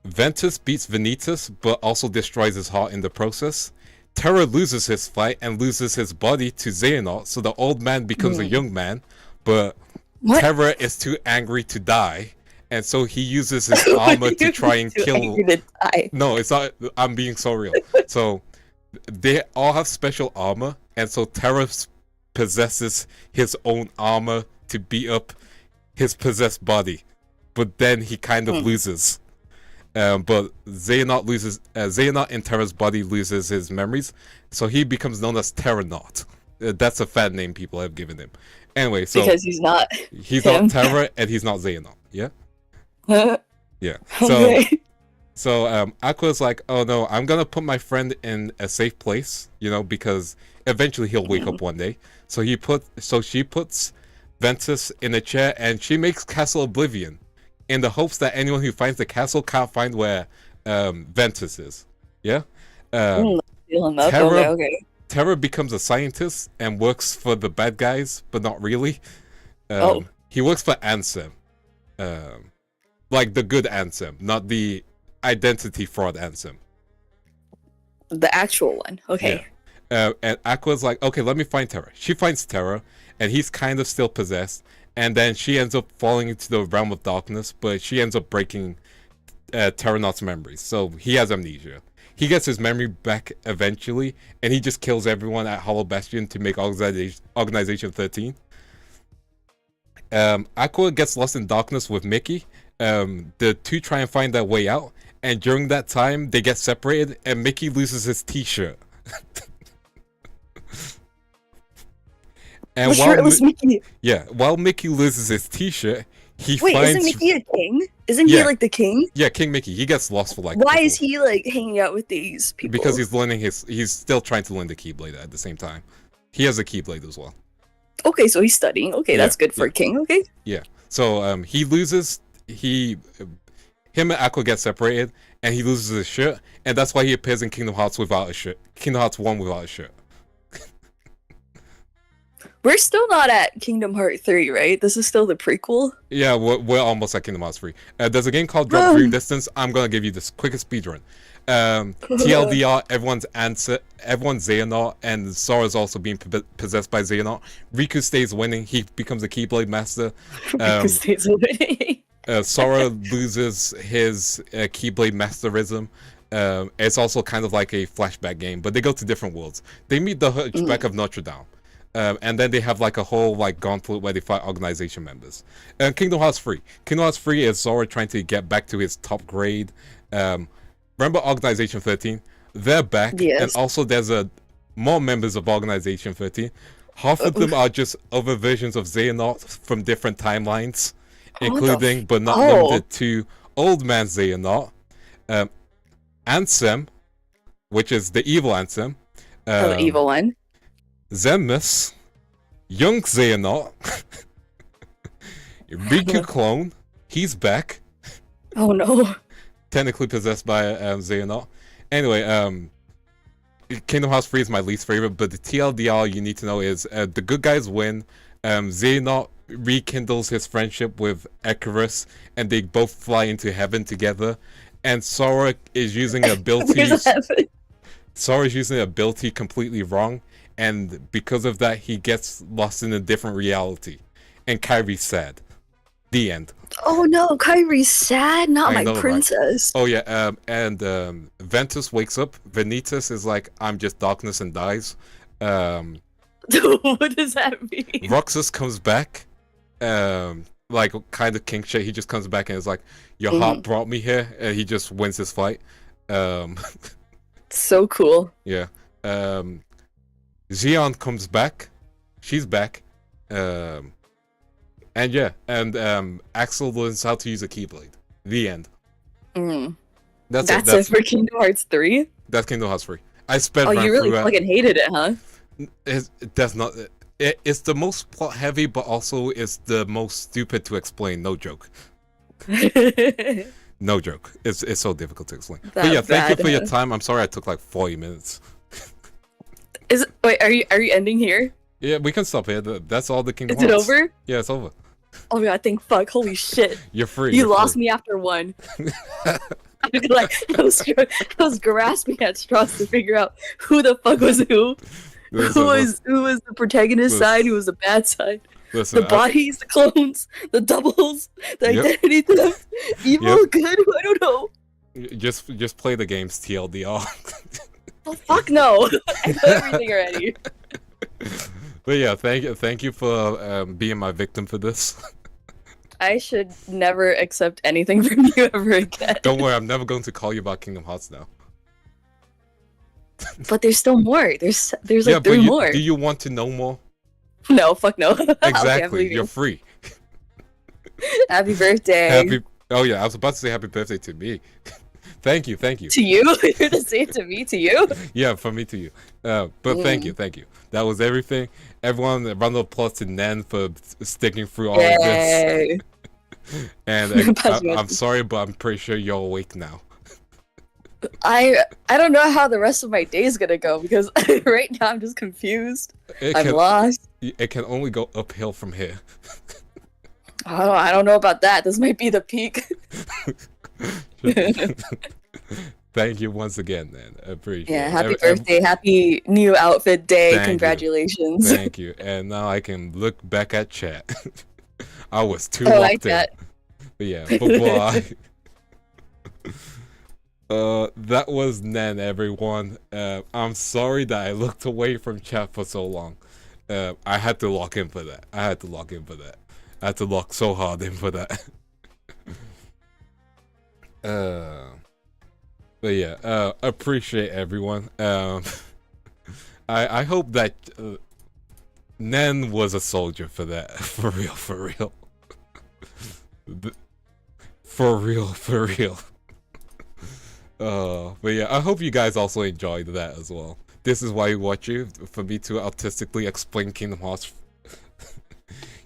Ventus beats Vanitas, but also destroys his heart in the process. Terra loses his fight and loses his body to Xehanort, so the old man becomes a young man, but Terra is too angry to die, and so he uses his armor to try and kill... No, it's not... I'm being so real. So, they all have special armor, and so Terra possesses his own armor to beat up his possessed body, but then he kind of loses. But Xehanort in Terra's body loses his memories, so he becomes known as Terranaut. That's a fan name people have given him. Anyway, so because he's not Terra and he's not Xehanort. Yeah. Yeah. So Aqua's like, oh no, I'm gonna put my friend in a safe place, you know, because eventually he'll wake up one day. So she puts Ventus in a chair and she makes Castle Oblivion, in the hopes that anyone who finds the castle can't find where Ventus is. Yeah? Terra becomes a scientist and works for the bad guys, but not really. He works for Ansem. Like the good Ansem, not the identity fraud Ansem. The actual one. Okay. Yeah. And Aqua's like, okay, let me find Terra. She finds Terra, and he's kind of still possessed. And then she ends up falling into the realm of darkness, but she ends up breaking Terranaut's memories. So he has amnesia. He gets his memory back eventually, and he just kills everyone at Hollow Bastion to make Organization 13. Aqua gets lost in darkness with Mickey. The two try and find their way out, and during that time, they get separated, and Mickey loses his t-shirt. And while Mickey loses his t-shirt, isn't Mickey a king? Isn't he like the king? Yeah, King Mickey. He gets lost for like... Why is he like hanging out with these people? Because he's still trying to learn the Keyblade at the same time. He has a Keyblade as well. Okay, so he's studying. Okay, that's good for a king. Okay. Yeah. So he loses... Him and Aqua get separated, and he loses his shirt, and that's why he appears in Kingdom Hearts without a shirt. Kingdom Hearts 1 without a shirt. We're still not at Kingdom Hearts 3, right? This is still the prequel? Yeah, we're almost at Kingdom Hearts 3. There's a game called Drop Dream Distance. I'm gonna give you this quickest speedrun. TLDR, everyone's Xehanort, and Sora's also being possessed by Xehanort. Riku stays winning. He becomes a Keyblade Master. Riku stays winning. Sora loses his Keyblade Masterism. It's also kind of like a flashback game, but they go to different worlds. They meet the Hunchback of Notre Dame. And then they have like a whole like gauntlet where they fight organization members. Kingdom Hearts 3. Kingdom Hearts 3 is Sora trying to get back to his top grade. Remember Organization 13? They're back. Yes. And also there's more members of Organization 13. Half of them are just other versions of Xehanort from different timelines, including but not limited to Old Man Xehanort, Ansem, which is the evil Ansem. The evil one. Zemus, Young Xehanort, Riku clone, he's back. Oh no. Technically possessed by Xehanort. Anyway, Kingdom Hearts 3 is my least favorite, but the TLDR you need to know is the good guys win. Xehanort rekindles his friendship with Icarus, and they both fly into heaven together. And Sora is using abilities. Sora is using the ability completely wrong, and because of that, he gets lost in a different reality. And Kyrie's sad. The end. Oh no, Kyrie's sad. Not my princess. Right? Oh yeah. Ventus wakes up. Vanitas is like, I'm just darkness, and dies. What does that mean? Roxas comes back. Like kind of king shit. He just comes back and is like, your heart brought me here, and he just wins his fight. So cool. Yeah. Xion comes back. She's back. And yeah, and Axel learns how to use a Keyblade. The end. That's it for Kingdom Hearts 3? That's Kingdom Hearts 3. I sped. Oh, you really fucking hated it, huh? That's not. It's the most plot heavy, but also it's the most stupid to explain. No joke. No joke. It's so difficult to explain. But yeah, thank you for your time. I'm sorry I took like 40 minutes. Wait, are you ending here? Yeah, we can stop here. That's all the Kingdom Hearts. Is it over? Yeah, it's over. Oh my god, thank fuck. Holy shit. You're free. You lost me after one. Like, I was grasping at straws to figure out who the fuck was who. Who was the protagonist side, who was the bad side. The bodies, the clones, the doubles, the identity theft, evil, good, I don't know. Just play the games, TLDR. Oh fuck no. I know everything already. But yeah, thank you for being my victim for this. I should never accept anything from you ever again. Don't worry, I'm never going to call you about Kingdom Hearts now. But there's still more. There's like 3 more. Do you want to know more? No, fuck no. Exactly, okay, you're free. Happy birthday. Oh yeah, I was about to say happy birthday to me. Thank you. To you? You're to say it to me, to you? Yeah, from me to you. But thank you. That was everything. Everyone, a round of applause to Nen for sticking through all of this. And I'm sorry, but I'm pretty sure you're awake now. I don't know how the rest of my day is gonna go, because right now I'm just confused. I'm lost. It can only go uphill from here. Oh, I don't know about that. This might be the peak. Thank you once again, man. I appreciate it. Yeah, happy birthday, happy new outfit day. Congratulations. Thank you. And now I can look back at chat. I was too locked in. But yeah, bye-bye. That was Nen, everyone. I'm sorry that I looked away from chat for so long. I had to lock in for that. I had to lock so hard in for that. But yeah, appreciate everyone. I hope that Nen was a soldier for that. For real. For real. But yeah, I hope you guys also enjoyed that as well. This is why you watch you, for me to artistically explain Kingdom Hearts.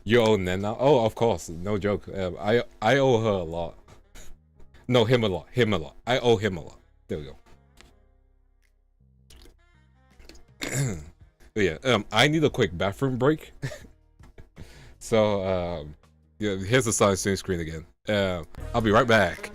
You owe Nen now? Oh, of course, no joke. I owe her a lot. No, him a lot. I owe him a lot. There we go. But yeah, I need a quick bathroom break. So, yeah, here's the side screen again. I'll be right back.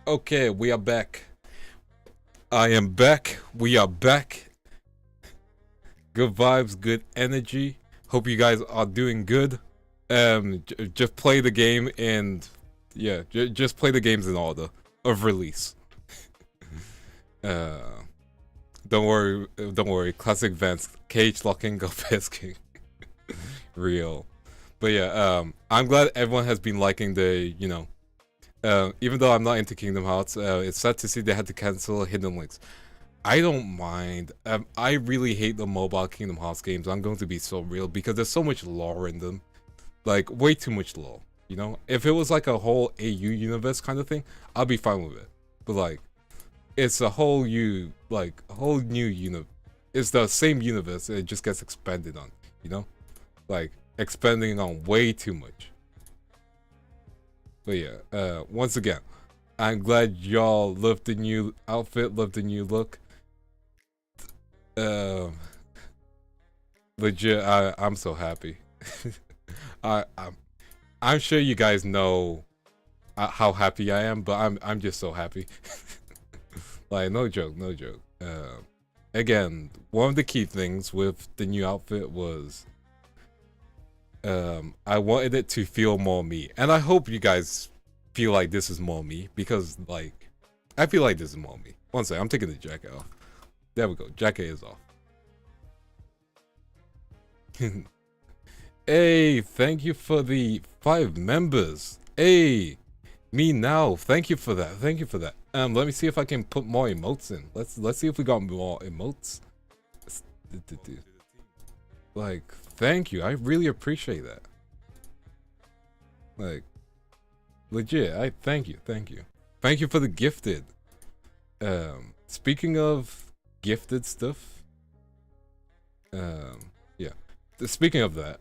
Okay, we are back. I am back. We are back. Good vibes, good energy. Hope you guys are doing good. Just play the game and yeah, just play the games in order of release. Don't worry. Classic Vance, cage locking, go pesking. Real. But yeah, I'm glad everyone has been liking the, even though I'm not into Kingdom Hearts, it's sad to see they had to cancel Hidden Links. I don't mind. I really hate the mobile Kingdom Hearts games. I'm going to be so real because there's so much lore in them. Like, way too much lore, you know? If it was like a whole AU universe kind of thing, I'd be fine with it. But like, it's a whole new universe. It's the same universe, it just gets expanded on, you know? Like, expanding on way too much. But yeah, once again, I'm glad y'all loved the new outfit, loved the new look. Legit, I'm so happy. I'm sure you guys know how happy I am, but I'm just so happy. Like, no joke. Again, one of the key things with the new outfit was I wanted it to feel more me, and I hope you guys feel like this is more me, because like I feel like this is more me. One second, I'm taking the jacket off. There we go, jacket is off. Hey, thank you for the 5 members. Hey, me now. Thank you for that. Let me see if I can put more emotes in. Let's see if we got more emotes. Like, thank you. I really appreciate that. Like, legit. I thank you. Thank you for the gifted. Speaking of gifted stuff, yeah. Speaking of that,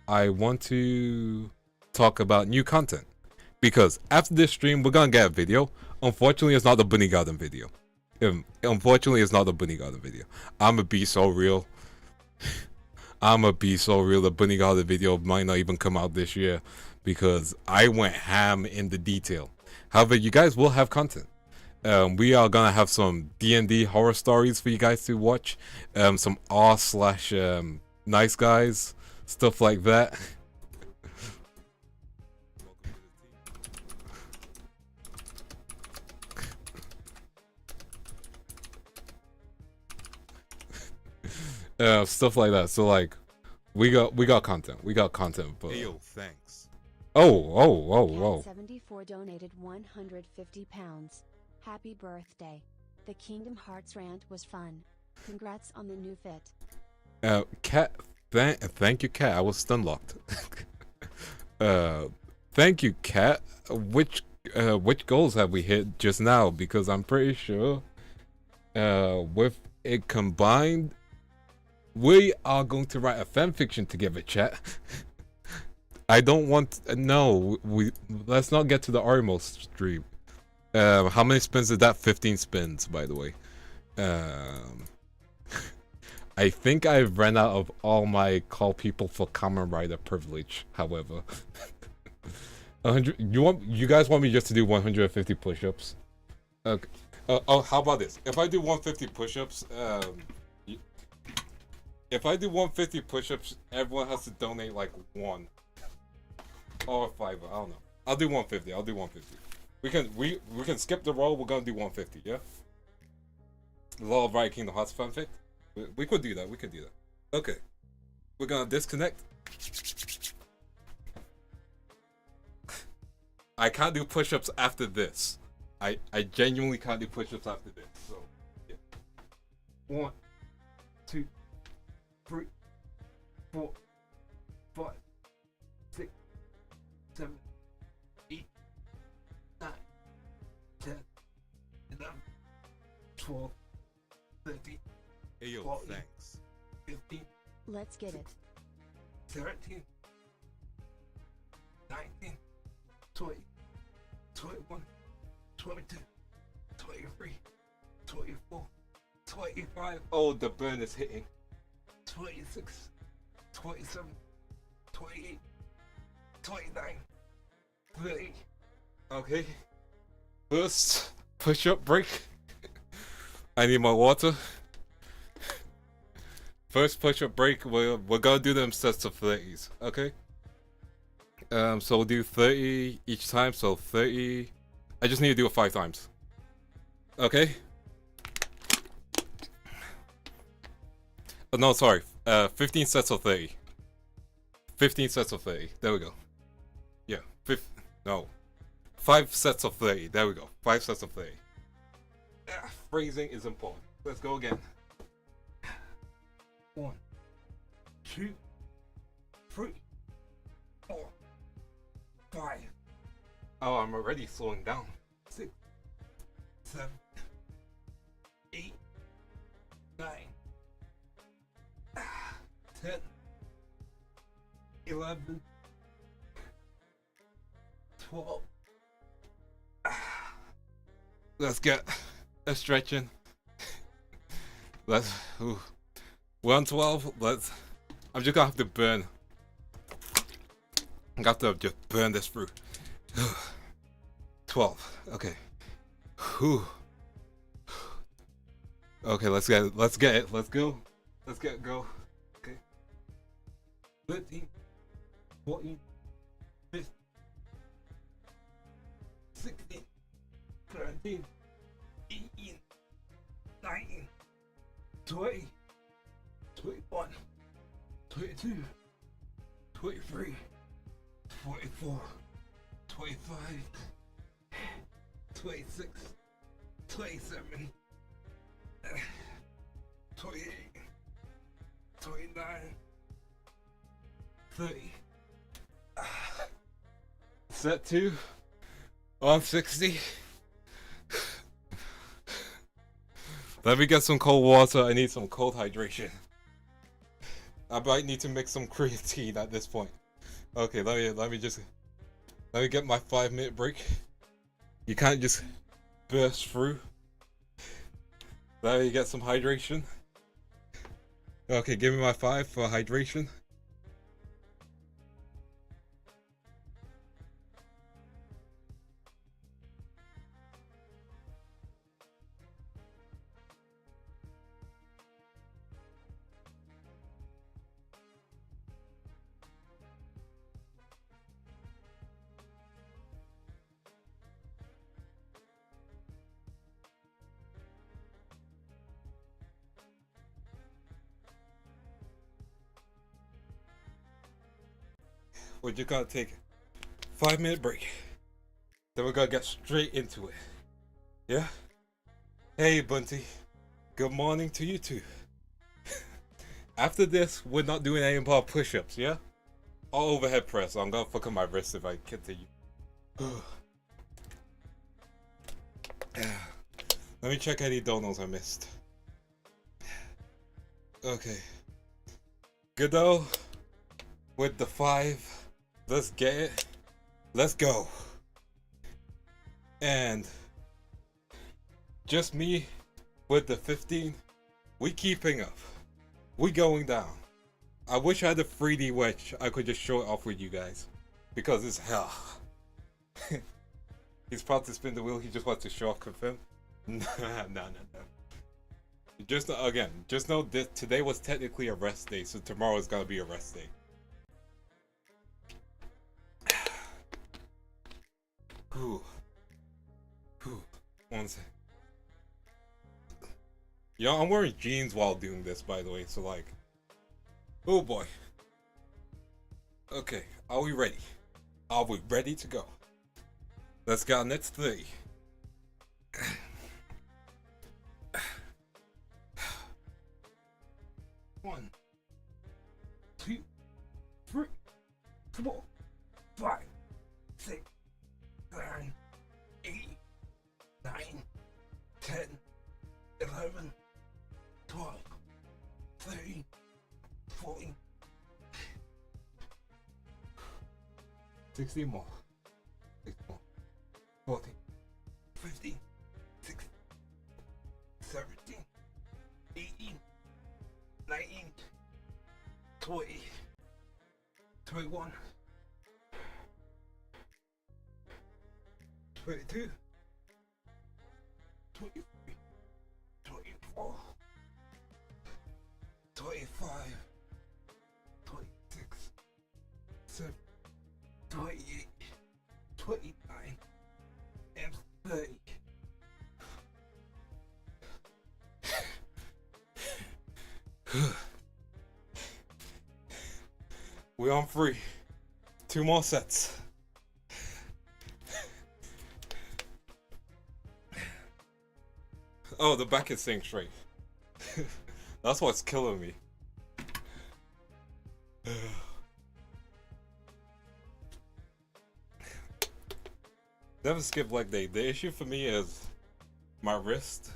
I want to talk about new content, because after this stream we're gonna get a video. Unfortunately, it's not the Bunny Garden video. I'ma be so real. The Bunny Garden video might not even come out this year because I went ham in the detail. However, you guys will have content. We are gonna have some D&D horror stories for you guys to watch. Some r/nice guys, stuff like that. Stuff like that. So like, we got content. But Hey, yo, thanks. oh. 74 donated 150 pounds. Happy birthday. The Kingdom Hearts rant was fun. Congrats on the new fit. Cat, thank you, Cat. I was stun locked. Thank you, Cat. Which goals have we hit just now? Because I'm pretty sure, with it combined, we are going to write a fanfiction together, chat. I don't want. No, let's not get to the Arimo stream. How many spins is that? 15 spins, by the way. I think I've ran out of all my call people for Kamen Rider privilege. However, 100. You guys want me just to do 150 push-ups? Okay. Oh, how about this? If I do 150 push-ups, everyone has to donate like 1 or 5. I don't know. I'll do 150. We can skip the roll. We're gonna do 150. Yeah. Law of Right Kingdom Hearts fanfic. We could do that. Okay. We're gonna disconnect. I can't do push-ups after this. I genuinely can't do push-ups after this. So yeah. 1, 2, 3, 4, 5, 6, 7, 8, 9, 10, 11, 12, 13. Hey, yo, 14, thanks. 15, Let's get it. 17, 19, 20, 21, 22, 23, 24, 25. Oh, the burn is hitting. 26, 27, 28, 29, 30. Okay. First push-up break. I need my water. First push-up break. We're gonna do them sets of 30s. Okay. So we'll do 30 each time. So 30. I just need to do it 5 times. Okay. Oh, no, sorry. 15 sets of 30. 15 sets of 30. There we go. Yeah. No. 5 sets of 30. There we go. 5 sets of 30. Phrasing is important. Let's go again. 1, 2, 3, 4, 5. Oh, I'm already slowing down. 6, 7, 8, 9, 10, 11, 12. Let's get a stretching. Let's. Ooh. 112. I'm just gonna have to burn. I'm gonna have to just burn this through. 12. Okay. Whew. Okay, let's get it. Let's get it. Let's go. Let's get it. Go. Okay. 13, 14, 15, 16, 17, 18, 19, 20, 21, 22, 23, 24, 25, 26, 27, 28, 29, 30. Set 2 on 60. Let me get some cold water. I need some cold hydration. I might need to mix some creatine at this point. Okay, let me get my 5-minute break. You can't just burst through. Let me get some hydration. Okay, give me my 5 for hydration. We're just gonna take a 5-minute break. Then we're gonna get straight into it. Yeah? Hey Bunty. Good morning to you too. After this, we're not doing any more push-ups, yeah? All overhead press. I'm gonna fuck up my wrist if I continue. Let me check any donos I missed. Okay. Goodo with the 5. Let's get it. Let's go. And just me with the 15. We keeping up. We going down. I wish I had a 3D wedge. I could just show it off with you guys. Because it's hell. He's proud to spin the wheel. He just wants to show off, confirm. No. Just again, just know that today was technically a rest day, so tomorrow is gonna be a rest day. Whew. 1 sec. Yo, I'm wearing jeans while doing this, by the way, so like, oh boy. Okay, are we ready? Are we ready to go? Let's get our next 3. 1, 2, 3, 4, 5, 6, 7, 8, 9, 10, 11, 12, 13, 14, 16 more. 6 more. 14, 15, 16, 17, 18, 19, 20, 21, 22, 23, 24, 25, 26, 7, 28, 29, and 30. We're on 3. 2 more sets. Oh, the back is staying straight. That's what's killing me. Never skip leg day. The issue for me is my wrist.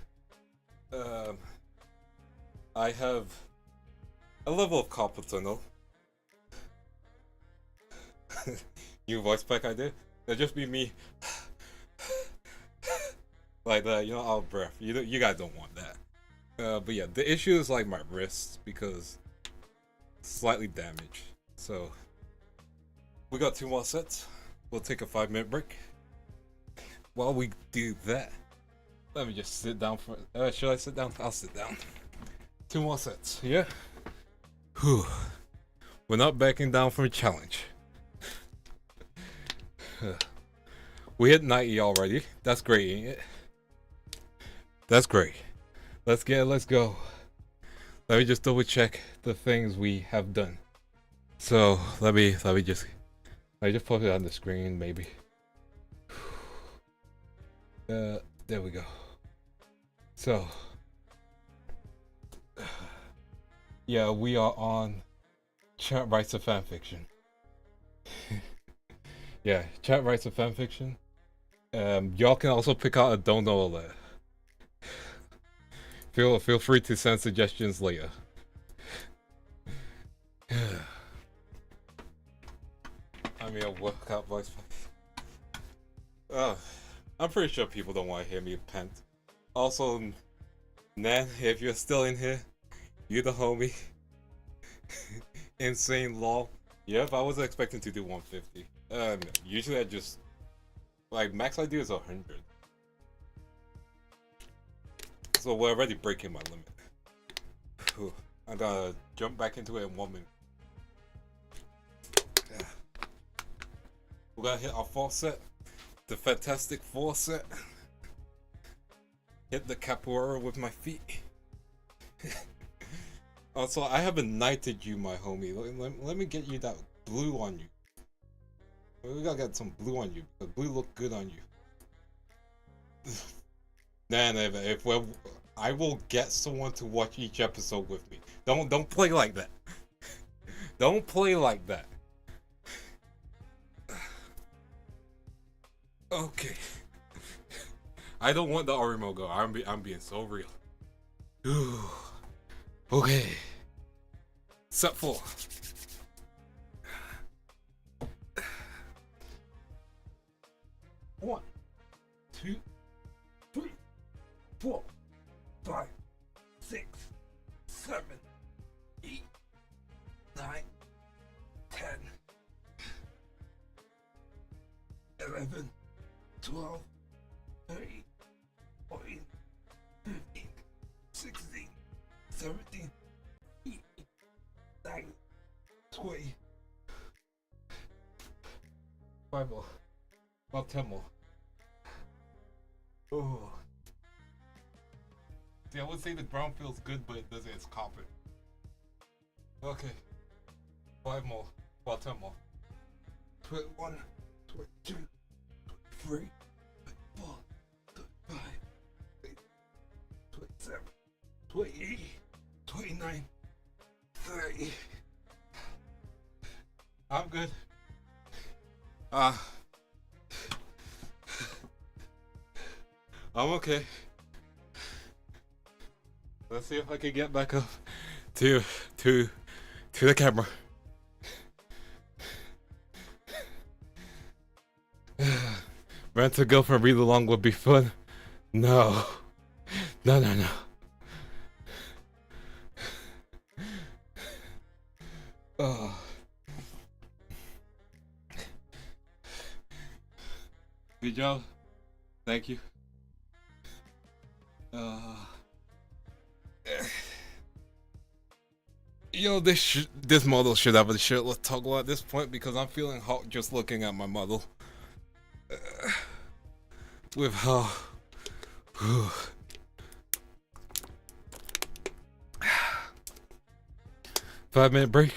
I have a level of carpal tunnel. New voice pack I did. That'd just be me. Like that, you know, out of breath. You guys don't want that. But yeah, the issue is like my wrist because slightly damaged. So we got 2 more sets. We'll take a 5-minute break. While we do that, let me just sit down for. Should I sit down? I'll sit down. 2 more sets. Yeah. Whew. We're not backing down from a challenge. We hit 90 already. That's great, ain't it? That's great. Let's go. Let me just double check the things we have done. So let me just put it on the screen maybe. There we go. So yeah, we are on chat rights of fanfiction. Yeah, chat rights of fanfiction. Y'all can also pick out a don't know alert. Feel free to send suggestions later. I mean, a workout voice. I'm pretty sure people don't want to hear me pant. Also, Nan, if you're still in here, you the homie. Insane lol. Yep, I wasn't expecting to do 150. No, usually I just like max I do is 100. So we're already breaking my limit. Whew. I gotta jump back into it in 1 minute. Yeah. We gotta hit our 4th set. The fantastic 4th set. Hit the capoeira with my feet. Also, I haven't knighted you, my homie. Let me get you that blue on you. We gotta get some blue on you, because blue look good on you. Nah, if we're, I will get someone to watch each episode with me. Don't play like that. Don't play like that. Okay. I don't want the Orimo go. I'm being so real. Ooh. Okay. Set 4. 1, 2, 3, 4, 5, 6, 7, 8, 9, 10, 11, 12, 13, 14, 15, 16, 17, 18, 19, 20. 5 more. About 10 more. Oh. See, I would say the ground feels good, but it doesn't. It's carpet. Okay. 5 more. About 10 more. 21, 22, 23, 24, 25, 27, 28, 29, 30. I'm good. I'm okay. Let's see if I can get back up to the camera. Rent a girlfriend read along would be fun. No. No. Oh. Good job. Thank you. Yo, this model should have a shirtless toggle at this point because I'm feeling hot just looking at my model. With her. 5-minute break.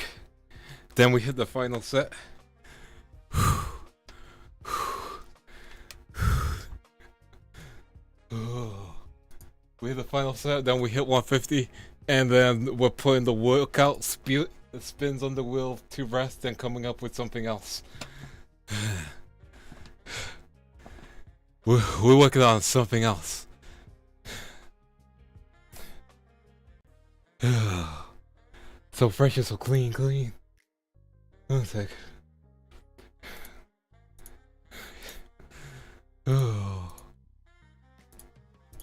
Then we hit the final set. We hit the final set, then we hit 150, and then we're putting the workout spins on the wheel to rest and coming up with something else. We're working on something else. So fresh and so clean. One sec.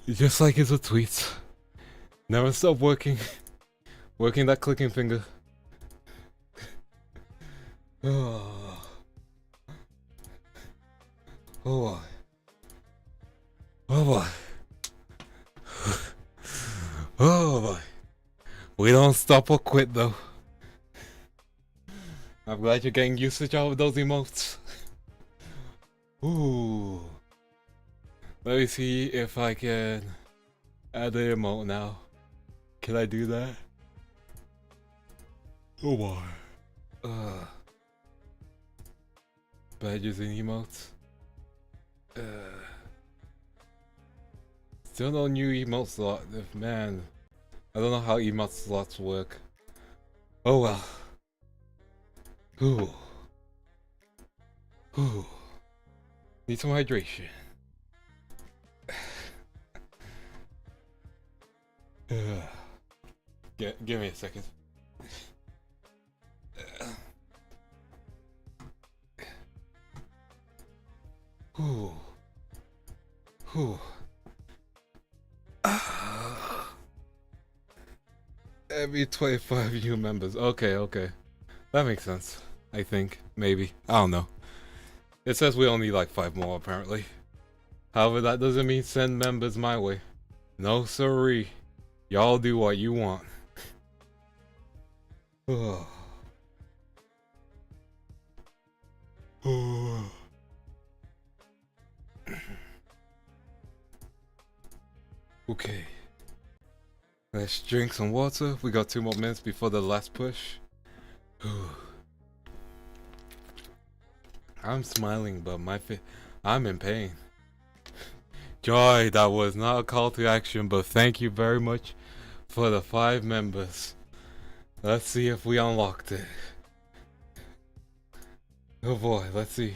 Just like his tweets. Never stop working. Working that clicking finger. Oh boy. Oh boy. Oh boy. We don't stop or quit though. I'm glad you're getting usage out of those emotes. Ooh. Let me see if I can add the emote now. Can I do that? Oh boy. Badges and emotes. Still no new emote slot. Man, I don't know how emote slots work. Oh well. Ooh. Need some hydration. Give me a second. Every 25 new members. Okay. That makes sense. I think. Maybe. I don't know. It says we only need like 5 more apparently. However, that doesn't mean send members my way. No siree. Y'all do what you want. Okay. Let's drink some water. We got 2 more minutes before the last push. I'm smiling, but I'm in pain. Joy, that was not a call to action, but thank you very much for the 5 members. Let's see if we unlocked it. Oh boy, let's see.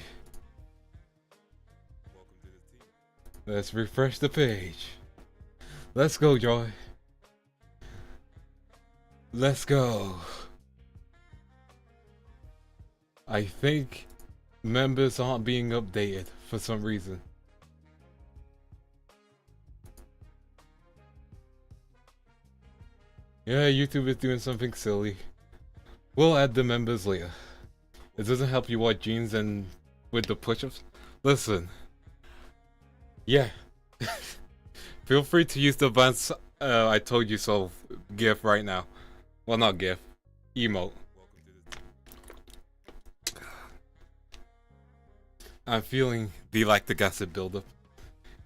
Let's refresh the page. Let's go, Joy. Let's go. I think members aren't being updated for some reason. Yeah, YouTube is doing something silly. We'll add the members later. It doesn't help you watch jeans and with the push-ups. Listen. Yeah. Feel free to use the Vance I told you so GIF right now. Well, not GIF. Emote. I'm feeling the lactic acid buildup.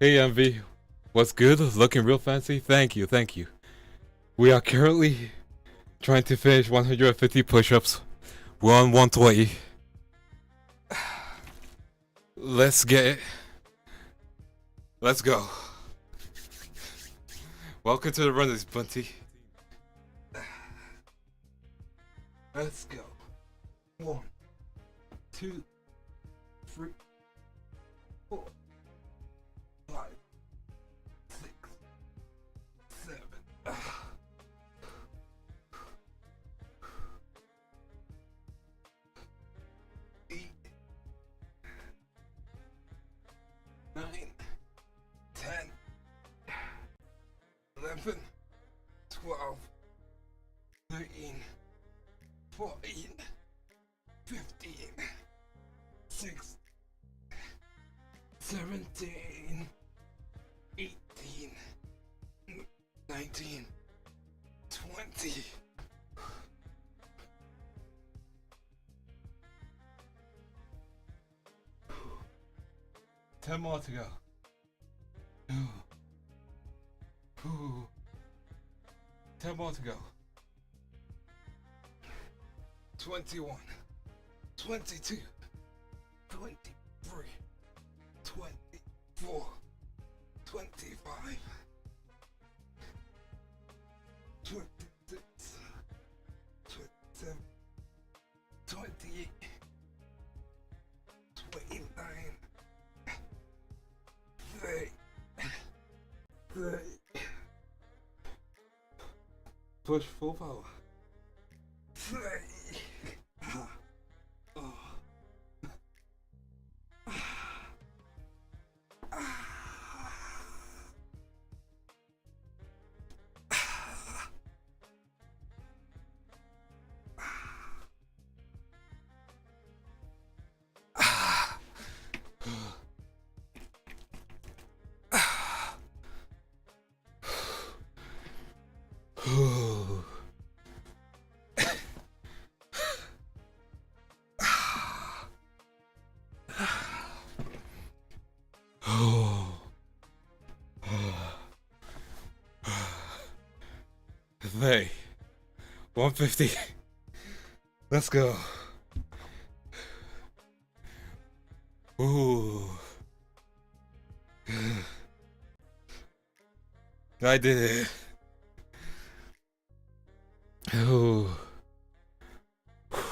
Hey Envy. What's good? Looking real fancy? Thank you. We are currently trying to finish 150 push-ups. We're on 120. Let's get it. Let's go. Welcome to the runners, Bunty. Let's go. 1, 2, 3, 4, 5, 6, 7. 8, 9, 10, 11, 12, 13, 14, 15, 16, 17, 18, 19, 20. 10 more to go. 10 more to go. 21, 22, 23, 24, 25, 26, 27, 28, 29, 30, 30. Push full power. 30. Hey, 150. Let's go. Ooh. I did it. Ooh.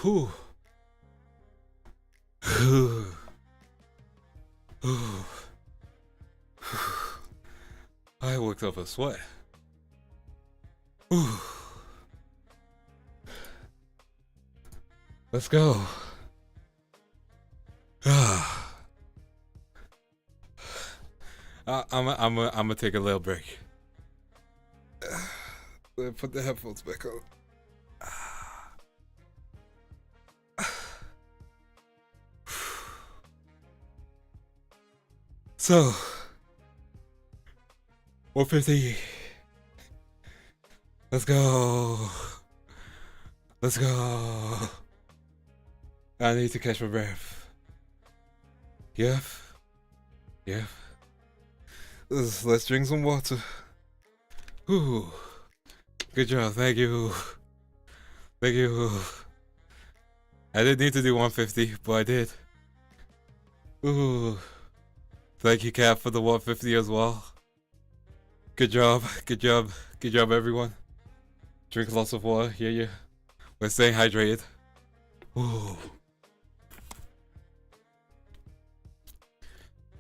Ooh. Ooh. Ooh. I worked up a sweat. Ooh. Let's go. I'm gonna take a little break. Let me put the headphones back on. So, 150. Let's go. Let's go. I need to catch my breath. Yep. Yep. Let's drink some water. Ooh. Good job. Thank you. Thank you. I didn't need to do 150, but I did. Ooh. Thank you, Cap, for the 150 as well. Good job. Good job. Good job, everyone. Drink lots of water. Yeah, yeah. We're staying hydrated. Ooh.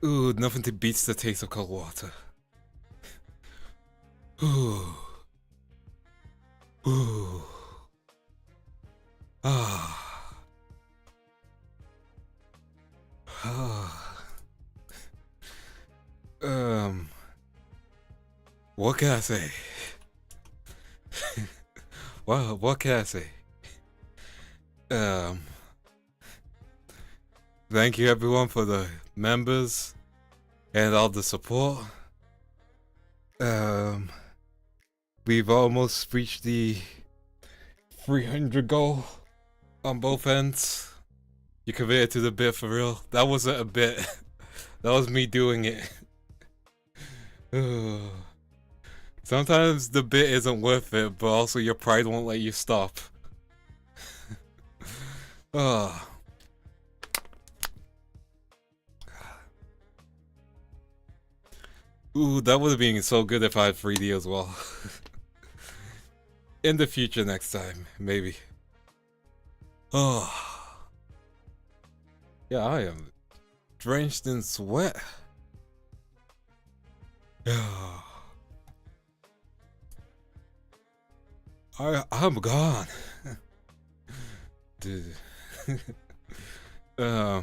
Ooh, nothing to beats the taste of cold water. Ooh. Ooh. Ah. Ah. What can I say? What can I say? Thank you everyone for the members and all the support. We've almost reached the 300 goal on both ends. You committed to the bit for real. That wasn't a bit. That was me doing it. Sometimes the bit isn't worth it, but also your pride won't let you stop. Ooh, that would have been so good if I had 3D as well. In the future next time, maybe. Oh. Yeah, I am drenched in sweat. I'm gone. Dude. Yeah.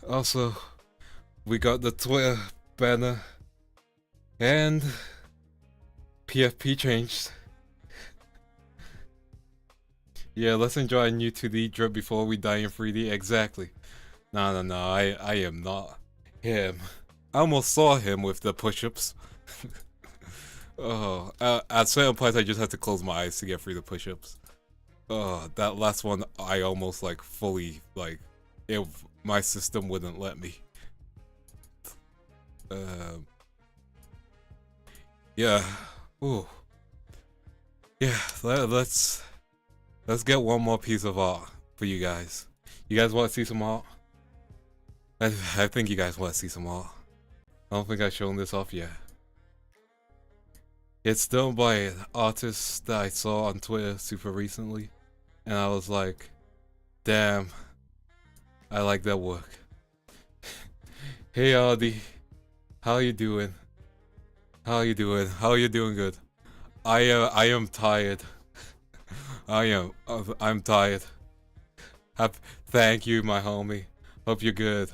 Also, we got the Twitter banner and PFP changed. Yeah, let's enjoy a new 2D drip before we die in 3D. Exactly. No, I am not him. I almost saw him with the push-ups. Oh, at certain points I just had to close my eyes to get through the push-ups. Oh, that last one I almost like fully like, my system wouldn't let me. Yeah. Ooh. Yeah. Let's get one more piece of art for you guys. You guys want to see some art? I think you guys want to see some art. I don't think I've shown this off yet. It's done by an artist that I saw on Twitter super recently, and I was like, damn, I like that work. Hey Audie, how you doing? How you doing? How you doing? Good. I am tired. I'm tired. Thank you, my homie. Hope you're good.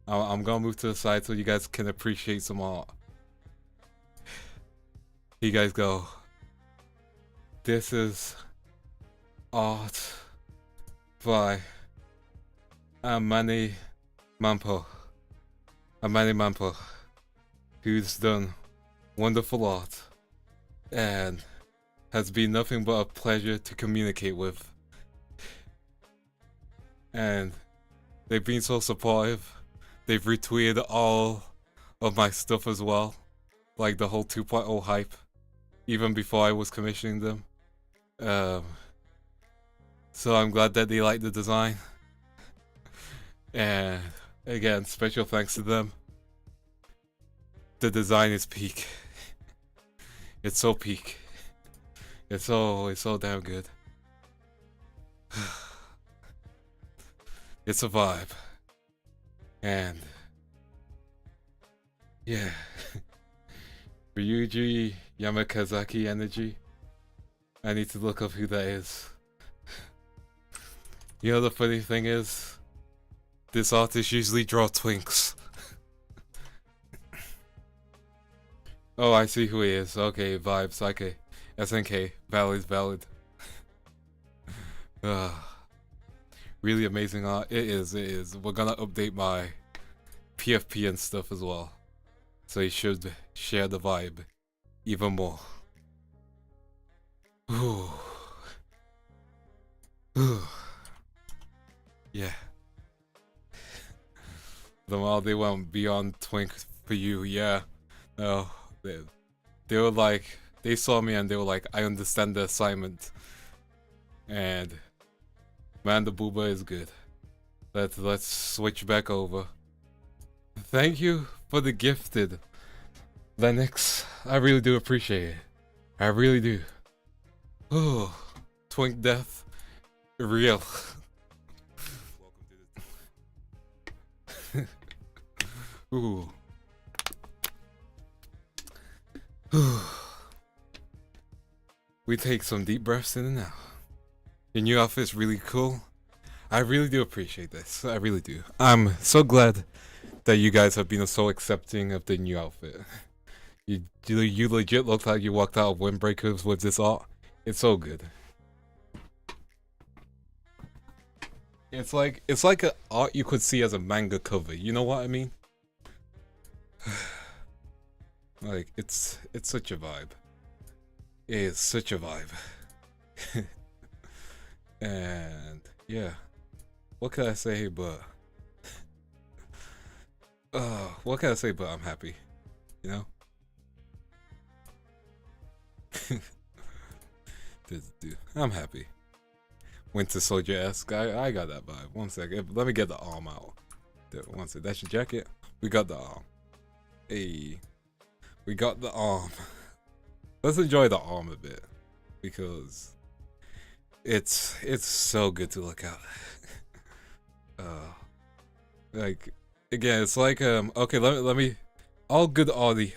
I'm gonna move to the side so you guys can appreciate some art. Here you guys go. This is art by Amani Mampo. Who's done wonderful art and has been nothing but a pleasure to communicate with. And they've been so supportive. They've retweeted all of my stuff as well, like the whole 2.0 hype, even before I was commissioning them. So I'm glad that they like the design. And again, special thanks to them. The design is peak. It's so peak. It's so damn good. It's a vibe. And yeah. Ryuji Yamakazaki energy. I need to look up who that is. You know the funny thing is, this artist usually draws twinks. Oh, I see who he is. Okay, vibes. Okay. SNK. Valid. Really amazing art. It is. We're gonna update my PFP and stuff as well. So you should share the vibe even more. Ooh. Yeah. The while they went beyond twink for you, yeah. No, they were like, they saw me and they were like, I understand the assignment. And man, the booba is good. Let's switch back over. Thank you for the gifted, Lennox. I really do appreciate it. I really do. Oh, twink death, real. Ooh. We take some deep breaths in and out. Your new outfit's really cool. I really do appreciate this. I really do. I'm so glad that you guys have been so accepting of the new outfit. You legit look like you walked out of Windbreakers with this art. It's so good. It's like an art you could see as a manga cover. You know what I mean? Like it's such a vibe. It is such a vibe. And yeah, what can I say but what can I say but I'm happy, you know? Dude, I'm happy. Winter Soldier-esque. I got that vibe. One second. Let me get the arm out. There, one second. That's your jacket. We got the arm. Hey. We got the arm. Let's enjoy the arm a bit. Because it's so good to look at. Like again, it's like okay, let me all good Audie.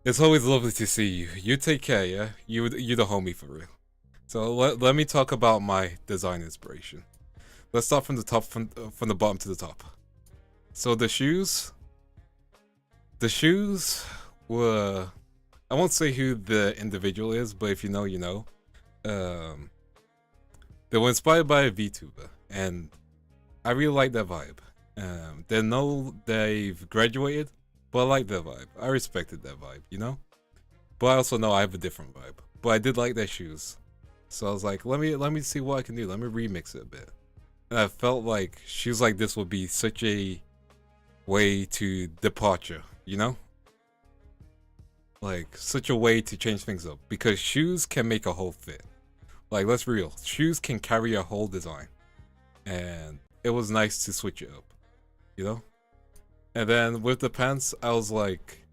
It's always lovely to see you. You take care, yeah? You the homie for real. So let me talk about my design inspiration. Let's start from the top, from the bottom to the top. So the shoes were, I won't say who the individual is, but if you know, you know. they were inspired by a VTuber, and I really like that vibe. They know they've graduated, but I like that vibe. I respected that vibe, you know? But I also know I have a different vibe. But I did like their shoes. So I was like, let me see what I can do. Let me remix it a bit. And I felt like shoes like this would be such a way to departure, you know? Like, such a way to change things up. Because shoes can make a whole fit. Like, let's be real. Shoes can carry a whole design. And it was nice to switch it up, you know? And then with the pants, I was like,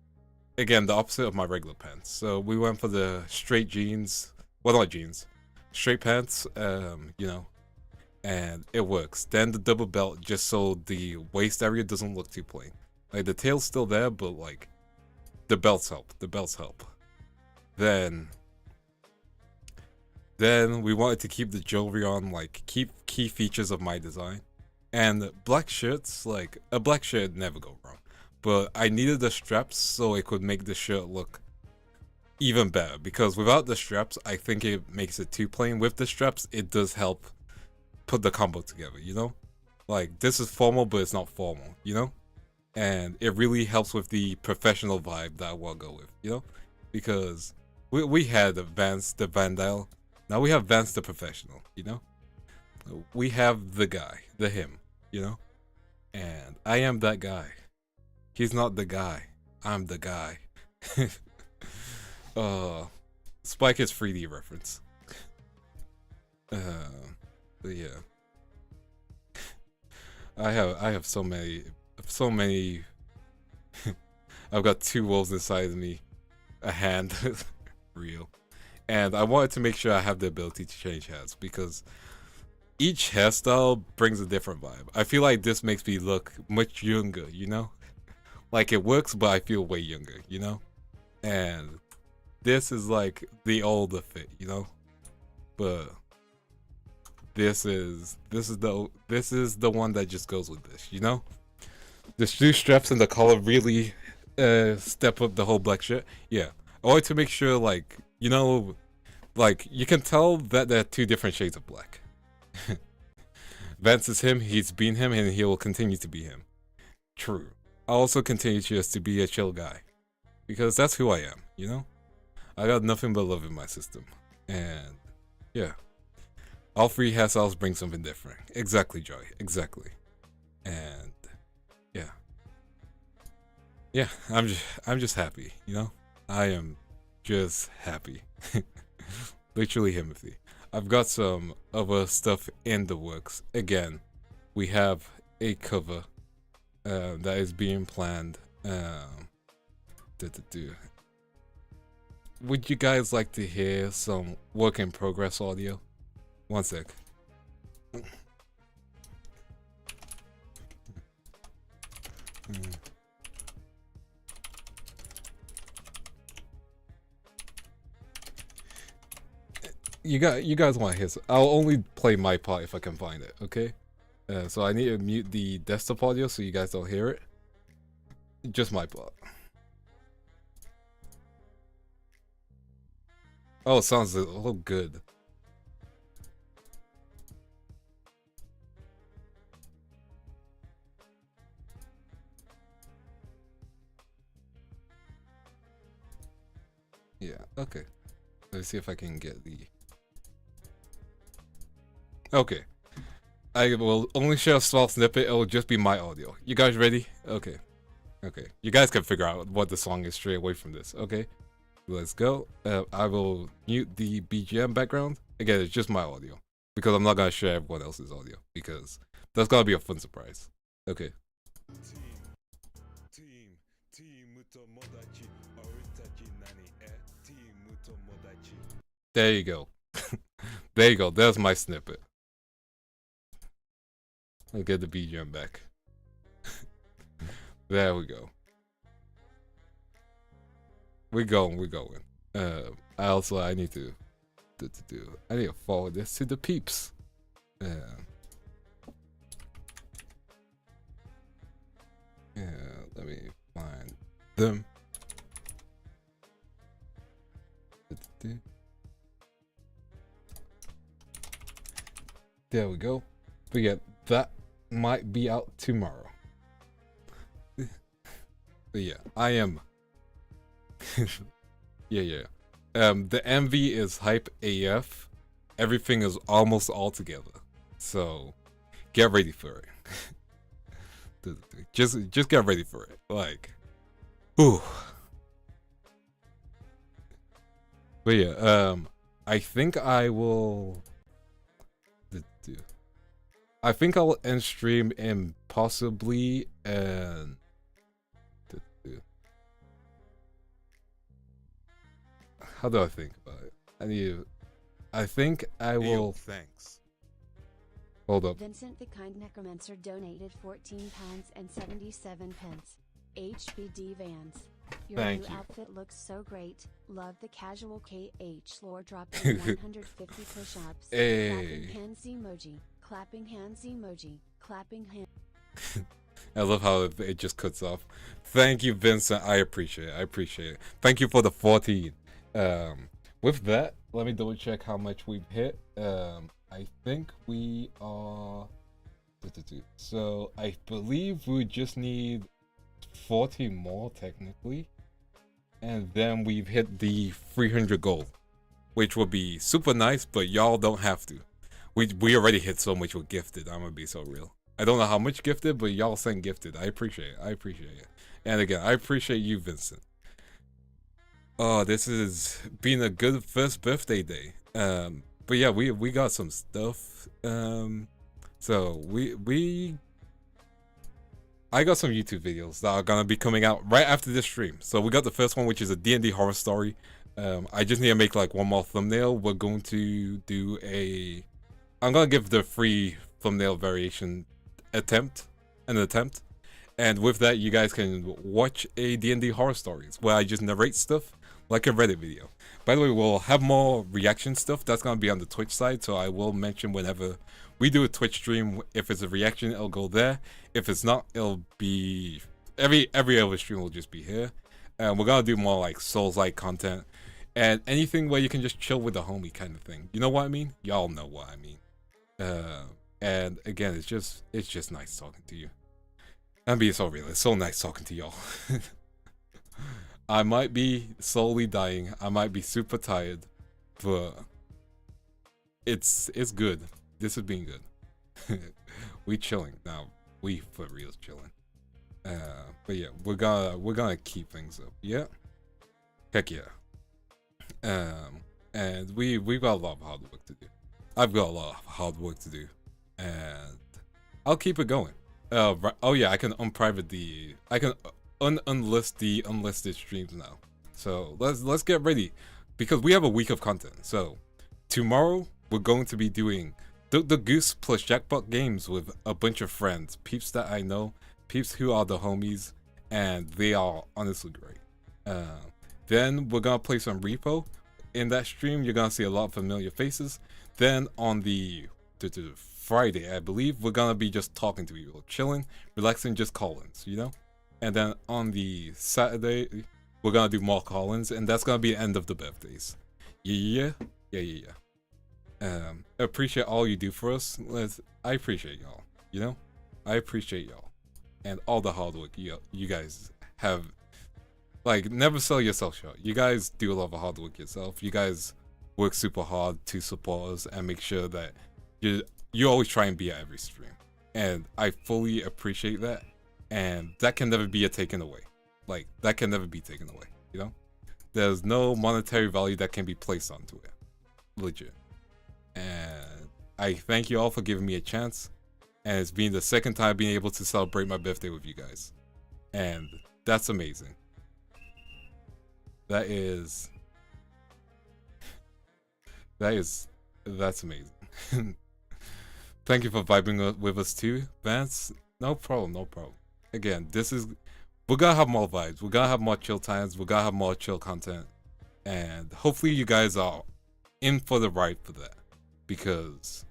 again, the opposite of my regular pants. So we went for the straight jeans. Well, not jeans. Straight pants, you know, and it works. Then the double belt, just so the waist area doesn't look too plain. Like, the tail's still there, but like, the belts help. The belts help. Then we wanted to keep the jewelry on, like, keep key features of my design. And black shirts, like, a black shirt never go wrong. But I needed the straps so it could make the shirt look even better. Because without the straps, I think it makes it too plain. With the straps, it does help put the combo together, you know? Like, this is formal, but it's not formal, you know? And it really helps with the professional vibe that I want to go with, you know? Because we had Vance the Vandal. Now we have Vance the professional, you know? We have the guy, the him, you know? And I am that guy. He's not the guy. I'm the guy. Spike is 3D reference. But yeah. I have so many I've got two wolves inside of me. A hand. Real. And I wanted to make sure I have the ability to change hats because each hairstyle brings a different vibe. I feel like this makes me look much younger, you know? Like, it works, but I feel way younger, you know? And this is like the older fit, you know? But this is the one that just goes with this, you know? The shoe straps and the collar really step up the whole black shirt. Yeah. I wanted to make sure, like, you know, like, you can tell that there are two different shades of black. Vance is him, he's been him, and he will continue to be him. True. I'll also continue just to be a chill guy. Because that's who I am, you know? I got nothing but love in my system. And, yeah. All three hairstyles bring something different. Exactly, Joy. Exactly. And, yeah. Yeah, I'm just happy, you know? I am just happy. Literally Timothy. I've got some other stuff in the works. Again, we have a cover that is being planned. Would you guys like to hear some work in progress audio? One sec. You guys want to hear? I'll only play my part if I can find it. Okay. So I need to mute the desktop audio so you guys don't hear it. Just my part. Oh, it sounds a little good. Yeah, okay. Let's see if I can get the... Okay. I will only share a small snippet. It will just be my audio. You guys ready? Okay. Okay. You guys can figure out what the song is straight away from this. Okay. Let's go. I will mute the BGM background. Again, it's just my audio. Because I'm not going to share everyone else's audio. Because that's going to be a fun surprise. Okay. There you go. There you go. There's my snippet. I'll get the BGM back. There we go. We're going. I need to forward this to the peeps. Let me find them. There we go. But yeah, that might be out tomorrow. But yeah, I am. yeah. The MV is hype AF. Everything is almost all together. So get ready for it. just get ready for it. Like, ooh. But yeah, I think I will. I think I'll end stream and possibly and. How do I think about it? I think I will. Thanks. Hold up. Vincent the Kind Necromancer donated £14 and 77 pence. HBD Vance. Your Thank new you. outfit looks so great. Love the casual KH lore dropping 150 push-ups. Hey. Clapping hands emoji. Clapping hands emoji. Clapping hands. I love how it just cuts off. Thank you, Vincent. I appreciate it. Thank you for the 14. With that, let me double check how much we've hit. I think we are. So I believe we just need 40 more technically, and then we've hit the 300 gold, which would be super nice. But y'all don't have to. We already hit so much with gifted. I'm gonna be so real. I don't know how much gifted, but y'all sent gifted. I appreciate it. And again, I appreciate you, Vincent. Oh, this is been a good first birthday day. But yeah, we got some stuff. So I got some YouTube videos that are gonna be coming out right after this stream. So we got the first one, which is a D&D horror story. I just need to make like one more thumbnail. We're going to do I'm gonna give the free thumbnail variation attempt. And with that, you guys can watch a D&D horror stories where I just narrate stuff like a Reddit video. By the way, we'll have more reaction stuff. That's gonna be on the Twitch side, so I will mention whenever we do a Twitch stream. If it's a reaction, it'll go there. If it's not, it'll be every other stream will just be here. And we're gonna do more like Souls-like content and anything where you can just chill with the homie kind of thing. You know what I mean? Y'all know what I mean. And again, it's just nice talking to you. I'm being so real. It's so nice talking to y'all. I might be slowly dying. I might be super tired, but it's good. This has been good. We chilling now. We for real chilling. But yeah, we're gonna keep things up. Yeah, heck yeah. And we've got a lot of hard work to do. I've got a lot of hard work to do, and I'll keep it going. Oh yeah, I can unlist the unlisted streams now. So let's get ready, because we have a week of content. So tomorrow we're going to be doing the Goose plus Jackpot games with a bunch of friends, peeps that I know, peeps who are the homies, and they are honestly great. Then we're gonna play some Repo. In that stream, you're gonna see a lot of familiar faces. Then on the Friday, I believe, we're gonna be just talking to people, chilling, relaxing, just call-ins, you know? And then on the Saturday, we're gonna do more call-ins, and that's gonna be the end of the birthdays. Yeah. Appreciate all you do for us. I appreciate y'all, you know? I appreciate y'all. And all the hard work you guys have. Like, never sell yourself short. You guys do a lot of hard work yourself. You guys work super hard to support us and make sure that you always try and be at every stream. And I fully appreciate that. And that can never be taken away. Like, that can never be taken away, you know? There's no monetary value that can be placed onto it. Legit. And I thank you all for giving me a chance. And it's been the second time being able to celebrate my birthday with you guys. And that's amazing. That's amazing. Thank you for vibing with us too, Vance. No problem. Again, we're gonna have more vibes. We're gonna have more chill times. We're gonna have more chill content. And hopefully you guys are in for the ride for that. Because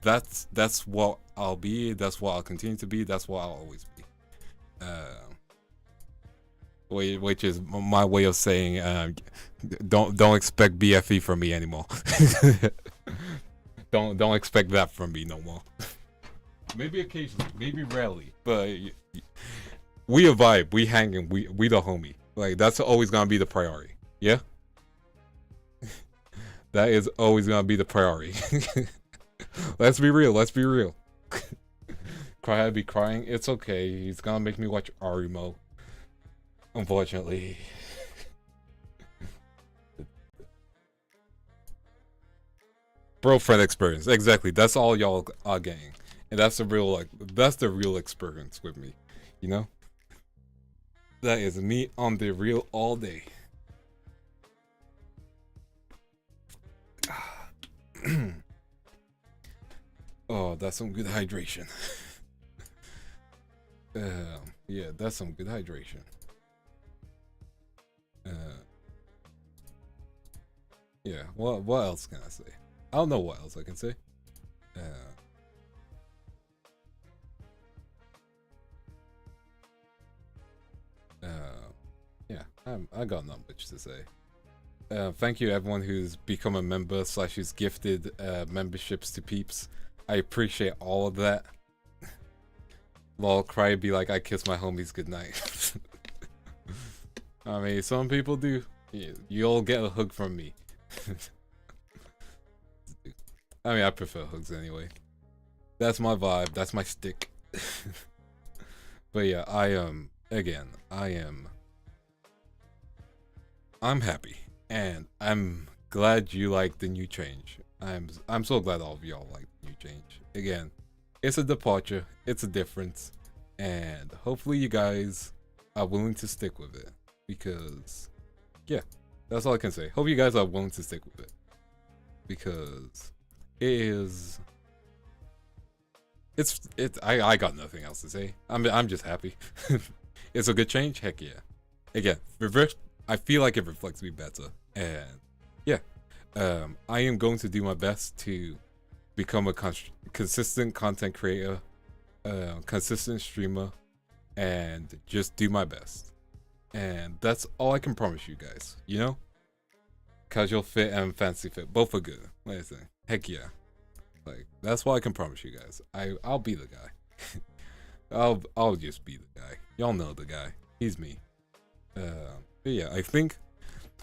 that's what I'll be. That's what I'll continue to be. That's what I'll always be. Which is my way of saying don't expect BFE from me anymore. Don't expect that from me no more. Maybe occasionally, maybe rarely, but we a vibe, we hanging, we the homie. Like that's always gonna be the priority. Yeah, that is always gonna be the priority. Let's be real. Let's be real. Cry, I'd be crying. It's okay. He's gonna make me watch Arimo. Unfortunately. Bro friend experience. Exactly. That's all y'all are getting. And that's the real that's the real experience with me. You know? That is me on the real all day. Oh, that's some good hydration. Yeah, that's some good hydration. Yeah, what else can I say? I don't know what else I can say. Yeah, I got not much to say. Thank you everyone who's become a member / who's gifted memberships to peeps. I appreciate all of that. Lol, cry be like I kiss my homies goodnight. I mean, some people do. You'll get a hug from me. I mean, I prefer hugs anyway. That's my vibe. That's my stick. But yeah, I'm happy, and I'm glad you like the new change. I'm so glad all of y'all like the new change. Again, it's a departure, it's a difference, and hopefully you guys are willing to stick with it. Because, yeah, that's all I can say. Hope you guys are willing to stick with it. Because I got nothing else to say. I'm just happy. It's a good change, heck yeah. Again, I feel like it reflects me better, and yeah, I am going to do my best to become a consistent content creator, consistent streamer, and just do my best. And that's all I can promise you guys, you know? Casual fit and fancy fit, both are good. What do you think? Heck yeah. Like, that's what I can promise you guys. I'll be the guy. I'll just be the guy. Y'all know the guy. He's me. But yeah, I think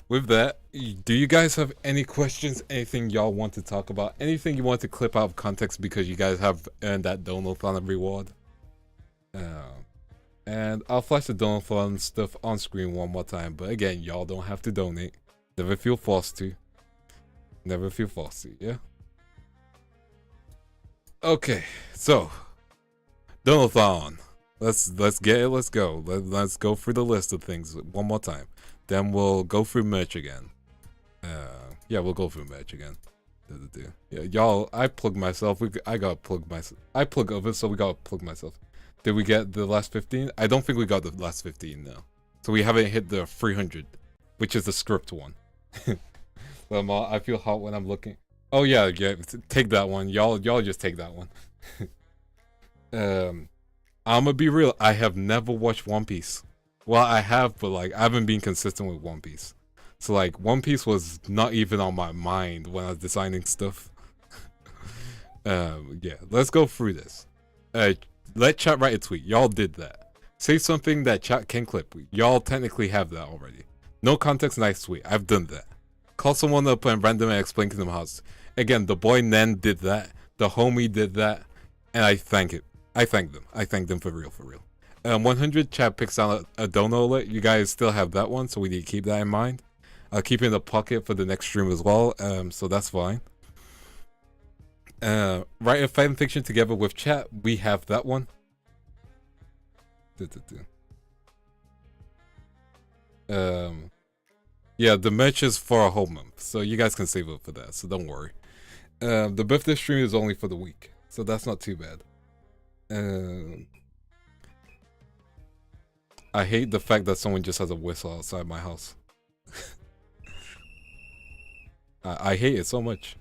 with that, do you guys have any questions? Anything y'all want to talk about? Anything you want to clip out of context because you guys have earned that Donathon reward? And I'll flash the Donathon stuff on screen one more time. But again, y'all don't have to donate. Never feel forced to. Never feel forced to, yeah? Okay, so Donathon. Let's get it. Let's go. Let's go through the list of things one more time. Then we'll go through merch again. Yeah, we'll go through merch again. Yeah, y'all. I plugged myself. I got plugged myself. I plug others, so we got plug myself. Did we get the last 15? I don't think we got the last 15 no. So we haven't hit the 300, which is the script one. I feel hot when I'm looking. Oh yeah, take that one. Y'all just take that one. I'ma be real. I have never watched One Piece. Well, I have, but like I haven't been consistent with One Piece. So like One Piece was not even on my mind when I was designing stuff. Yeah, let's go through this. Let chat write a tweet. Y'all did that. Say something that chat can clip. Y'all technically have that already. No context, nice tweet. I've done that. Call someone up and randomly explain to them how. Again, the boy Nen did that. The homie did that, and I thank it. I thank them. I thank them for real, for real. 100 chat picks out a dono alert. You guys still have that one, so we need to keep that in mind. I'll keep it in the pocket for the next stream as well. So that's fine. Write a fan fiction together with chat. We have that one. Yeah, the merch is for a whole month, so you guys can save up for that. So don't worry. The birthday stream is only for the week, so that's not too bad. I hate the fact that someone just has a whistle outside my house. I hate it so much.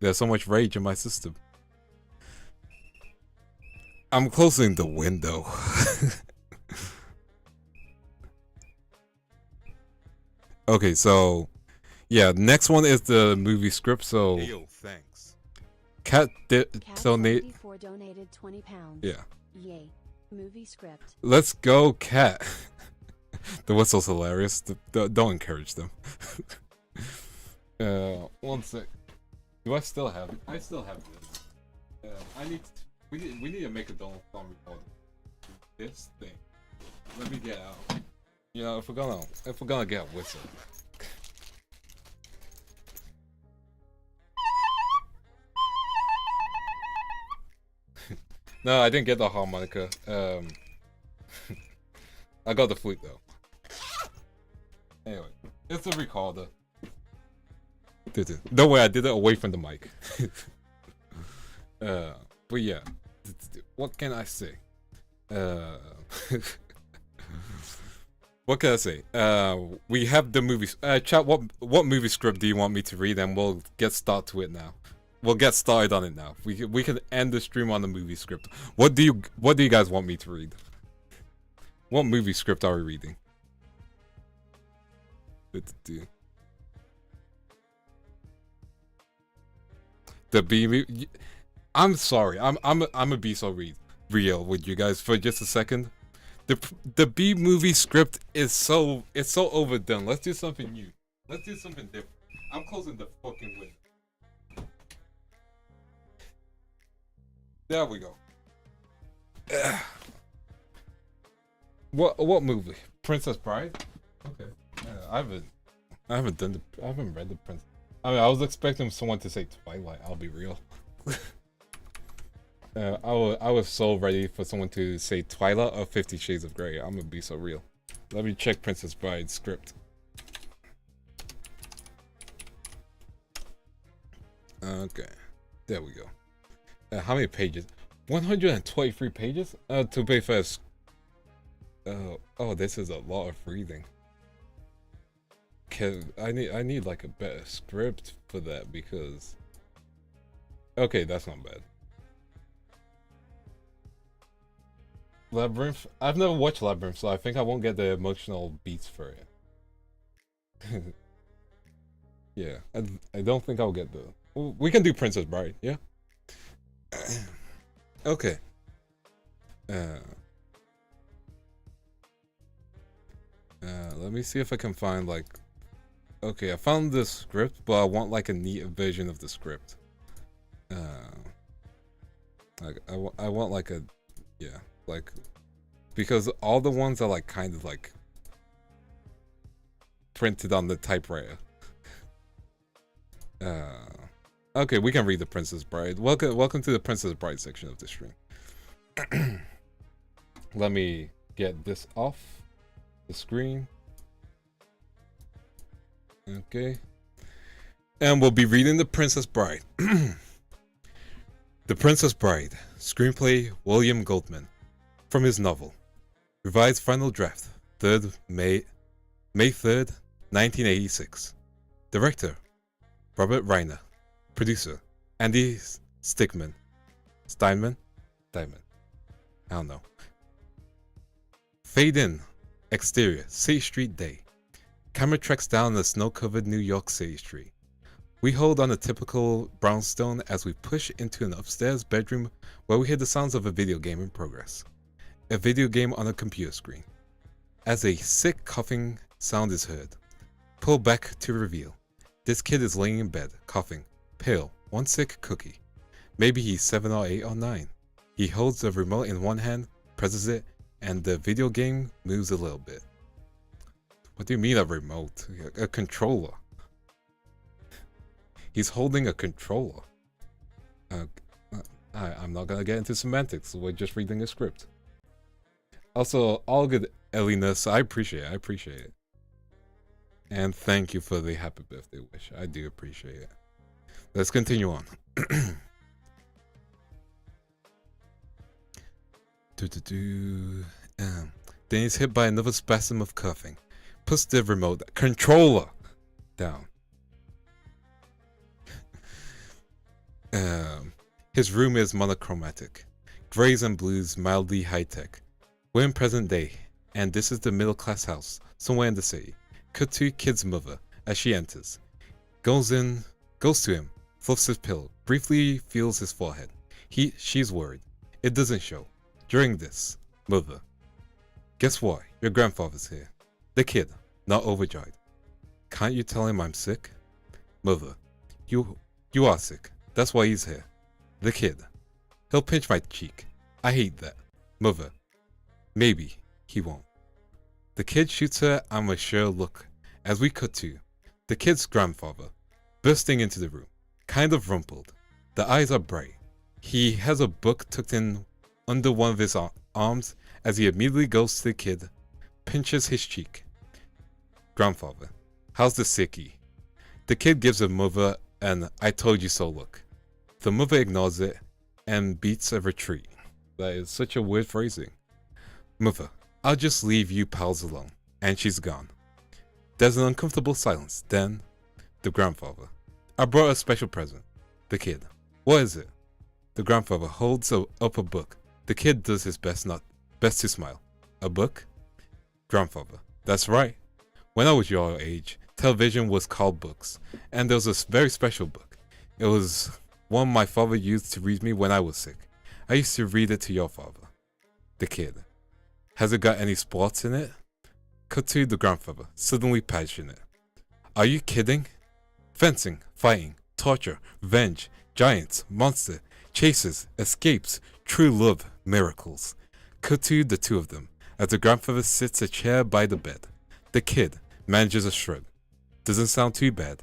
There's so much rage in my system. I'm closing the window. Okay, so yeah, next one is the movie script. So Cat Cat donate. 74 donated 20 pounds. Yeah. Yay. Movie script. Let's go, Cat. The whistle's hilarious. Don't encourage them. 1 sec. Do I still have it? I still have this. I need. We need to make a Donald Trump record. This thing. Let me get out. You know, if we're gonna get a whistle. No, I didn't get the harmonica. I got the flute though. Anyway, it's a recorder. Don't worry, I did it away from the mic. But yeah, what can I say? What can I say? We have the movies. Chat, what movie script do you want me to read? And we'll get started to it now. We'll get started on it now. We can end the stream on the movie script. What do you guys want me to read? What movie script are we reading? The B. I'm sorry. I'm gonna be so real with you guys for just a second. The B movie script is so overdone. Let's do something new. Let's do something different. I'm closing the fucking window. There we go. What movie? Princess Bride? Okay. I haven't read the Princess. I mean, I was expecting someone to say Twilight. I'll be real. I was so ready for someone to say Twilight or 50 Shades of Grey. I'm gonna be so real. Let me check Princess Bride script. Okay, there we go. How many pages? 123 pages? To be fair, oh, this is a lot of reading. I need like a better script for that because. Okay, that's not bad. Labyrinth. I've never watched Labyrinth, so I think I won't get the emotional beats for it. Yeah, I don't think I'll get the. We can do Princess Bride, yeah. Okay. Let me see if I can find like. Okay, I found the script, but I want like a neat version of the script. Like I want like a, yeah, like, because all the ones are like kind of like printed on the typewriter. Okay, we can read the Princess Bride. Welcome to the Princess Bride section of the stream. Let me get this off the screen. Okay. And we'll be reading The Princess Bride. The Princess Bride. Screenplay William Goldman. From his novel. Revised final draft. May 3rd, 1986. Director Robert Reiner. Producer Andy Steinman. I don't know. Fade in. Exterior. City Street day. Camera treks down the snow-covered New York City street. We hold on a typical brownstone as we push into an upstairs bedroom where we hear the sounds of a video game in progress. A video game on a computer screen. As a sick coughing sound is heard. Pull back to reveal. This kid is laying in bed, coughing, pale, one sick cookie. Maybe he's 7 or 8 or 9. He holds the remote in one hand, presses it, and the video game moves a little bit. What do you mean a remote? A controller. He's holding a controller. I'm not gonna get into semantics. We're just reading a script. Also, all good Elinus. I appreciate it. And thank you for the happy birthday wish. I do appreciate it. Let's continue on. Then he's hit by another spasm of coughing. Puts the remote controller down. His room is monochromatic. Grays and blues, mildly high-tech. We're in present day, and this is the middle-class house, somewhere in the city. Cut to kid's mother, as she enters. Goes to him, fluffs his pillow, briefly feels his forehead. She's worried. It doesn't show. During this, Mother. Guess why? Your grandfather's here. The kid, not overjoyed. Can't you tell him I'm sick? Mother. You are sick. That's why he's here. The kid. He'll pinch my cheek. I hate that. Mother. Maybe he won't. The kid shoots her a mature look as we cut to the kid's grandfather bursting into the room, kind of rumpled. The eyes are bright. He has a book tucked in under one of his arms as he immediately goes to the kid, pinches his cheek. Grandfather. How's the sickie? The kid gives the mother an I told you so look. The mother ignores it and beats a retreat. That is such a weird phrasing. Mother, I'll just leave you pals alone. And she's gone. There's an uncomfortable silence. Then, the grandfather. I brought a special present. The kid. What is it? The grandfather holds up a book. The kid does his best to smile. A book? Grandfather. That's right. When I was your age, television was called books. And there was a very special book. It was one my father used to read me when I was sick. I used to read it to your father. The kid. Has it got any sports in it? Cut to the grandfather, suddenly passionate. Are you kidding? Fencing, fighting, torture, revenge, giants, monster, chases, escapes, true love, miracles. Cut to the two of them, as the grandfather sits a chair by the bed. The kid manages a shrug. Doesn't sound too bad.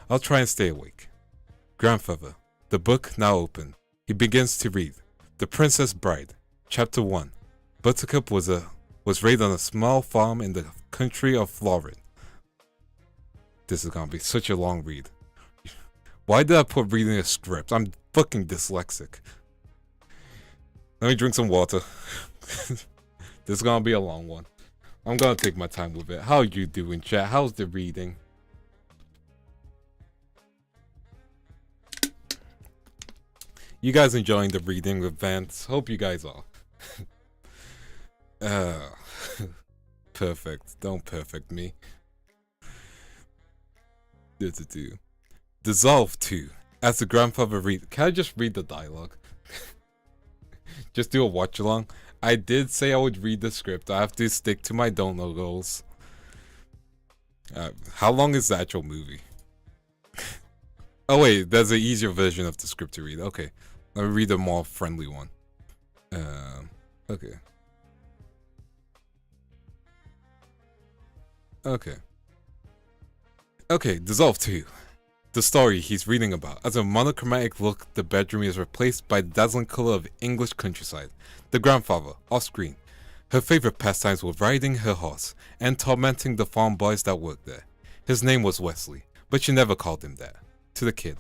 I'll try and stay awake. Grandfather, the book now open. He begins to read. The Princess Bride, Chapter 1. Buttercup was raised on a small farm in the country of Florida. This is gonna be such a long read. Why did I put reading a script? I'm fucking dyslexic. Let me drink some water. This is gonna be a long one. I'm gonna take my time with it. How you doing, chat? How's the reading? You guys enjoying the reading with Vance? Hope you guys are. Perfect. Don't perfect me. Dissolve 2. As the grandfather read. Can I just read the dialogue? Just do a watch along. I did say I would read the script. I have to stick to my don't know goals. How long is the actual movie? Oh wait, there's an easier version of the script to read. Okay. Let me read a more friendly one. Okay. Okay, Dissolve 2. The story he's reading about. As a monochromatic look, the bedroom is replaced by the dazzling color of English countryside. The grandfather, off screen. Her favorite pastimes were riding her horse and tormenting the farm boys that worked there. His name was Wesley, but she never called him that. To the kid.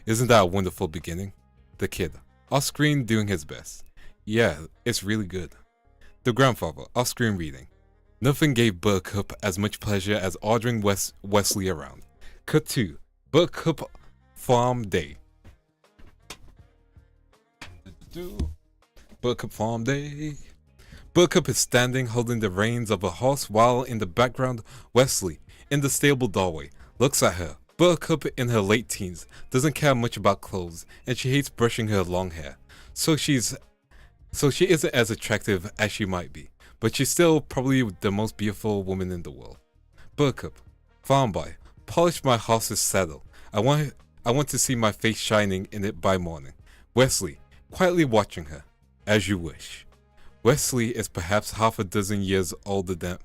Isn't that a wonderful beginning? The kid, off screen doing his best. Yeah, it's really good. The grandfather, off screen reading. Nothing gave Buttercup as much pleasure as ordering Wesley around. Cut 2. Buttercup Farm Day. Buttercup Farm Day. Buttercup is standing holding the reins of a horse while in the background, Wesley, in the stable doorway, looks at her. Buttercup, in her late teens, doesn't care much about clothes, and she hates brushing her long hair. So she isn't as attractive as she might be, but she's still probably the most beautiful woman in the world. Buttercup, farm boy, polish my horse's saddle. I want to see my face shining in it by morning. Wesley, quietly watching her, as you wish. Wesley is perhaps half a dozen years older than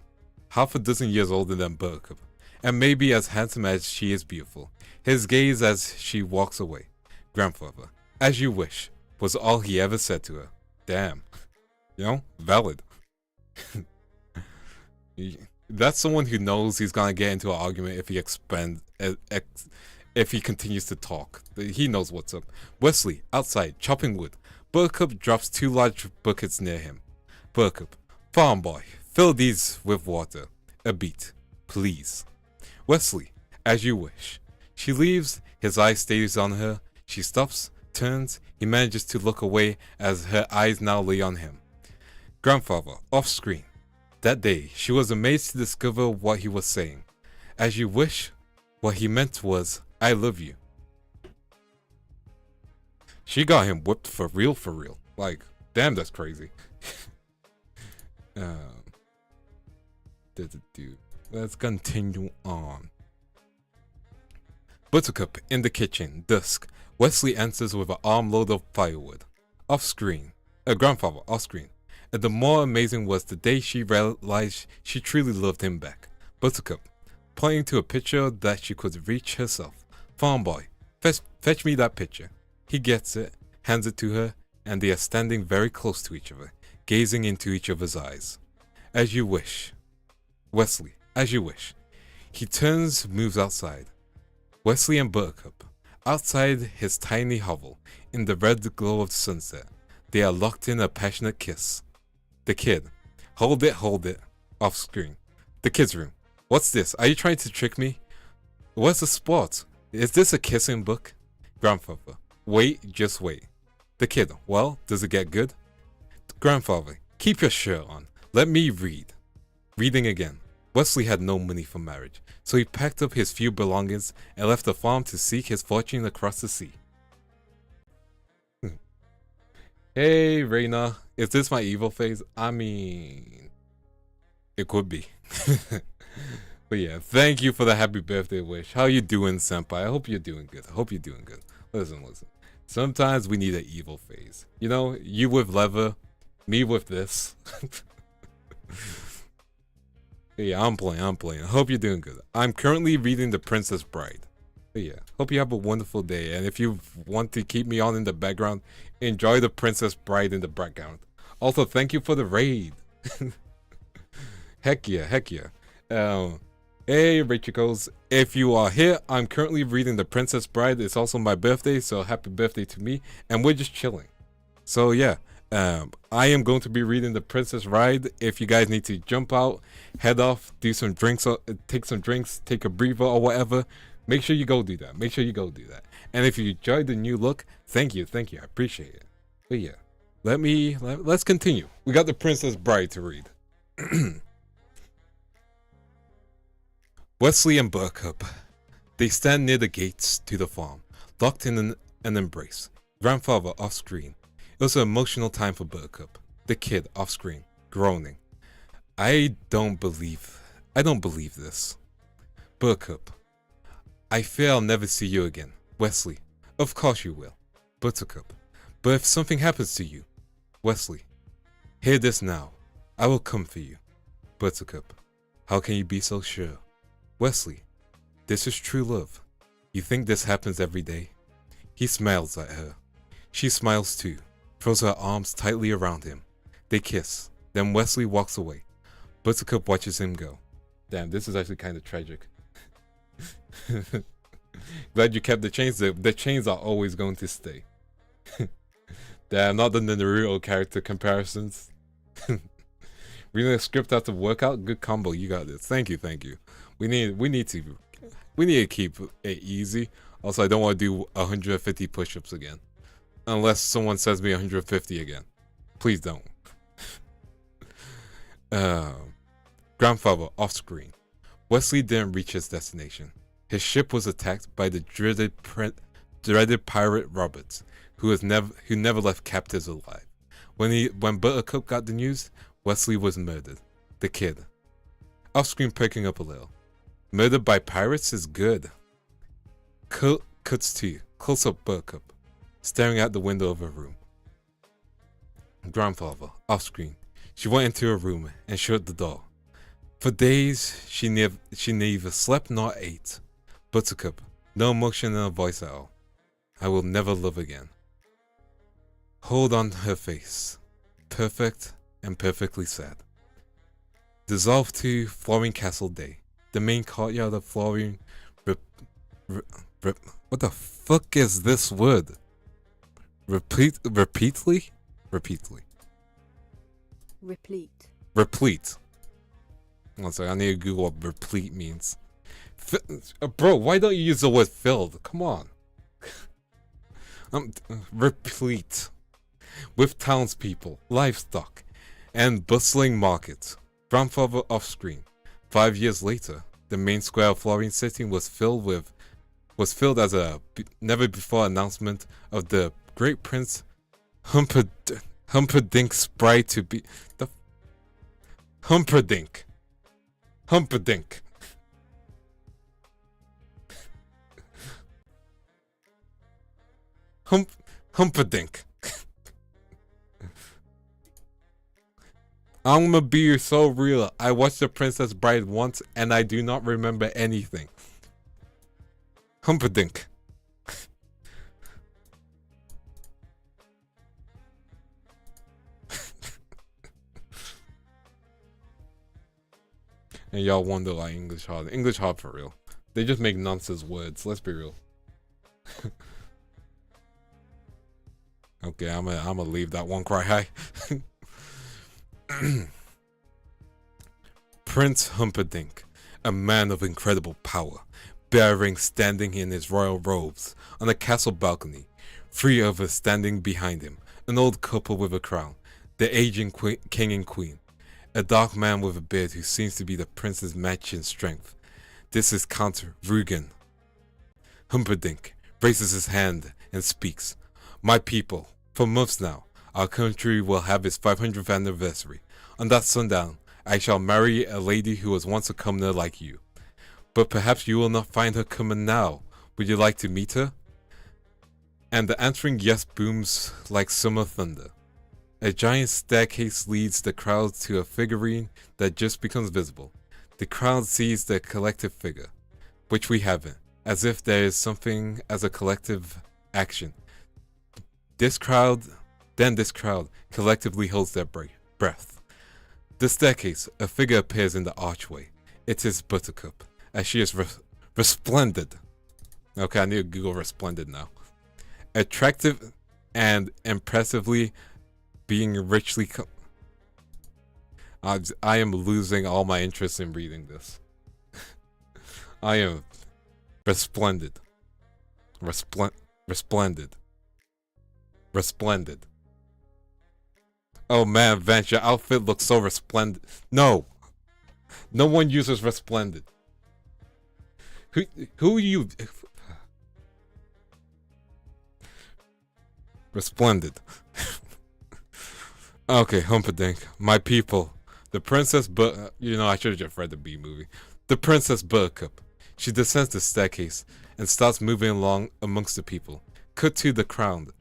Buttercup, and maybe as handsome as she is beautiful. His gaze as she walks away. Grandfather, as you wish, was all he ever said to her. Damn. You know, valid. That's someone who knows he's gonna get into an argument if he continues to talk. He knows what's up. Wesley, outside, chopping wood. Buttercup drops 2 large buckets near him. Buttercup, farm boy, fill these with water. A beat, please. Wesley, as you wish. She leaves, his eye stays on her. She stops, turns, he manages to look away as her eyes now lay on him. Grandfather, off screen. That day, she was amazed to discover what he was saying. As you wish, what he meant was, I love you. She got him whipped for real, for real. Like, damn, that's crazy. Let's continue on. Buttercup in the kitchen, dusk. Wesley enters with an armload of firewood. Off screen. Grandfather, off screen. And the more amazing was the day she realized she truly loved him back. Buttercup, pointing to a picture that she could reach herself. Farm boy, fetch me that picture. He gets it, hands it to her, and they are standing very close to each other, gazing into each other's eyes. As you wish. Wesley, as you wish. He turns, moves outside. Wesley and Buttercup. Outside his tiny hovel, in the red glow of the sunset, they are locked in a passionate kiss. The kid. Hold it. Off screen. The kid's room. What's this? Are you trying to trick me? What's the sport? Is this a kissing book? Grandfather. Wait, just wait. The kid. Well, does it get good? Grandfather. Keep your shirt on. Let me read. Reading again. Wesley had no money for marriage, so he packed up his few belongings and left the farm to seek his fortune across the sea. Hey, Reina. Is this my evil phase? I mean, it could be. But yeah, thank you for the happy birthday wish. How you doing, senpai? I hope you're doing good. Listen. Sometimes we need an evil phase. You know, you with leather, me with this. Yeah, I'm playing. I hope you're doing good. I'm currently reading The Princess Bride. But yeah, hope you have a wonderful day. And if you want to keep me on in the background, enjoy The Princess Bride in the background. Also, thank you for the raid. Heck yeah. Hey, Rachicos. If you are here, I'm currently reading The Princess Bride. It's also my birthday, so happy birthday to me. And we're just chilling. So yeah. I am going to be reading The Princess Bride. If you guys need to jump out, head off, do some drinks, take some drinks, take a breather or whatever, make sure you go do that. And if you enjoyed the new look, thank you. I appreciate it. But yeah, let's continue. We got The Princess Bride to read. Wesley and Buttercup. They stand near the gates to the farm, locked in an embrace. Grandfather off screen. It was an emotional time for Buttercup, the kid off screen, groaning. I don't believe this. Buttercup. I fear I'll never see you again. Wesley. Of course you will. Buttercup. But if something happens to you. Wesley. Hear this now. I will come for you. Buttercup. How can you be so sure? Wesley. This is true love. You think this happens every day? He smiles at her. She smiles too. Throws her arms tightly around him. They kiss. Then Wesley walks away. Buttercup watches him go. Damn, this is actually kind of tragic. Glad you kept the chains. The chains are always going to stay. Damn, not the Naruto character comparisons. Reading a script after workout, good combo. You got this. Thank you. We need to keep it easy. Also, I don't want to do 150 push-ups again. Unless someone says me 150 again. Please don't. Grandfather off screen. Wesley didn't reach his destination. His ship was attacked by the dreaded pirate Roberts, who never left captives alive. When Buttercup got the news, Wesley was murdered. The kid. Off screen, perking up a little. Murdered by pirates is good. Cuts to close up Buttercup, staring out the window of her room. Grandfather, off screen. She went into her room and shut the door. For days, she neither slept nor ate. Buttercup, no emotion in her voice at all. I will never love again. Hold on her face. Perfect and perfectly sad. Dissolved to Flooring Castle Day. The main courtyard of Flooring. What the fuck is this word? Repeatedly? Replete. One second, I need to Google what replete means. Bro, why don't you use the word filled? Come on. Replete. With townspeople, livestock, and bustling markets. Grandfather off screen. 5 years later, the main square of Flooring City was filled as a never before announcement of the great Prince Humperdinck's bride to be the Humperdinck. Humperdinck. Humperdinck. I'm gonna be so real. I watched The Princess Bride once and I do not remember anything. Humperdinck. And y'all wonder why English hard. English hard for real. They just make nonsense words. Let's be real. Okay, I'm gonna leave that one cry high. Prince Humperdinck, a man of incredible power, bearing standing in his royal robes on a castle balcony, three others standing behind him, an old couple with a crown, the aging king and queen, a dark man with a beard who seems to be the prince's match in strength. This is Count Rugen. Humperdinck raises his hand and speaks. My people, for months now, our country will have its 500th anniversary. On that sundown, I shall marry a lady who was once a commoner like you. But perhaps you will not find her common now. Would you like to meet her? And the answering yes booms like summer thunder. A giant staircase leads the crowd to a figurine that just becomes visible. The crowd sees the collective figure, which we haven't, as if there is something as a collective action. This crowd collectively holds their breath. The staircase, a figure appears in the archway. It is Buttercup, as she is resplendent. Okay, I need to Google resplendent now. Attractive and impressively being richly I am losing all my interest in reading this. I am resplendent. Resplendent. Oh man, Vance, your outfit looks so resplendent. No! No one uses resplendent. Who you... Resplendent. Okay, Humperdinck. My people. The Princess you know, I should have just read the B movie. The Princess Buttercup. She descends the staircase and starts moving along amongst the people. Cut to the crowd.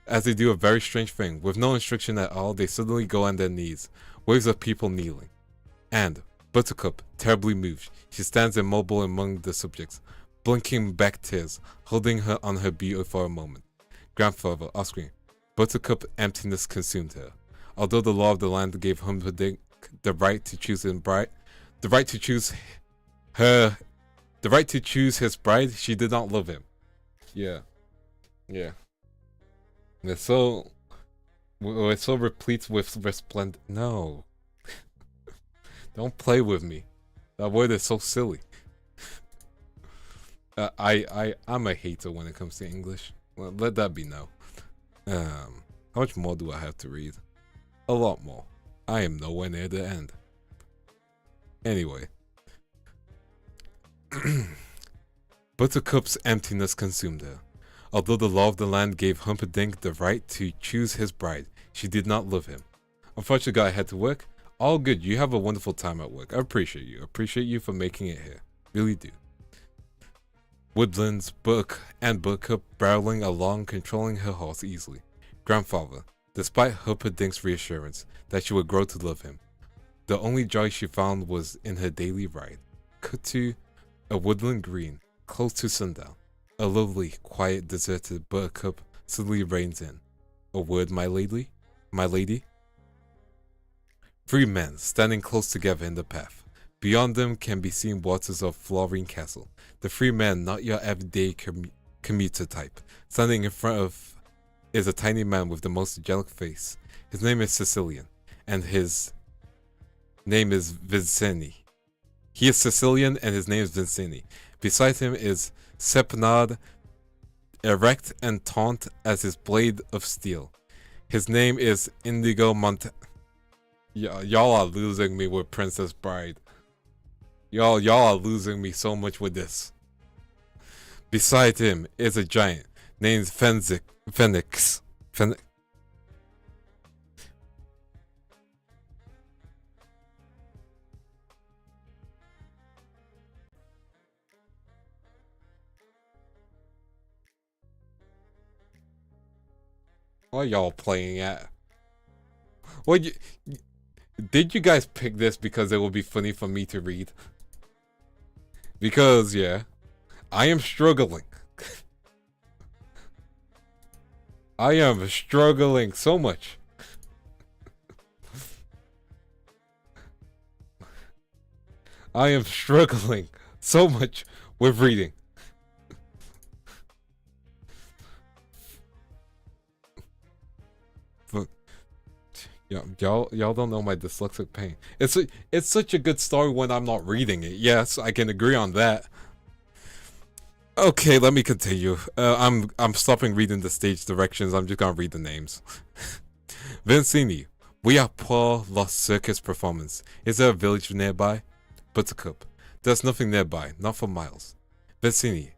As they do a very strange thing. With no instruction at all, they suddenly go on their knees. Waves of people kneeling. And Buttercup, terribly moved, she stands immobile among the subjects, blinking back tears, holding her on her beauty for a moment. Grandfather, off-screen. Buttercup emptiness consumed her. Although the law of the land gave Humperdinck the right to choose his bride, the right to choose his bride, she did not love him. Yeah. It's so replete with resplendent. No. Don't play with me. That word is so silly. I'm a hater when it comes to English. Well, let that be known. How much more do I have to read? A lot more. I am nowhere near the end. Anyway. Buttercup's emptiness consumed her. Although the law of the land gave Humperdinck the right to choose his bride, she did not love him. Unfortunately, I had to work. All good. You have a wonderful time at work. I appreciate you. Appreciate you for making it here. Really do. Woodlands, Buttercup barreling along, controlling her horse easily. Grandfather, despite Humperdinck's reassurance that she would grow to love him, the only joy she found was in her daily ride. Cut to a woodland green, close to sundown. A lovely, quiet, deserted Buttercup suddenly reins in. A word, my lady? My lady? Three men standing close together in the path. Beyond them can be seen waters of Florine Castle. The three men, not your everyday commuter type. Standing in front of is a tiny man with the most angelic face. His name is Sicilian, and his name is Vincini. He is Sicilian, and his name is Vincini. Beside him is Sepnard, erect and taunt as his blade of steel. His name is Indigo Y'all are losing me with Princess Bride. Y'all are losing me so much with this. Beside him is a giant, named Phoenix. What are y'all playing at? What did you guys pick this because it would be funny for me to read? Because yeah, I am struggling. I am struggling so much. I am struggling so much with reading. But y'all don't know my dyslexic pain. It's such a good story when I'm not reading it. Yes, I can agree on that. Okay, let me continue. I'm stopping reading the stage directions. I'm just gonna read the names. Vincini, we are Paul Lost Circus performance. Is there a village nearby? Buttercup, there's nothing nearby, not for miles. Vincini,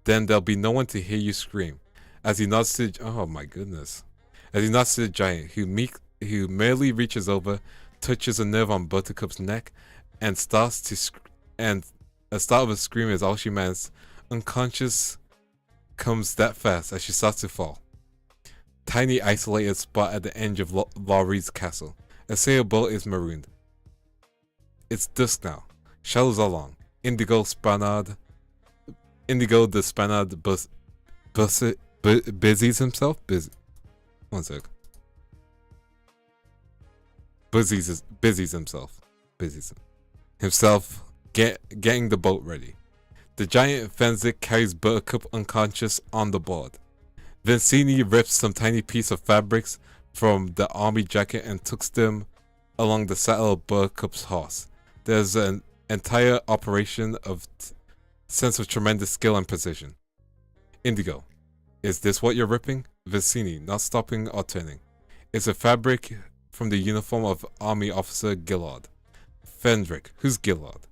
then there'll be no one to hear you scream. As he nods to oh my goodness. As he nods to the giant, who merely reaches over, touches a nerve on Buttercup's neck, and starts to and a start of a scream is all she manages. Unconscious comes that fast as she starts to fall. Tiny isolated spot at the edge of Laurie's castle. A sailboat is marooned. It's dusk now. Shadows are long. Indigo the Spaniard busies himself. One sec. Busies himself getting the boat ready. The giant Fenzik carries Buttercup unconscious on the board. Vincini rips some tiny piece of fabrics from the army jacket and tucks them along the saddle of Buttercup's horse. There's an entire operation of sense of tremendous skill and precision. Indigo, is this what you're ripping? Vincini, not stopping or turning. It's a fabric from the uniform of Army Officer Gillard. Fendrick, who's Gillard?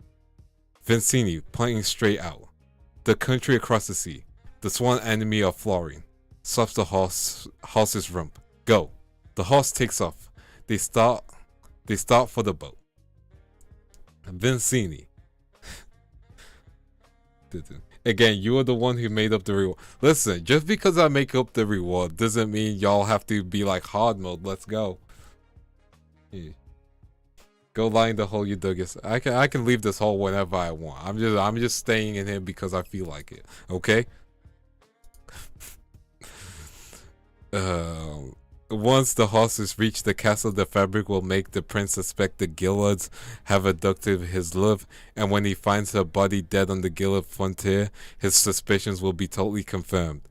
Vincini, pointing straight out. The country across the sea. The sworn enemy of Florine. Stops the horse's rump. Go. The horse takes off. They start for the boat. Vincini. Again, you are the one who made up the reward. Listen, just because I make up the reward doesn't mean y'all have to be like hard mode. Let's go. Yeah. Go lie in the hole you dug yourself. I can leave this hole whenever I want. I'm just staying in here because I feel like it. Okay? Once the horses reach the castle, the fabric will make the prince suspect the Gillards have abducted his love, and when he finds her body dead on the Gillard frontier, his suspicions will be totally confirmed.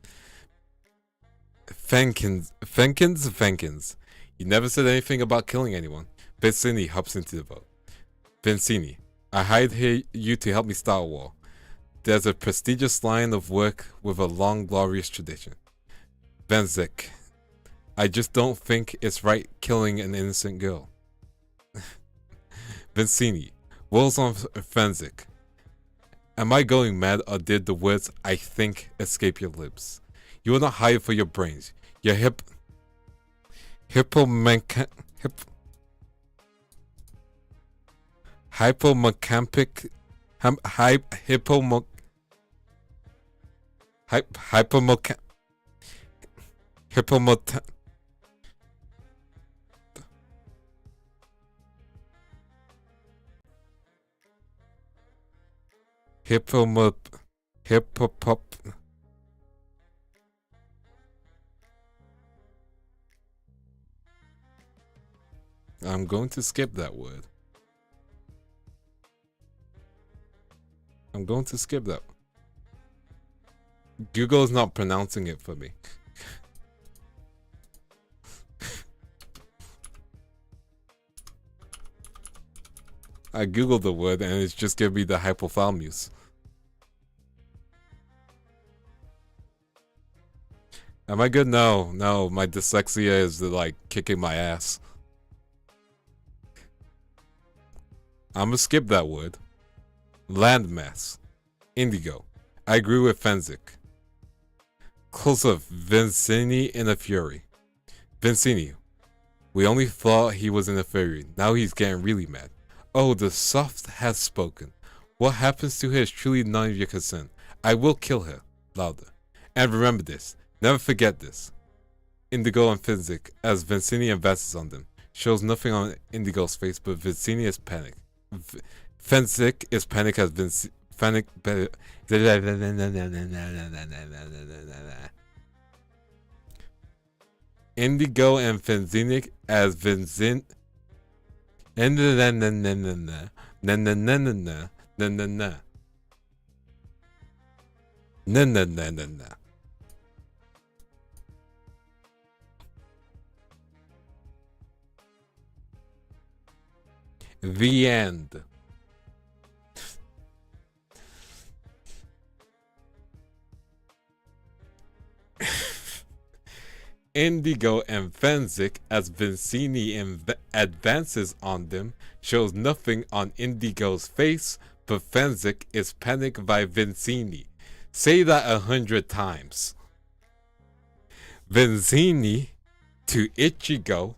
Fenkins. You never said anything about killing anyone. Vincini hops into the boat. Vincini, I hired you to help me start a war. There's a prestigious line of work with a long, glorious tradition. Venzek, I just don't think it's right killing an innocent girl. Vincini, Will's on Venzek. Am I going mad or did the words I think escape your lips? You are not hired for your brains. Your hypomacampic hippopop. I'm going to skip that word. I'm going to skip that. Google is not pronouncing it for me. I googled the word and it's just giving me the hypothalamus. Am I good? No, my dyslexia is like kicking my ass. I'm gonna skip that word. Landmass. Indigo. I agree with Fenzik. Close up, Vincini in a fury. Vincini, we only thought he was in a fury. Now he's getting really mad. Oh, the soft has spoken. What happens to her is truly none of your concern. I will kill her. Louder. And remember this. Never forget this. Indigo and Finzik, as Vincini advances on them, shows nothing on Indigo's face, but Vincini is panicked. Finzik is panicked as Indigo and Vincini as Vincent. The end. Indigo and Fenzik, as Vincini advances on them, shows nothing on Indigo's face, but Fenzik is panicked by Vincini. Say that 100 times. Vincini to Ichigo,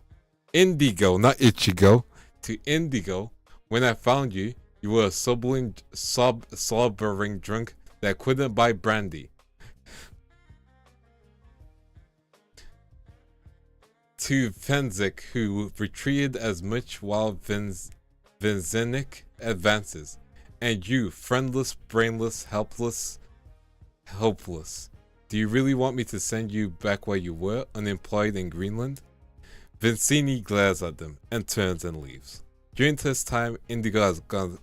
Indigo, not Ichigo, to Indigo. When I found you, you were a slobbering drunk that couldn't buy brandy. To Fenzik, who retreated as much while Vinzenik advances. And you, friendless, brainless, hopeless. Do you really want me to send you back where you were, unemployed in Greenland? Vincini glares at them and turns and leaves. During this time, Indigo has gone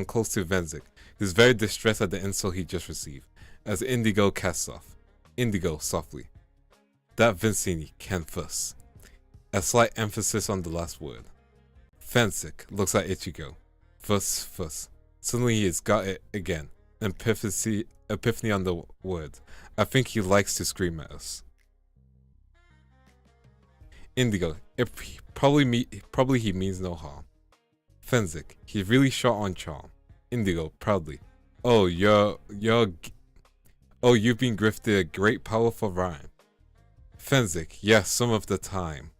close to Venzik, who is very distressed at the insult he just received, as Indigo casts off. Indigo softly. That Vincini can fuss. A slight emphasis on the last word. Venzik looks at Ichigo. Fuss. Suddenly he has got it again. Epiphany on the word. I think he likes to scream at us. Indigo, probably he means no harm. Fenzik, he's really short on charm. Indigo, proudly. Oh, you've been grifted a great powerful rhyme. Fenzik, yes, some of the time.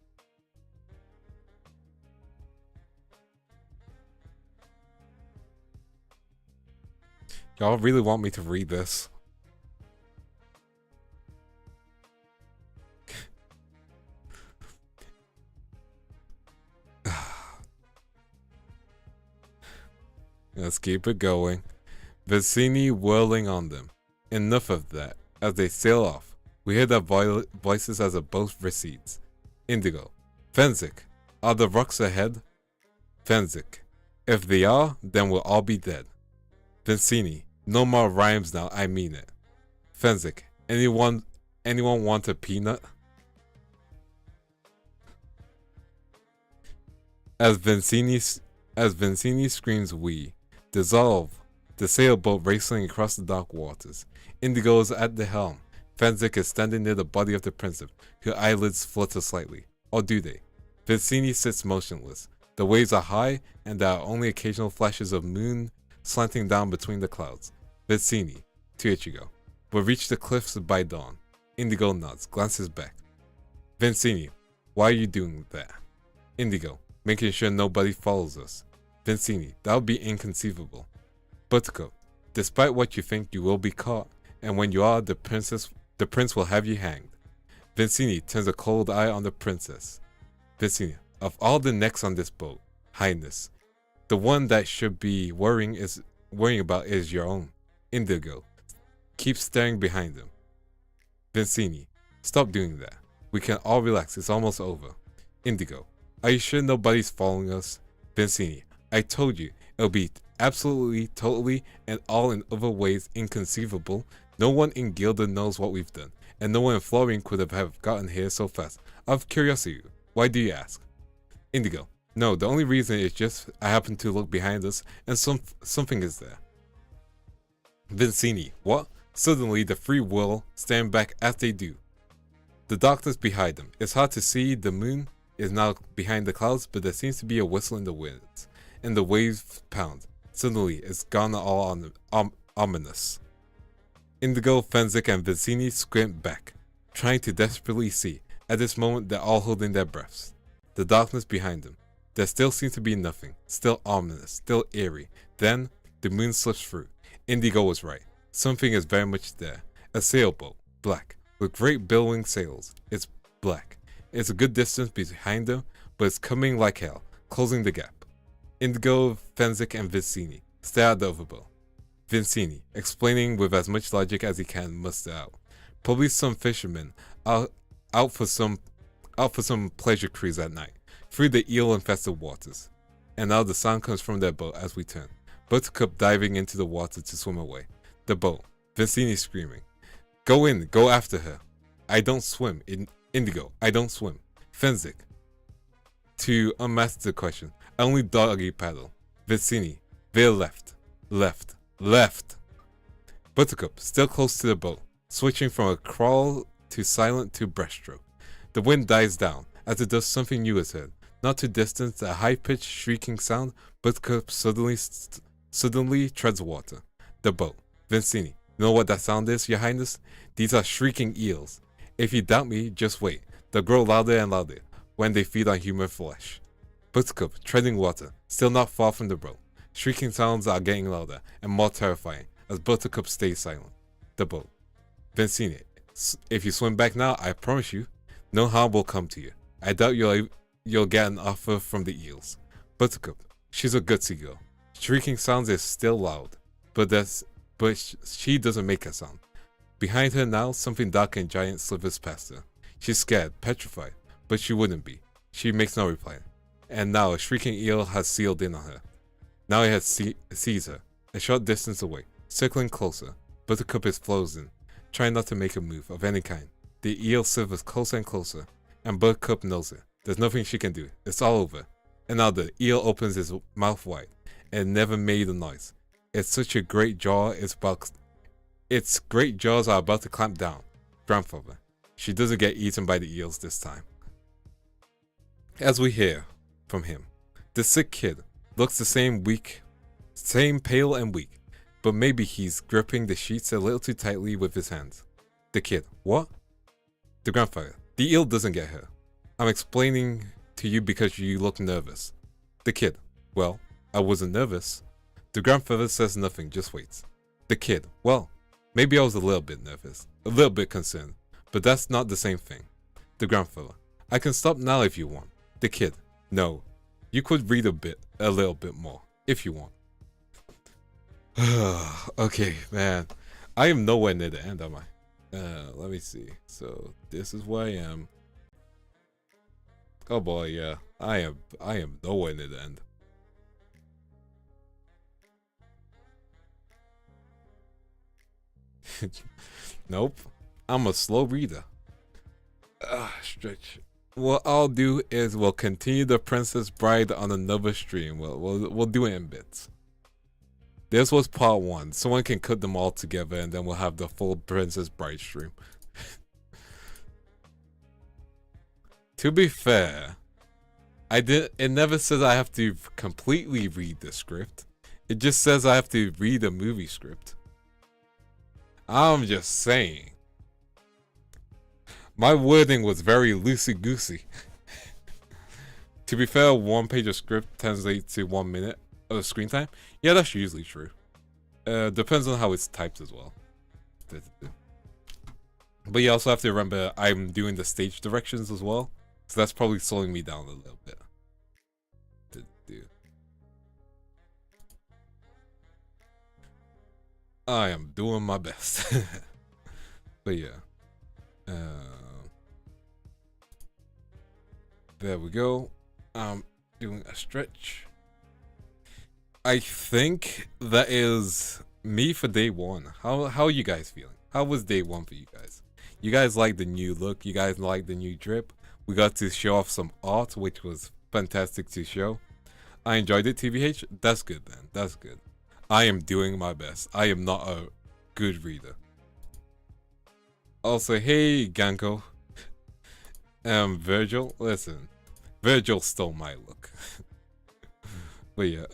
Y'all really want me to read this? Let's keep it going. Vincini whirling on them. Enough of that. As they sail off, we hear their voices as a boat recedes. Indigo. Fenzik. Are the rocks ahead? Fenzik. If they are, then we'll all be dead. Vincini. No more rhymes now, I mean it. Fenzik. Anyone want a peanut? As Vincini screams we. Dissolve. The sailboat racing across the dark waters. Indigo is at the helm. Fenzik is standing near the body of the princess. Her eyelids flutter slightly. Or do they? Vincini sits motionless. The waves are high, and there are only occasional flashes of moon slanting down between the clouds. Vincini, to Ichigo. We'll reach the cliffs by dawn. Indigo nods, glances back. Vincini, why are you doing that? Indigo, making sure nobody follows us. Vincini, that would be inconceivable. Buttercup, despite what you think, you will be caught, and when you are, the prince will have you hanged. Vincini turns a cold eye on the princess. Vincini, of all the necks on this boat, Highness, the one that should be worrying about is your own. Indigo, keep staring behind him. Vincini, stop doing that. We can all relax, it's almost over. Indigo, are you sure nobody's following us? Vincini, I told you, it'll be absolutely, totally, and all in other ways inconceivable. No one in Gilda knows what we've done, and no one in Florian could have gotten here so fast. Out of curiosity, why do you ask? Indigo, no, the only reason is just I happened to look behind us, and something is there. Vincini, what? Suddenly, the three will stand back as they do. The darkness behind them. It's hard to see. The moon is now behind the clouds, but there seems to be a whistle in the winds, and the waves pound. Suddenly, it's gone all ominous. Indigo, Fenzik, and Vicini squint back, trying to desperately see. At this moment, they're all holding their breaths. The darkness behind them. There still seems to be nothing, still ominous, still eerie. Then, the moon slips through. Indigo was right. Something is very much there. A sailboat, black, with great billowing sails. It's black. It's a good distance behind them, but it's coming like hell, closing the gap. Indigo, Fenzik, and Vicini stare at the overboat. Vicini, explaining with as much logic as he can muster out. Probably some fishermen out for some pleasure cruise at night, through the eel-infested waters. And now the sound comes from their boat as we turn. Buttercup diving into the water to swim away. The boat. Vicini screaming. Go in, go after her. I don't swim. Indigo, I don't swim. Fenzik. To unmask the question, I only doggy paddle. Vicini, veer left. Left. Left. Buttercup, still close to the boat, switching from a crawl to silent to breaststroke. The wind dies down, as it does something new is heard. Not too distant, a high-pitched shrieking sound, Buttercup suddenly treads water. The boat. Vicini, you know what that sound is, your highness? These are shrieking eels. If you doubt me, just wait. They'll grow louder and louder when they feed on human flesh. Buttercup, treading water, still not far from the boat. Shrieking sounds are getting louder and more terrifying as Buttercup stays silent. The boat. Vicini, if you swim back now, I promise you, no harm will come to you. I doubt you'll get an offer from the eels. Buttercup, she's a gutsy girl. Shrieking sounds is still loud, but she doesn't make a sound. Behind her now, something dark and giant slithers past her. She's scared, petrified, but she wouldn't be. She makes no reply. And now a shrieking eel has sealed in on her. Now it has sees her, a short distance away, circling closer. Buttercup is frozen, trying not to make a move of any kind. The eel slithers closer and closer, and Buttercup knows it. There's nothing she can do. It's all over. And now the eel opens its mouth wide, and it never made a noise. It's such a great jaw, its great jaws are about to clamp down. Grandfather. She doesn't get eaten by the eels this time. As we hear from him, the sick kid looks the same pale and weak, but maybe he's gripping the sheets a little too tightly with his hands. The kid, what? The grandfather, the eel doesn't get her. I'm explaining to you because you look nervous. The kid, well, I wasn't nervous. The grandfather says nothing, just waits. The kid, well, maybe I was a little bit nervous, a little bit concerned, but that's not the same thing. The grandfather, I can stop now if you want. The kid, no, you could read a little bit more, if you want. Okay, man, I am nowhere near the end, am I? Let me see. So this is where I am. Oh boy, yeah, I am nowhere near the end. Nope, I'm a slow reader. Stretch. What I'll do is we'll continue the Princess Bride on another stream. We'll do it in bits. This was part 1. Someone can cut them all together, and then we'll have the full Princess Bride stream. To be fair, it never says I have to completely read the script. It just says I have to read a movie script. I'm just saying. My wording was very loosey-goosey. To be fair, 1 page of script translates to 1 minute of screen time. Yeah, that's usually true. Depends on how it's typed as well. But you also have to remember I'm doing the stage directions as well. So that's probably slowing me down a little bit. I am doing my best. But yeah. There we go. I'm doing a stretch. I think that is me for day 1. How are you guys feeling? How was day 1 for you guys? You guys like the new look? You guys like the new drip? We got to show off some art, which was fantastic to show. I enjoyed it, TVH. That's good then. That's good. I am doing my best. I am not a good reader. Also, hey Ganko. Virgil, listen. Virgil stole my look. But yeah,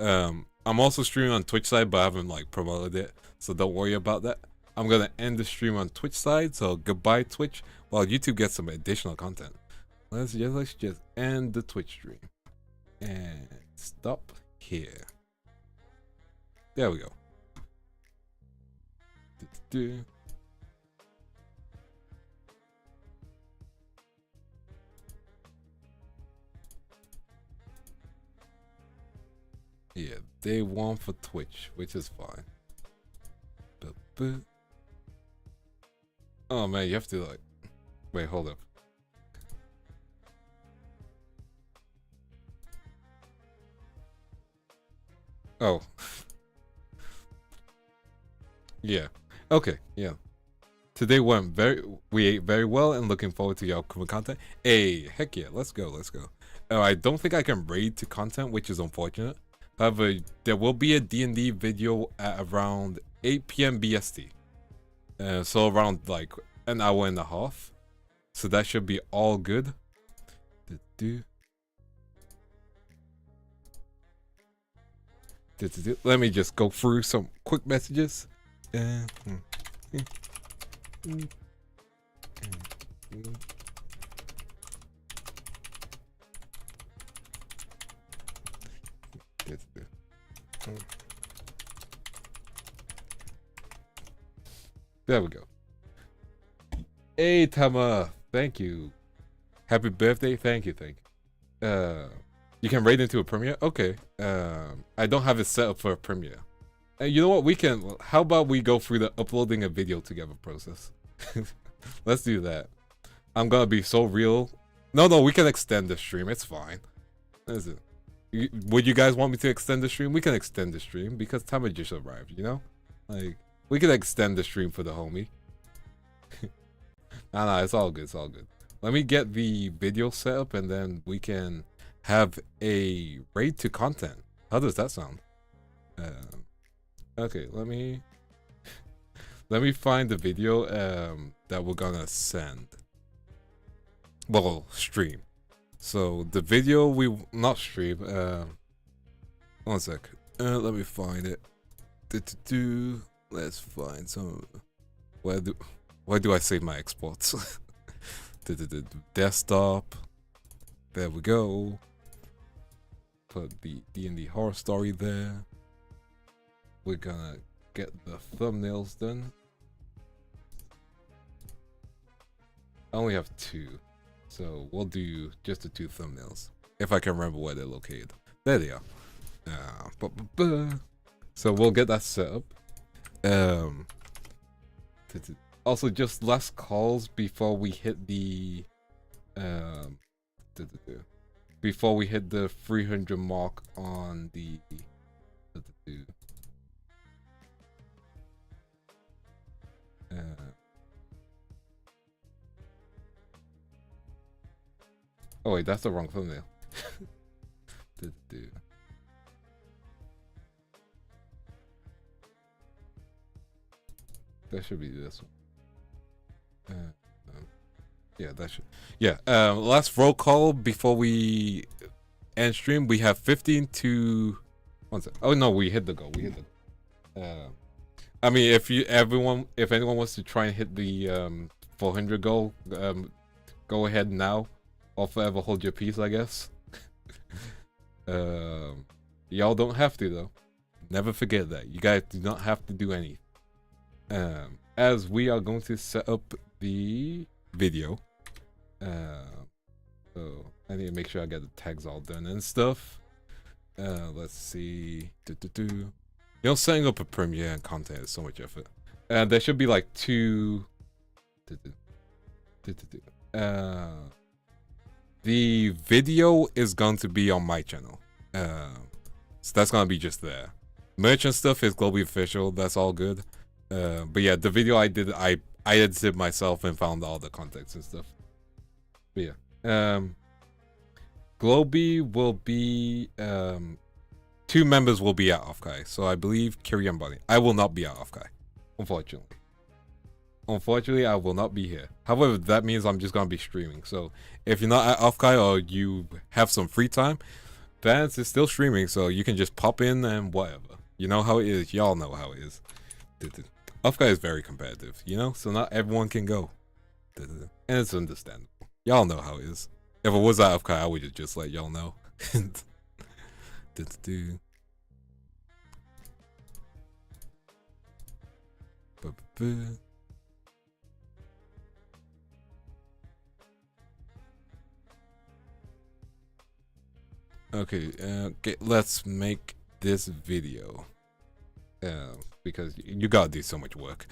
I'm also streaming on Twitch side, but I haven't like promoted it, so don't worry about that. I'm gonna end the stream on Twitch side. So goodbye Twitch, while YouTube gets some additional content. Let's just end the Twitch stream and stop here. There we go. Yeah, day 1 for Twitch, which is fine. Oh man, you have to like... Wait, hold up. Oh. Yeah. Okay, yeah. Today we ate very well and looking forward to your upcoming content. Hey, heck yeah, let's go. I don't think I can raid to content, which is unfortunate. However, there will be a D&D video at around 8 p.m. BST. So around like an hour and a half. So that should be all good. Let me just go through some quick messages. There we go. Hey Tama, thank you. Happy birthday, thank you. You can raid into a premiere? Okay. I don't have it set up for a premiere. You know what, how about we go through the uploading a video together process? Let's do that. I'm gonna be so real. No, we can extend the stream, it's fine. Is it? Would you guys want me to extend the stream? We can extend the stream because Tama just arrived, you know? Like, we can extend the stream for the homie. Nah, it's all good, Let me get the video set up and then we can have a raid to content. How does that sound? Okay, let me find the video that we're gonna send. Well, stream. So the video we not stream. One sec. Let me find it. Let's find some. Where do I save my exports? Desktop. There we go. Put the D&D horror story there. We're gonna get the thumbnails done. I only have 2, so we'll do just the 2 thumbnails if I can remember where they're located. There they are. So we'll get that set up. Also, just last calls before we hit the 300 mark on the oh wait, that's the wrong thumbnail. That should be this one. Yeah, that should. Yeah. Last roll call before we end stream. We have 15 to. 1 sec. Oh no, we hit the goal. I mean, if anyone wants to try and hit the 400 goal, go ahead now, or forever hold your peace, I guess. Y'all don't have to though. Never forget that. You guys do not have to do anything. As we are going to set up the video. So I need to make sure I get the tags all done and stuff. Let's see. You know, setting up a premiere and content is so much effort. There should be like 2. The video is going to be on my channel. So that's gonna be just there. Merch and stuff is globally official. That's all good. But yeah, the video I did, I edited myself and found all the context and stuff. But yeah, globie will be 2 members will be at Offkai. So I believe Kiri and Bunny. I will not be at Offkai, unfortunately. Unfortunately, I will not be here. However, that means I'm just gonna be streaming. So if you're not at Offkai or you have some free time, Vance is still streaming, so you can just pop in and whatever. You know how it is. Y'all know how it is. Off-guy is very competitive, you know? So not everyone can go. And it's understandable. Y'all know how it is. If it was out of Kai, I would just let y'all know. Okay, let's make this video. Because you gotta do so much work.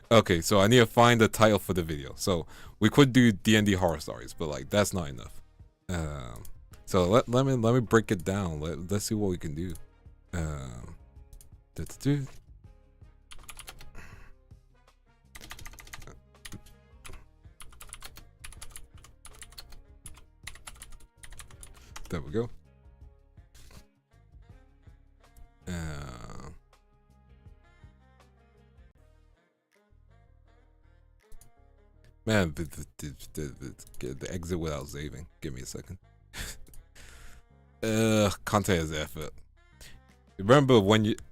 Okay, so I need to find the title for the video. So we could do D&D horror stories, but like that's not enough. So let me break it down. Let's see what we can do. There we go. Man, the exit without saving. Give me a second. Content is effort. Remember,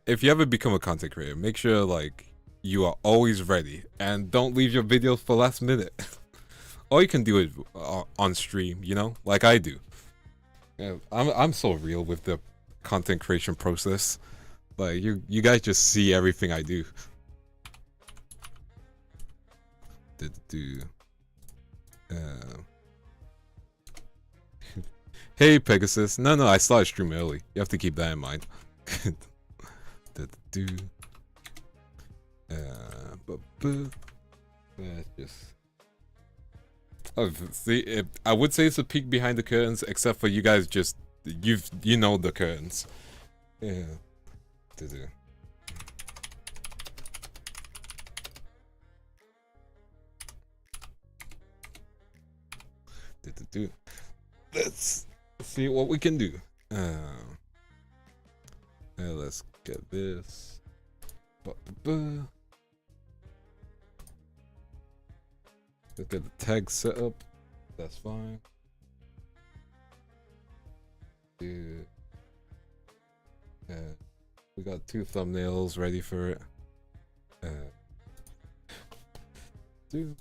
if you ever become a content creator, make sure like you are always ready and don't leave your videos for last minute. Or you can do it on stream, you know, like I do. I'm so real with the content creation process. Like you guys just see everything I do. Hey Pegasus, no, I started stream early. You have to keep that in mind. See, I would say it's a peek behind the curtains, except for you guys. Just you know the curtains. Yeah. Let's see what we can do. Let's get this. Let's get the tag set up. That's fine. Dude. We got 2 thumbnails ready for it. Dude.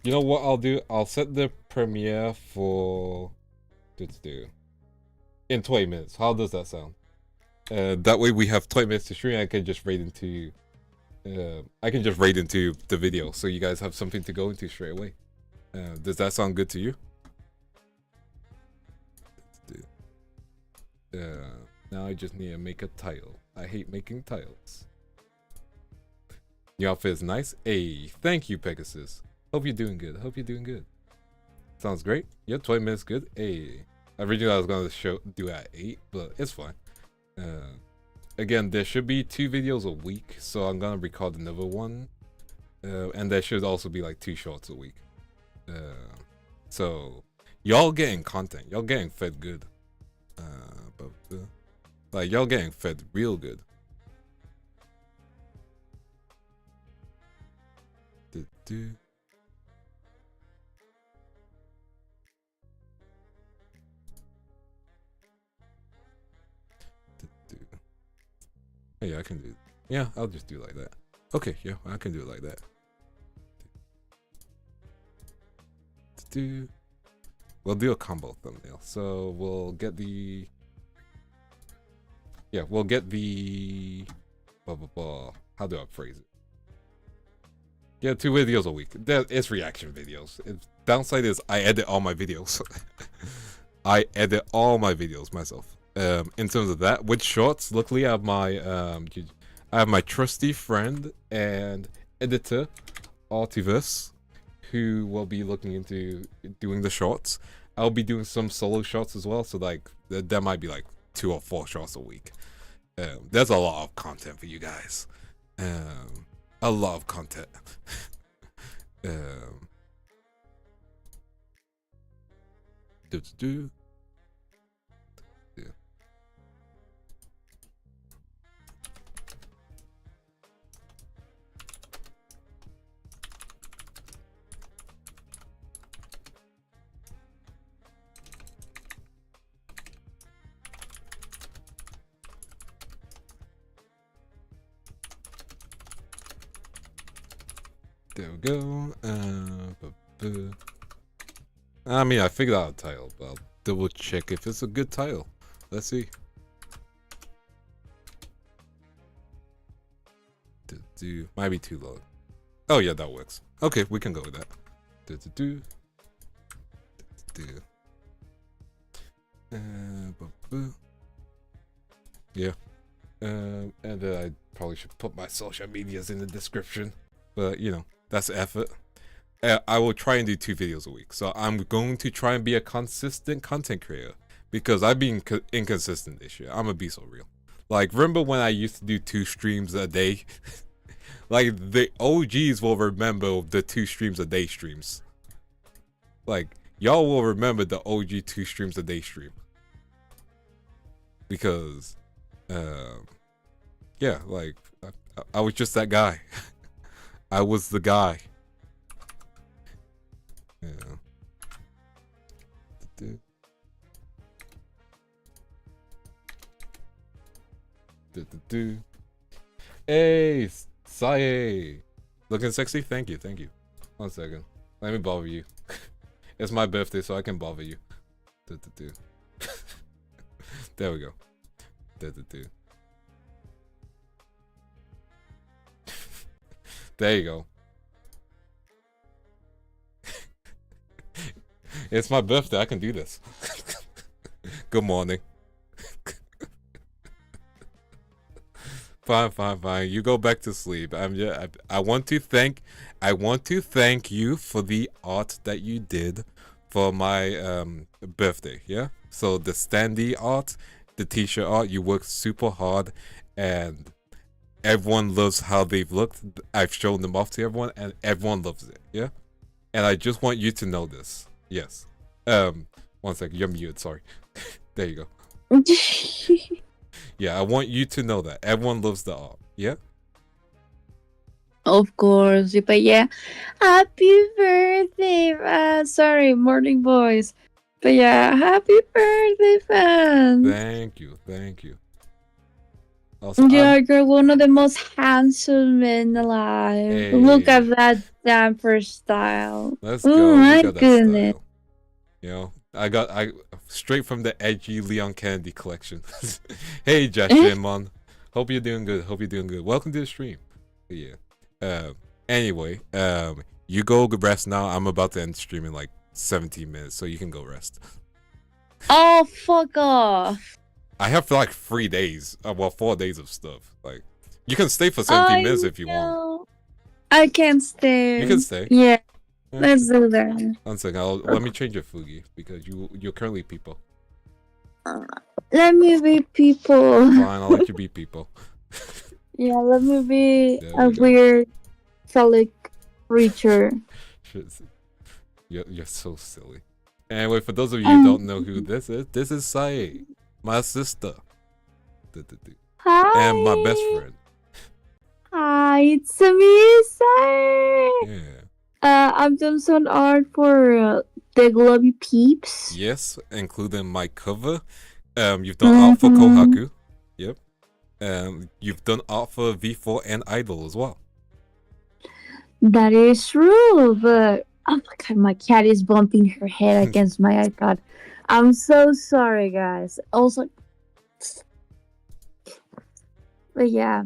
You know what I'll do? I'll set the premiere for in 20 minutes. How does that sound? That way we have 20 minutes to stream. I can just raid into the video, so you guys have something to go into straight away. Does that sound good to you? Now I just need to make a title. I hate making titles. Your outfit is nice. Hey, thank you, Pegasus. Hope you're doing good. Sounds great. Yep, 20 minutes good. Hey, originally I was gonna do at 8, but it's fine. Again, there should be 2 videos a week, so I'm gonna record another one. And there should also be like 2 shorts a week. So y'all getting content. Y'all getting fed good. Like y'all getting fed real good. Yeah, I can do. Yeah, I'll just do it like that. Okay, yeah, I can do it like that. We'll do a combo thumbnail. So we'll get the. Yeah, we'll get the. Blah blah blah. How do I phrase it? Yeah, 2 videos a week. It's reaction videos. Downside is I edit all my videos. I edit all my videos myself. In terms of that, with shorts, luckily I have my trusty friend and editor, Artiverse, who will be looking into doing the shorts. I'll be doing some solo shots as well, so like there might be like 2 or 4 shots a week. There's a lot of content for you guys. A lot of content. Do. Yeah. There we go. I mean, I figured out a title, but I'll double check if it's a good title. Let's see. Might be too low. Oh yeah, that works. Okay, we can go with that. Yeah. And then I probably should put my social medias in the description. But, you know, that's effort. I will try and do 2 videos a week. So I'm going to try and be a consistent content creator. Because I've been inconsistent this year. I'm gonna be so real. Like, remember when I used to do 2 streams a day? Like, the OGs will remember the 2 streams a day streams. Like, y'all will remember the OG 2 streams a day stream. Because, yeah, like, I was just that guy. I was the guy. Yeah. Hey, Sae. Looking sexy? Thank you, thank you. 1 second. Let me bother you. It's my birthday, so I can bother you. There we go. There you go. It's my birthday. I can do this. Good morning. Fine. You go back to sleep. I want to thank you for the art that you did for my birthday. Yeah. So the standee art, the t-shirt art, you worked super hard, and everyone loves how they've looked. I've shown them off to everyone, and everyone loves it. Yeah. And I just want you to know this. Yes. 1 second. You're muted. Sorry. There you go. Yeah, I want you to know that everyone loves the art. Yeah. Of course, but yeah, happy birthday, sorry, morning boys, but yeah, happy birthday, Vance. Thank you. Also, yeah, you're one of the most handsome men alive. Hey. Look at that damper style. Let's Oh go. my Look at that goodness. style. You know, I straight from the edgy Leon Kennedy collection. Hey, Josh Jamon. Hope you're doing good. Welcome to the stream. Yeah. Anyway, you go rest now. I'm about to end stream in like 17 minutes, so you can go rest. Oh, fuck off. I have like 3 days. Well, 4 days of stuff. Like, you can stay for 17 minutes if you want. I can't stay. You can stay. Yeah. Let's do that. 1 second. Let me change your Fugi because you're currently people. Let me be people. Fine, I'll let you be people. Yeah, let me be There a we go. weird phallic creature. You're so silly. Anyway, for those of you who don't know who this is Sae, my sister. Hi. And my best friend. Hi, it's me, Sai. Yeah. I've done some art for the globie peeps. Yes, including my cover. You've done art for Kohaku. Yep. You've done art for V4 and Idol as well. That is true, but oh my god, my cat is bumping her head against my iPad. I'm so sorry, guys. Also, but yeah.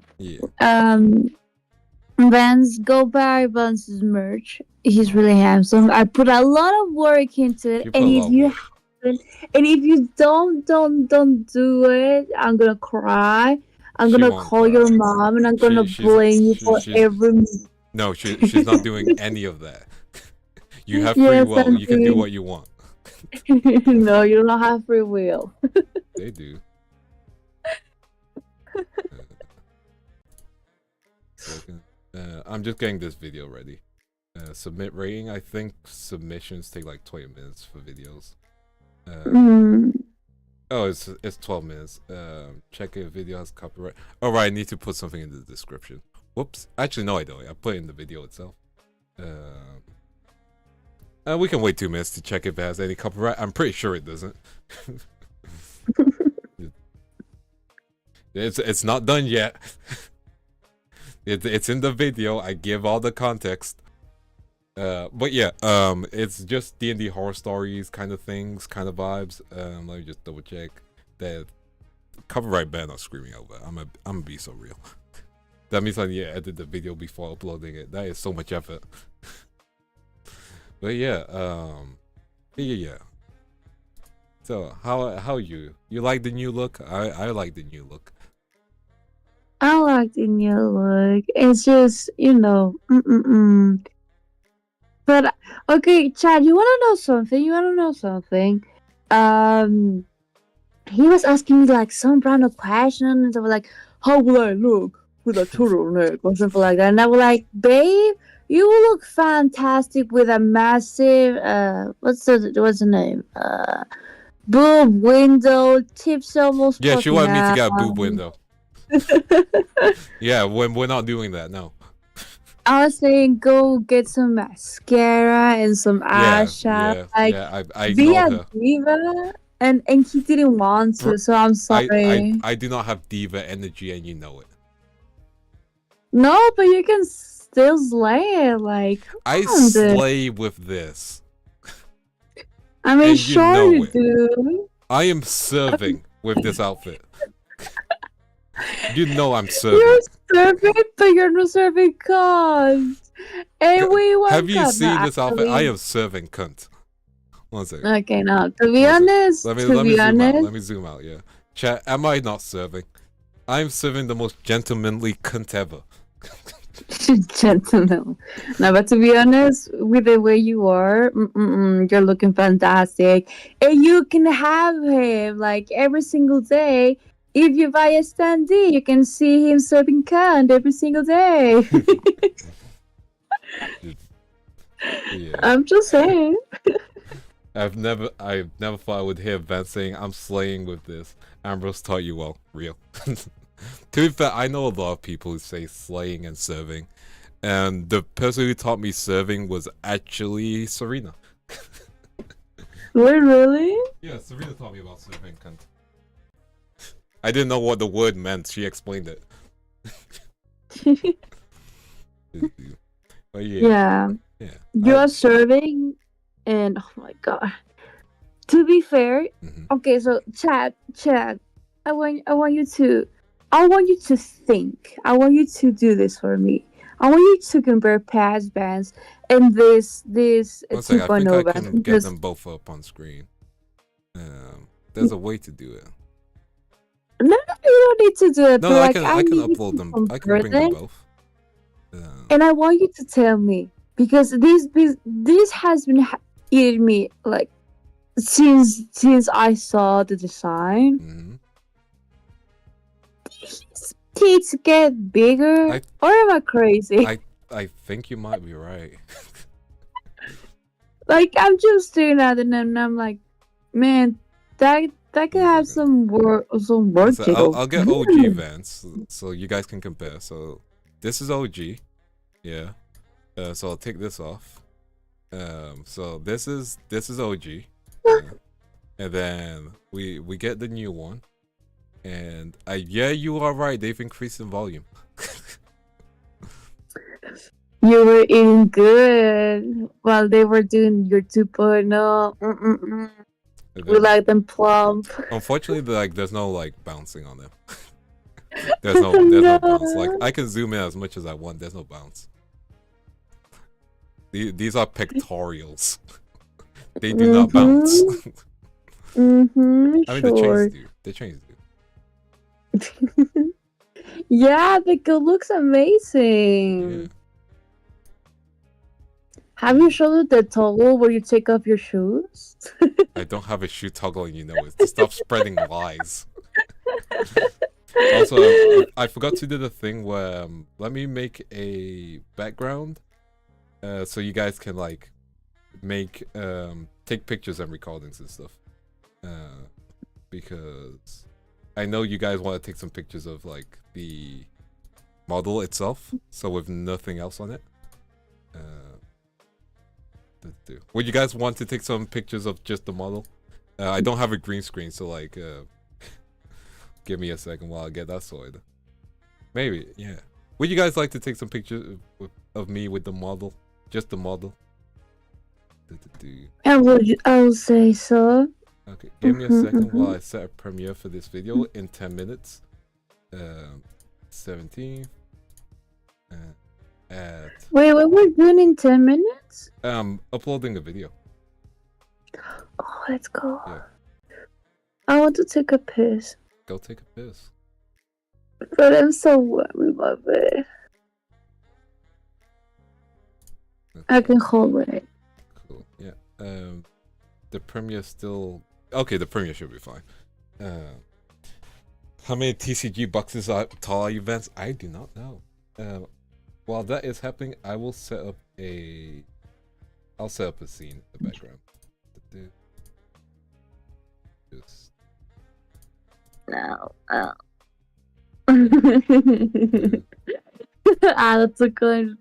Vance, go buy Vance's merch. He's really handsome. I put a lot of work into it, and if you haven't, and if you don't do it, I'm gonna cry. I'm gonna call your mom, and I'm gonna blame you for every. No, she's not doing any of that. You have free will. You can do what you want. No, you don't have free will. They do. I'm just getting this video ready. Submit rating. I think submissions take like 20 minutes for videos. Mm. Oh, it's 12 minutes. Check if video has copyright. All right, I need to put something in the description. Whoops. Actually, no, I don't. I put it in the video itself. We can wait 2 minutes to check if it has any copyright. I'm pretty sure it doesn't. It's not done yet. It's in the video. I give all the context. But yeah, it's just D&D horror stories kind of things, kind of vibes. Let me just double check that copyright ban on screaming over. I'm gonna be so real. That means I need to edit the video before uploading it. That is so much effort. But yeah, yeah. So how you like the new look? I like the new look. I like the new look. It's just, you know, But okay, Chad, you wanna know something? He was asking me like some random question, and I was like, "How will I look with a turtleneck or something like that?" And I was like, "Babe, you will look fantastic with a massive what's the name? Boob window, tips almost. Yeah, she wanted me to get a out." boob window. Yeah, when we're not doing that, no. I was saying, go get some mascara and some eyeshadow. I Be ignored a her. diva, and he didn't want to, so I'm sorry. I do not have diva energy, and you know it. No, but you can still slay it. Like, I slay with this. I mean, and sure you know do. I am serving with this outfit. You know I'm serving. You're serving, but you're not serving cause. Everyone have you seen actually... this outfit? I am serving, cunt. 1 second. Okay, now to be honest, let me zoom out. Yeah, chat. Am I not serving? I'm serving the most gentlemanly cunt ever. Gentleman. No, but to be honest, with the way you are, you're looking fantastic, and you can have him like every single day. If you buy a standee, you can see him serving cunt every single day. Yeah. I'm just saying. I've never thought I would hear Vance saying, "I'm slaying with this." Ambrose taught you well, real. To be fair, I know a lot of people who say slaying and serving, and the person who taught me serving was actually Serena. Wait, really? Yeah, Serena taught me about serving, cunt. I didn't know what the word meant. She explained it. But yeah. You're serving, and oh my god. To be fair, okay, so Chad, I want you to think. I want you to do this for me. I want you to compare past bands and this 2.0 I think I can get them both up on screen. There's a way to do it. No, you don't need to do it. No, but I can upload them. I can bring them both. And I want you to tell me, because this has been eating me like since I saw the design. His tits get bigger, or am I crazy? I think you might be right. Like, I'm just staring at it and I'm like, man, that could have some work So I'll get OG Vance, so you guys can compare. So this is OG, yeah. So I'll take this off. So this is OG, and then we get the new one, and yeah, you are right. They've increased in volume. You were eating good while they were doing your 2.0. We like them plump. Unfortunately, there's no like bouncing on them. there's no bounce. Like, I can zoom in as much as I want. There's no bounce. These are pictorials. They do not bounce. I mean, the chains do. Yeah, the good looks amazing. Yeah. Have you showed the toggle where you take off your shoes? I don't have a shoe toggle, and you know it. Stop spreading lies. Also, I forgot to do the thing where let me make a background, so you guys can like make take pictures and recordings and stuff. because I know you guys want to take some pictures of like the model itself, so with nothing else on it. Would you guys want to take some pictures of just the model? I don't have a green screen, so like, give me a second while I get that sorted. Maybe, yeah. Would you guys like to take some pictures of me with the model? Just the model? I'll say so. Okay, give me a second while I set a premiere for this video in 10 minutes. 17. Wait, what we're doing in 10 minutes? Uploading a video. Oh, let's go. Yeah. I want to take a piss. Go take a piss. But I'm so wet with my bed. Okay. I can hold it. Cool. Yeah. The premiere still okay. The premiere should be fine. How many TCG boxes tall are you, Vance? I do not know. While that is happening, I will set up a. I'll set up a scene in the background. Just. No. That's a good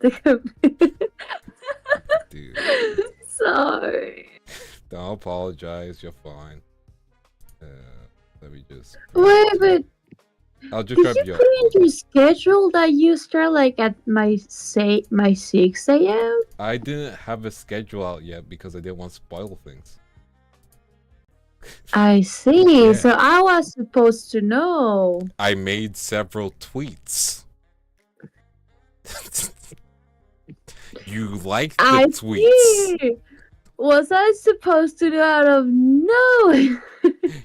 Dude. Sorry. Don't apologize. You're fine. Let me just. Wait, but I'll just did grab you put in your schedule that you start like at my 6 a.m.? I didn't have a schedule out yet because I didn't want to spoil things. I see. Yeah. So I was supposed to know. I made several tweets. You liked the tweets. See. Was I supposed to know out of no?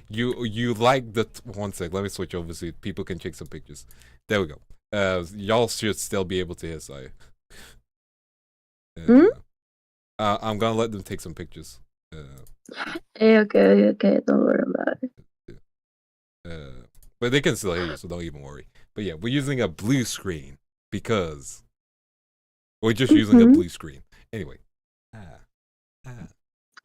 You like the one sec. Let me switch over so people can check some pictures. There we go. Y'all should still be able to hear Saya. I'm gonna let them take some pictures. Okay. Don't worry about it. But they can still hear you, so don't even worry. But yeah, we're using a blue screen because we're just using a blue screen. Anyway.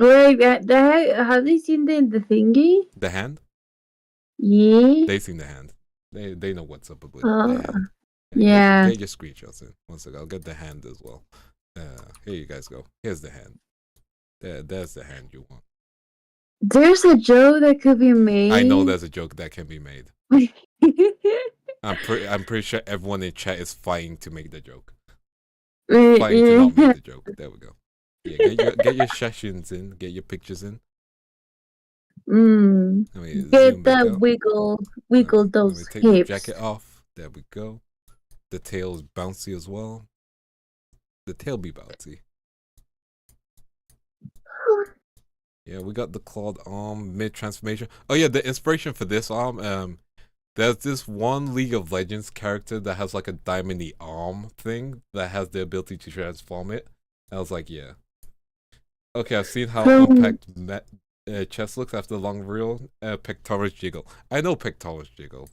Wait, have they seen the thingy? The hand? Yeah. They seen the hand. They know what's up with the hand. Yeah. Get your screenshots in. One second, I'll get the hand as well. Here you guys go. Here's the hand. There's the hand you want. There's a joke that could be made. I know there's a joke that can be made. I'm pretty sure everyone in chat is fighting to make the joke. Fighting to not make the joke. There we go. Yeah, get your sessions in, get your pictures in. Get that wiggle those take hips. the jacket off. There we go. The tail is bouncy as well. The tail be bouncy. Yeah, we got the clawed arm mid transformation. Oh yeah, the inspiration for this arm. There's this one League of Legends character that has like a diamondy arm thing that has the ability to transform it. I was like, yeah. Okay, I've seen how unpacked chest looks after the long reel. Pectoris jiggle. I know pectoris jiggle.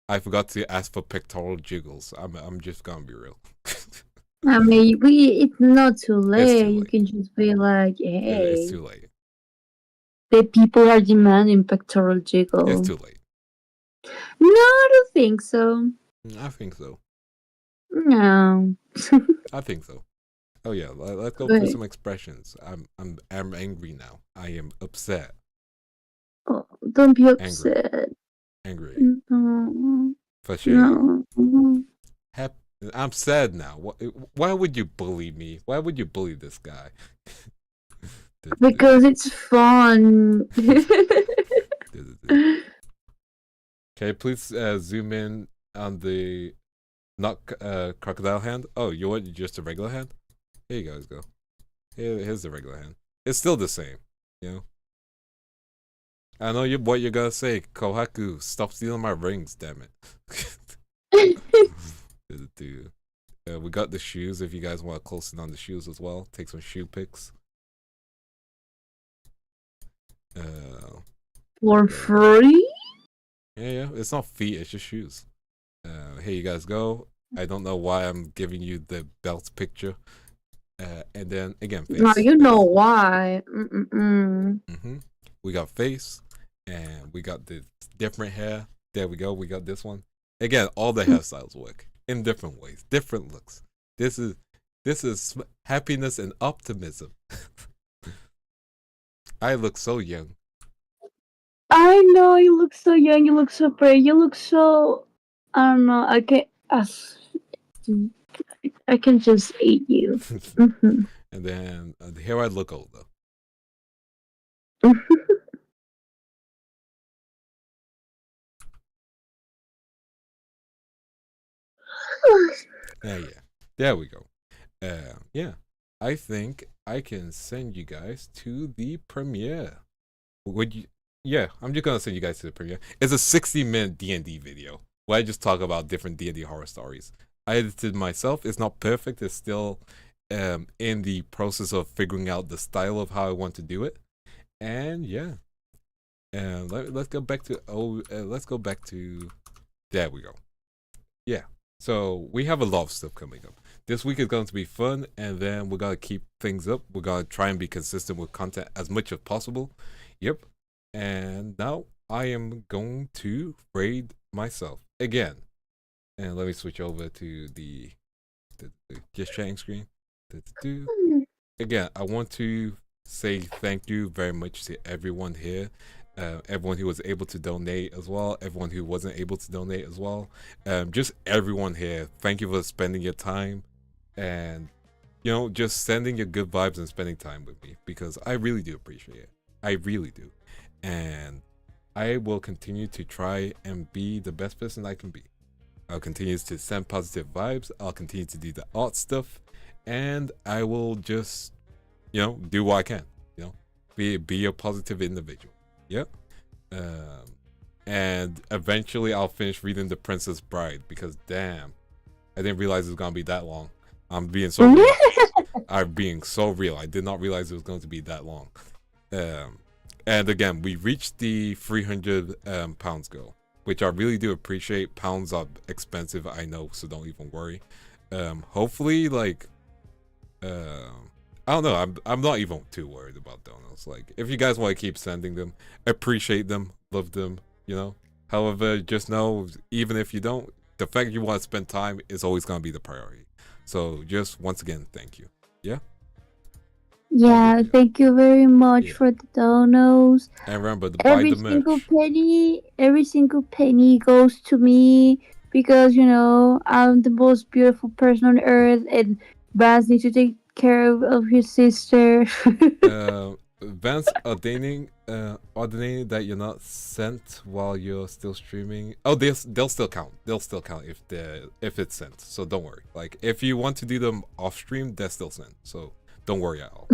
I forgot to ask for pectoral jiggles. I'm just gonna be real. I mean, it's not too late. Too late. You can just be like, hey. It's too late. The people are demanding pectoral jiggle. It's too late. No, I don't think so. I think so. No. I think so. Oh yeah, let's go through some expressions. I'm angry now. I am upset. Oh, don't be upset. Angry. No. Frustrated. No. I'm sad now. Why would you bully me? Why would you bully this guy? Because it's fun. Okay, please zoom in on the not crocodile hand. Oh, you want just a regular hand? Here you guys go. Here's the regular hand. It's still the same, you know. I know what you're gonna say, Kohaku. Stop stealing my rings, damn it. Dude. We got the shoes. If you guys want to close in on the shoes as well, take some shoe pics. For free? Yeah. It's not feet. It's just shoes. Here you guys go. I don't know why I'm giving you the belt picture. And then again, face. No, you know why. We got face, And we got the different hair. There we go. We got this one. Again, all the hairstyles work in different ways, different looks. This is happiness and optimism. I look so young. I know you look so young. You look so pretty. You look so. I don't know. I can just eat you. Mm-hmm. And then here I look older. Yeah, there we go. Yeah, I think I can send you guys to the premiere. Would you? Yeah, I'm just gonna send you guys to the premiere. It's a 60-minute D&D video where I just talk about different D&D horror stories. I edited myself. It's not perfect. It's still in the process of figuring out the style of how I want to do it. And yeah, let's go back to let's go back to. There we go. Yeah. So we have a lot of stuff coming up. This week is going to be fun, and then we're gonna keep things up. We're gonna try and be consistent with content as much as possible. Yep. And now I am going to raid myself again. And let me switch over to the just chatting screen. Again, I want to say thank you very much to everyone here. Everyone who was able to donate as well, everyone who wasn't able to donate as well, just everyone here. Thank you for spending your time and, you know, just sending your good vibes and spending time with me, because I really do appreciate it. I really do. And I will continue to try and be the best person I can be. I'll continue to send positive vibes. I'll continue to do the art stuff, and I will just, you know, do what I can, you know, be a positive individual. Yep. And eventually I'll finish reading The Princess Bride, because damn, I didn't realize it was gonna be that long. I'm being so real. I'm being so real. I did not realize it was going to be that long. And again, we reached the 300 pounds goal, which I really do appreciate. Pounds are expensive, I know, so don't even worry. Hopefully, like, I don't know. I'm not even too worried about donuts. Like, if you guys want to keep sending them, appreciate them, love them, you know. However, just know, even if you don't, the fact you want to spend time is always going to be the priority. So, just once again, thank you. Yeah. Yeah, thank you very much for the donos. And remember to buy the merch. Every single penny goes to me, because, you know, I'm the most beautiful person on earth, and Vance needs to take care of his sister. Vance ordaining that you're not sent while you're still streaming. Oh, they'll still count. They'll still count if it's sent. So don't worry. Like, if you want to do them off stream, they're still sent. So don't worry at all.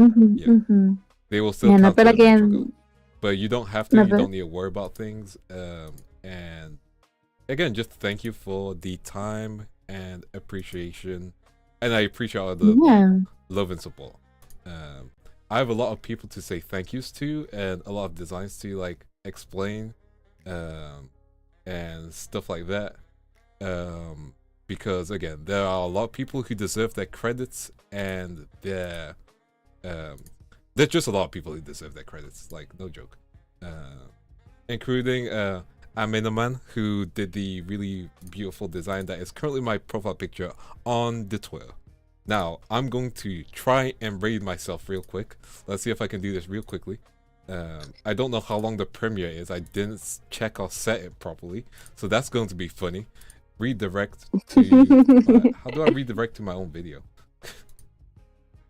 They will still count. But again, but you don't have to. You don't need to worry about things. And again, just thank you for the time and appreciation, and I appreciate all the love and support. I have a lot of people to say thank yous to, and a lot of designs to, like, explain, and stuff like that. Because again, there are a lot of people who deserve their credits, and there's just a lot of people who deserve their credits. Like, no joke. Including Amenaman, who did the really beautiful design that is currently my profile picture on the Twitter. Now, I'm going to try and raid myself real quick. Let's see if I can do this real quickly. I don't know how long the premiere is. I didn't check or set it properly. So that's going to be funny. Redirect to... how do I redirect to my own video?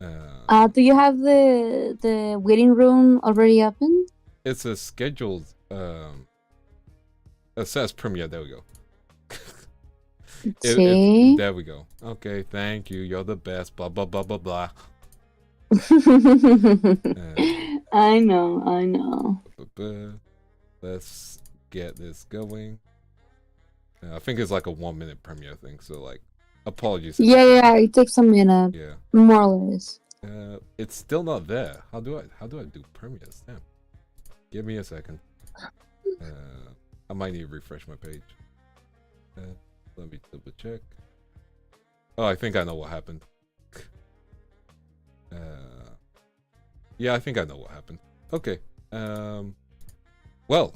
Do you have the waiting room already open? It's a scheduled... it says premiere. There we go. There we go. Okay, thank you. You're the best. Blah blah blah blah blah. I know. Let's get this going. I think it's like a 1-minute premiere thing. So, like, apologies. Yeah. It takes a minute. Yeah. More or less. It's still not there. How do I do premieres? Damn. Give me a second. I might need to refresh my page. Let me double check. Oh, I think I know what happened. Yeah, I think I know what happened. Okay. Well,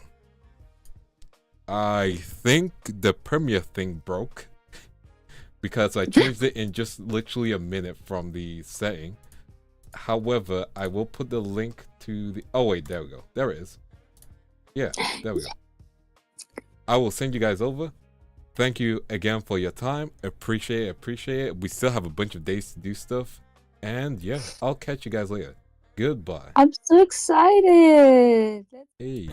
I think the Premiere thing broke because I changed it in just literally a minute from the setting. However, I will put the link to the... Oh, wait, there we go. There it is. Yeah, there we go. I will send you guys over. Thank you again for your time. Appreciate it. We still have a bunch of days to do stuff. And yeah, I'll catch you guys later. Goodbye. I'm so excited. Hey.